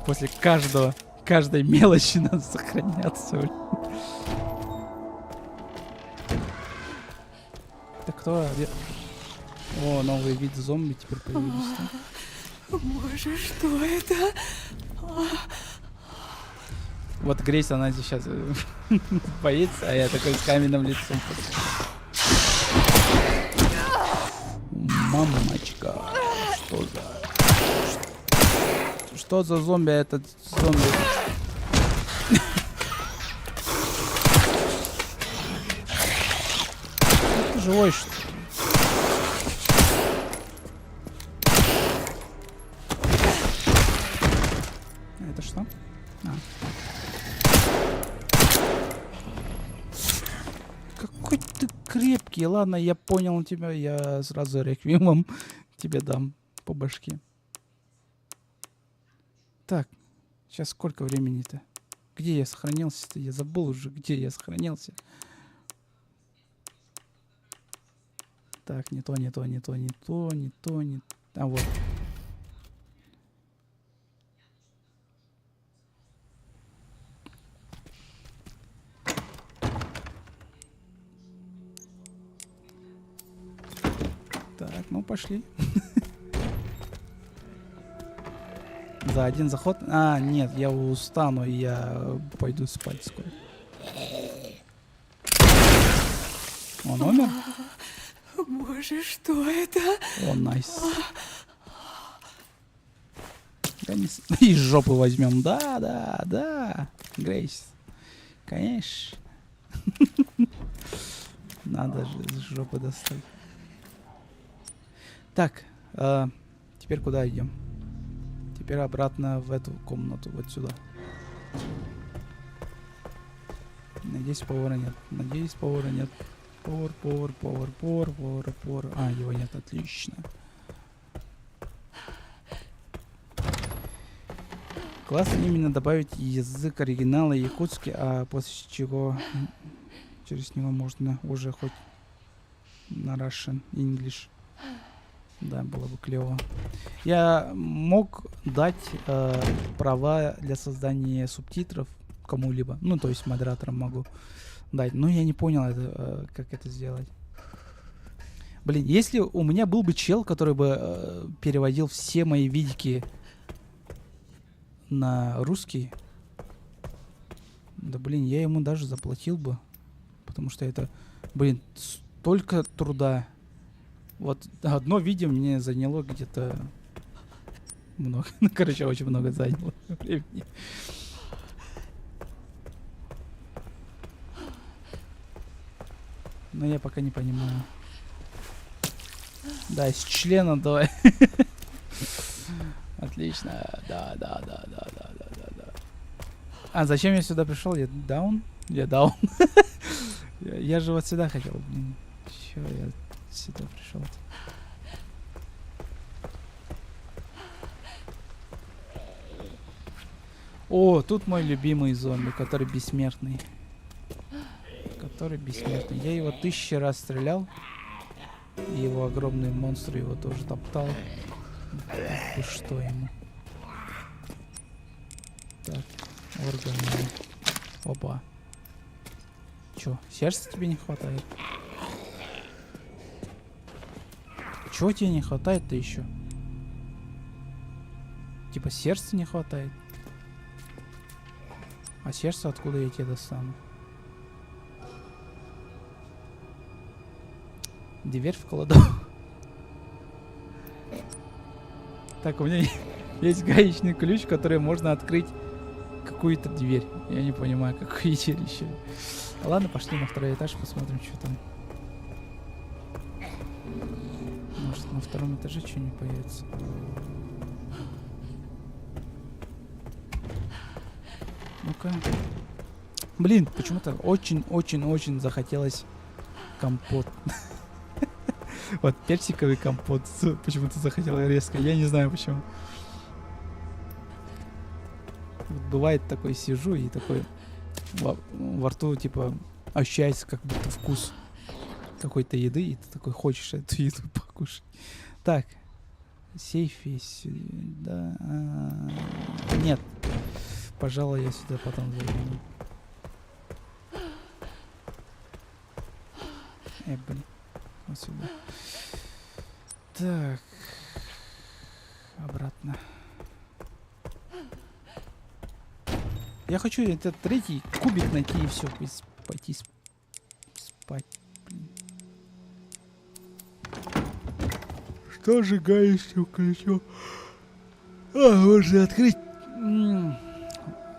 После каждой мелочи надо сохраняться. Так кто? О, новый вид зомби теперь появился. Боже, что это? Вот Грейс, она сейчас боится, а я такой с каменным лицом. Мамочка. Что за зомби этот зомби? Ты живой, что ли? Это что? Какой ты крепкий. Ладно, я понял тебя. Я сразу реквиемом тебе дам по башке. Так, сейчас сколько времени-то? Где я сохранился-то? Я забыл уже, где я сохранился. Так, не то. А вот. Так, ну пошли. За один заход. А, нет, я устану, и я пойду спать скоро. Он умер? Боже, что это? О, найс. Из жопы возьмем. Да. Грейс. Конечно. Надо же из жопы достать. Так, теперь куда идем? Теперь обратно в эту комнату, вот сюда. Надеюсь, повара нет. Повар. А, его нет, отлично. Классно именно добавить язык оригинала якутский, а после чего через него можно уже хоть на Russian, English. Да, было бы клево. Я мог дать права для создания субтитров кому-либо. Ну, то есть модераторам могу дать. Но я не понял, как это сделать. Блин, если у меня был бы чел, который бы переводил все мои видики на русский, да, блин, я ему даже заплатил бы. Потому что это, блин, столько труда. Вот одно видео мне заняло где-то много. Ну, короче, очень много заняло времени. Но я пока не понимаю. Да, с члена давай. Отлично. Да. А зачем я сюда пришел? Я даун? Я даун. Я же вот сюда хотел. Блин, чё я сюда пришел? О, тут мой любимый зомби, который бессмертный. Я его 1000 раз стрелял. И его огромный монстр его тоже топтал. И что ему? Так, органы. Опа. Чё, сердца тебе не хватает? Чего тебе не хватает-то еще? Типа сердца не хватает? А сердце откуда я тебе достану? Дверь в кладовку. Так, у меня есть гаечный ключ, который можно открыть какую-то дверь. Я не понимаю, какую дверь еще. Ладно, пошли на второй этаж, посмотрим, что там. Может, на втором этаже что-нибудь появится. Ну-ка. Блин, почему-то очень захотелось компот. Вот персиковый компот почему-то захотел резко. Я не знаю почему. Вот бывает такой, сижу и такой во рту типа ощущается как будто вкус какой-то еды, и ты такой хочешь эту еду покушать. Так. Сейф есть. Да. Нет. Пожалуй, я сюда потом загляну. Блин. Вот сюда. Так. Обратно. Я хочу этот третий кубик найти и все. Пойти спать. Блин. Что же гаечным ключом? Можно открыть.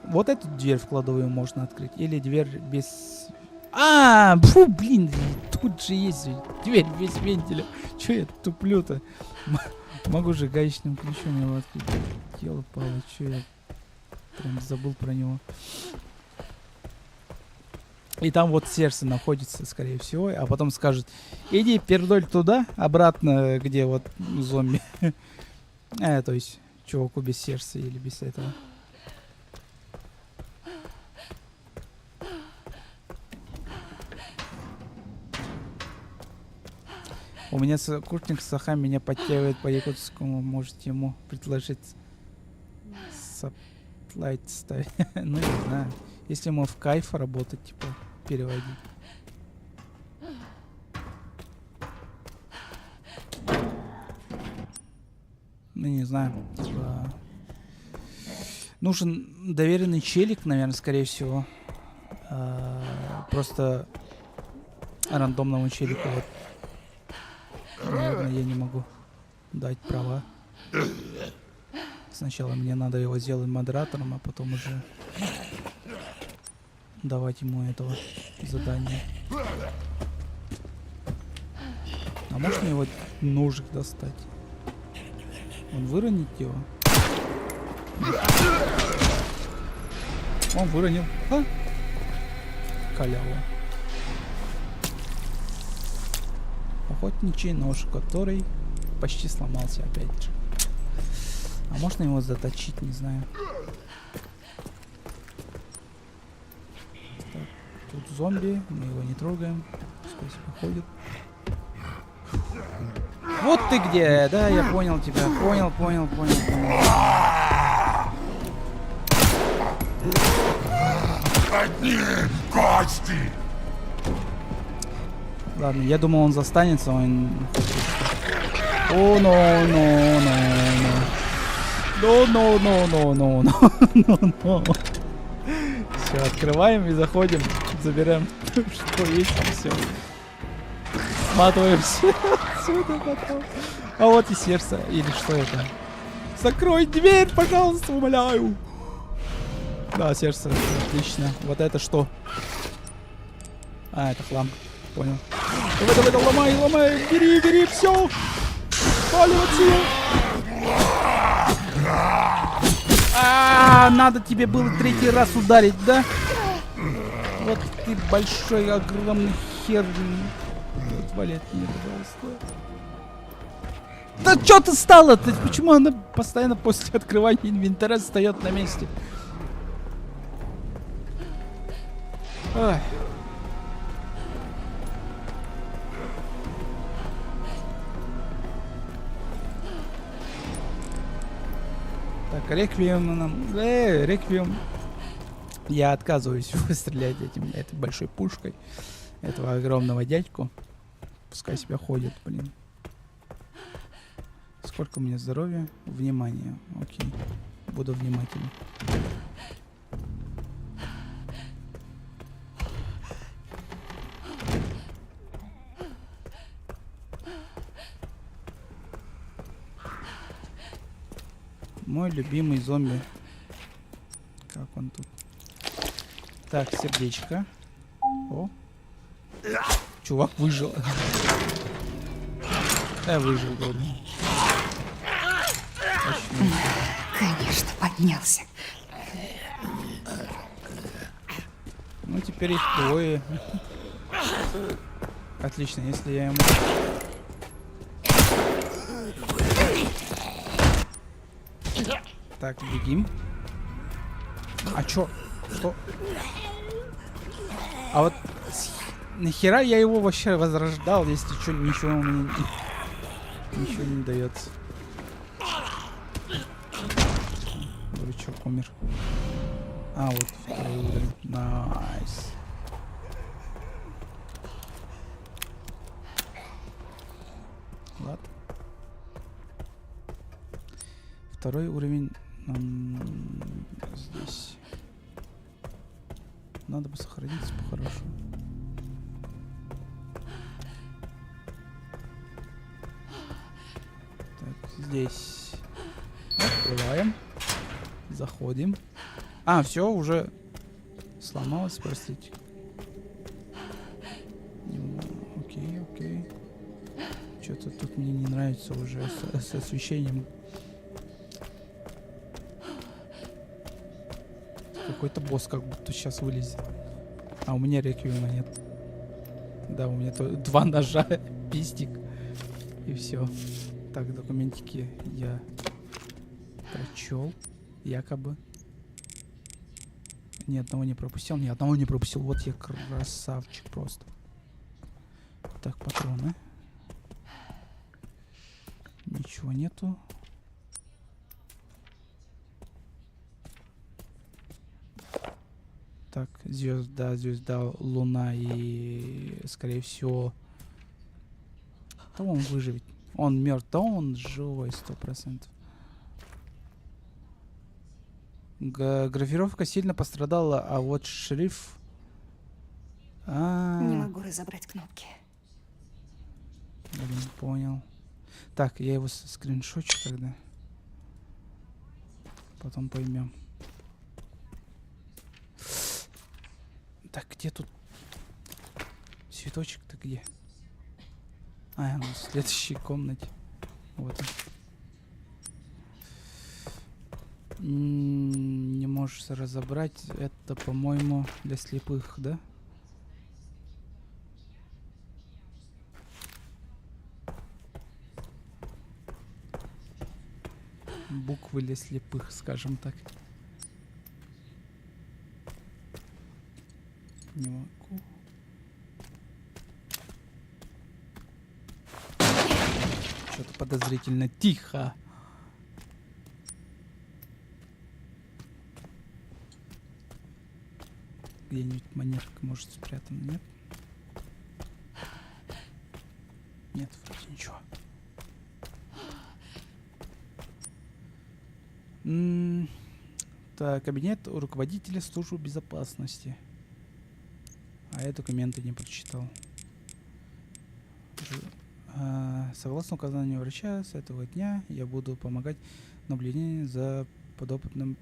Вот эту дверь в кладовую можно открыть. Или дверь без... Фу, блин, тут же есть дверь без вентиля. Че я туплю-то? Могу же гаечным ключом его открыть. Тело пало, че я прям забыл про него. И там вот сердце находится, скорее всего. А потом скажет, иди пердоль туда, обратно, где вот зомби. То есть чуваку без сердца или без этого. У меня куртник Саха меня подтягивает по якутскому. Можете ему предложить саплайт ставить. Ну, не знаю. Если ему в кайф работать, типа, переводить. Ну, не знаю. Типа... Нужен доверенный челик, наверное, скорее всего. Просто рандомному челику вот. Наверное, я не могу дать права. Сначала мне надо его сделать модератором, а потом уже давать ему этого задания. А можно его ножик достать? Он выронит его? Он выронил. Халява. Охотничий нож, который почти сломался опять же. А можно его заточить, не знаю. Так, тут зомби, мы его не трогаем. Пускай себе ходит. Вот ты где, да, я понял тебя. Понял. Одни кости! Ладно, я думал, он застанется, он... О, no. Все, открываем и заходим, забираем, что есть, и все. Сматываемся отсюда потом. А вот и сердце, или что это? Закрой дверь, пожалуйста, умоляю. Да, сердце, отлично. Вот это что? Это хлам, понял. Давай, ломай, бери, все. Валим отсюда. Надо тебе было 3-й раз ударить, да? Вот ты большой, огромный хер. Отвали от меня, пожалуйста. Да чё ты стала-то? Почему она постоянно после открывания инвентаря встает на месте? Ой. Так, реквием нам... реквием. Я отказываюсь стрелять этой большой пушкой. Этого огромного дядьку. Пускай себя ходит, блин. Сколько у меня здоровья? Внимание. Окей. Буду внимательный. Мой любимый зомби. Как он тут? Так, сердечко. О. Чувак выжил. Выжил, вроде. Конечно, поднялся. Ну, теперь их двое. Отлично, если я ему... Так, бегим. А чё? Что? А вот нахера я его вообще возрождал, если чё, ничего у меня ничего не дается. Дурачок умер. А, вот второй уровень. Найс. Ладно. Второй уровень здесь. Надо бы сохраниться по-хорошему. Так, здесь. Открываем. Заходим. А, все, уже сломалось, простите. Окей, окей. Что-то тут мне не нравится уже с освещением. Какой-то босс как будто сейчас вылезет. А у меня реквиема нет. Да, у меня 2 ножа, пистик. И все. Так, документики я прочел. Якобы. Ни одного не пропустил. Ни одного не пропустил. Вот я красавчик просто. Так, патроны. Ничего нету. Так, звезда, луна и, скорее всего, то он выживет. Он мертв, то он живой 100%. Гравировка сильно пострадала, а вот шрифт... Не могу разобрать кнопки. Блин, понял. Так, я его скриншочу тогда. Потом поймем. Так, где тут цветочек-то где? А, он в следующей комнате. Вот он. Не можешь разобрать. Это, по-моему, для слепых, да? Буквы для слепых, скажем так. Не могу. Что-то подозрительно тихо. Где-нибудь манерка может спрятана, нет? Нет, вроде ничего. Так, кабинет у руководителя службы безопасности. А я документы не прочитал. Согласно указанию врача, с этого дня я буду помогать наблюдению за подопытным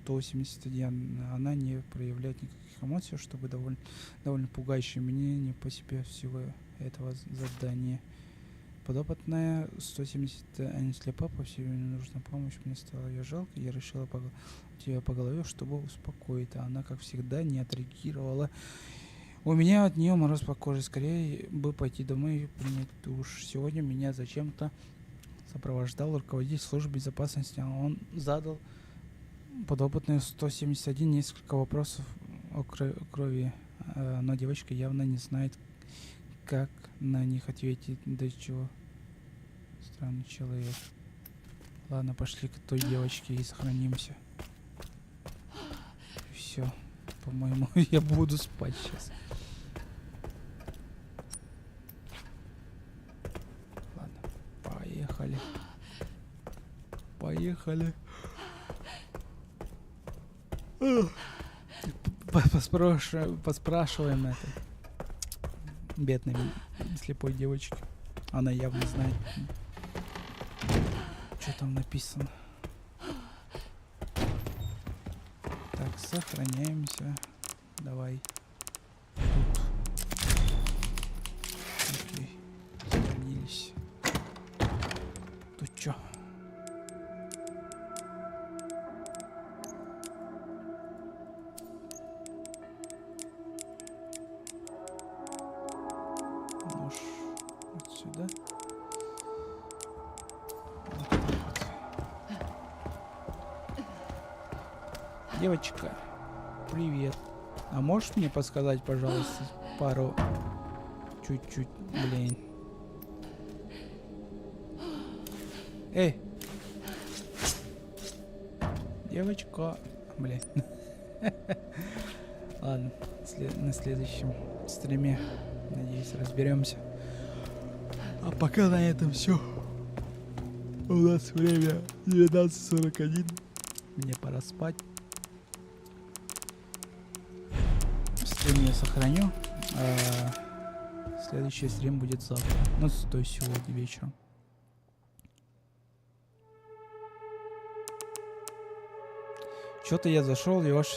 181. Она не проявляет никаких эмоций, чтобы довольно пугающее мне не по себе всего этого задания. Подопытная 170, а не слепа, по всей видимости, нужна помощь. Мне стало ее жалко, я решила ее по голове, чтобы успокоить. А она, как всегда, не отреагировала. У меня от нее мороз по коже. Скорее бы пойти домой и принять душ. Сегодня меня зачем-то сопровождал руководитель службы безопасности. Он задал подопытную 171 несколько вопросов о крови, но девочка явно не знает, как на них ответить, до чего. Странный человек. Ладно, пошли к той девочке и сохранимся. Все, по-моему, я буду спать сейчас. Ладно, поехали. Поехали. Поспрашиваем это бедной слепой девочки. Она явно знает, что там написано. Так, сохраняемся. Давай. Тут. Окей. Сохранились. Тут что? Нож вот сюда. Вот так вот. Девочка, привет. А можешь мне подсказать, пожалуйста, пару... Чуть-чуть, блин. Эй! Девочка. Блин. Ладно, на следующем стриме, надеюсь, разберемся. А пока на этом все. У нас время 19:41. Мне пора спать. Стрим я сохраню. Следующий стрим будет завтра. Ну, то есть сегодня вечером. Что-то я зашел, и ваш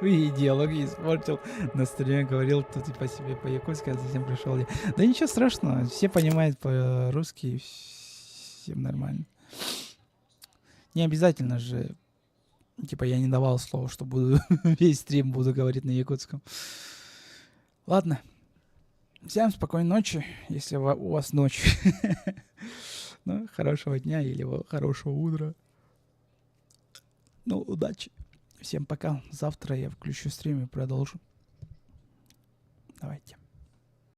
диалоги испортил. На стриме говорил, что ты по себе по-якутски, а затем пришел я. Да ничего страшного, все понимают по-русски, всем нормально. Не обязательно же, типа я не давал слова, что буду весь стрим буду говорить на якутском. Ладно. Всем спокойной ночи, если у вас ночь. Ну, хорошего дня или хорошего утра. Ну, удачи. Всем пока. Завтра я включу стрим и продолжу. Давайте.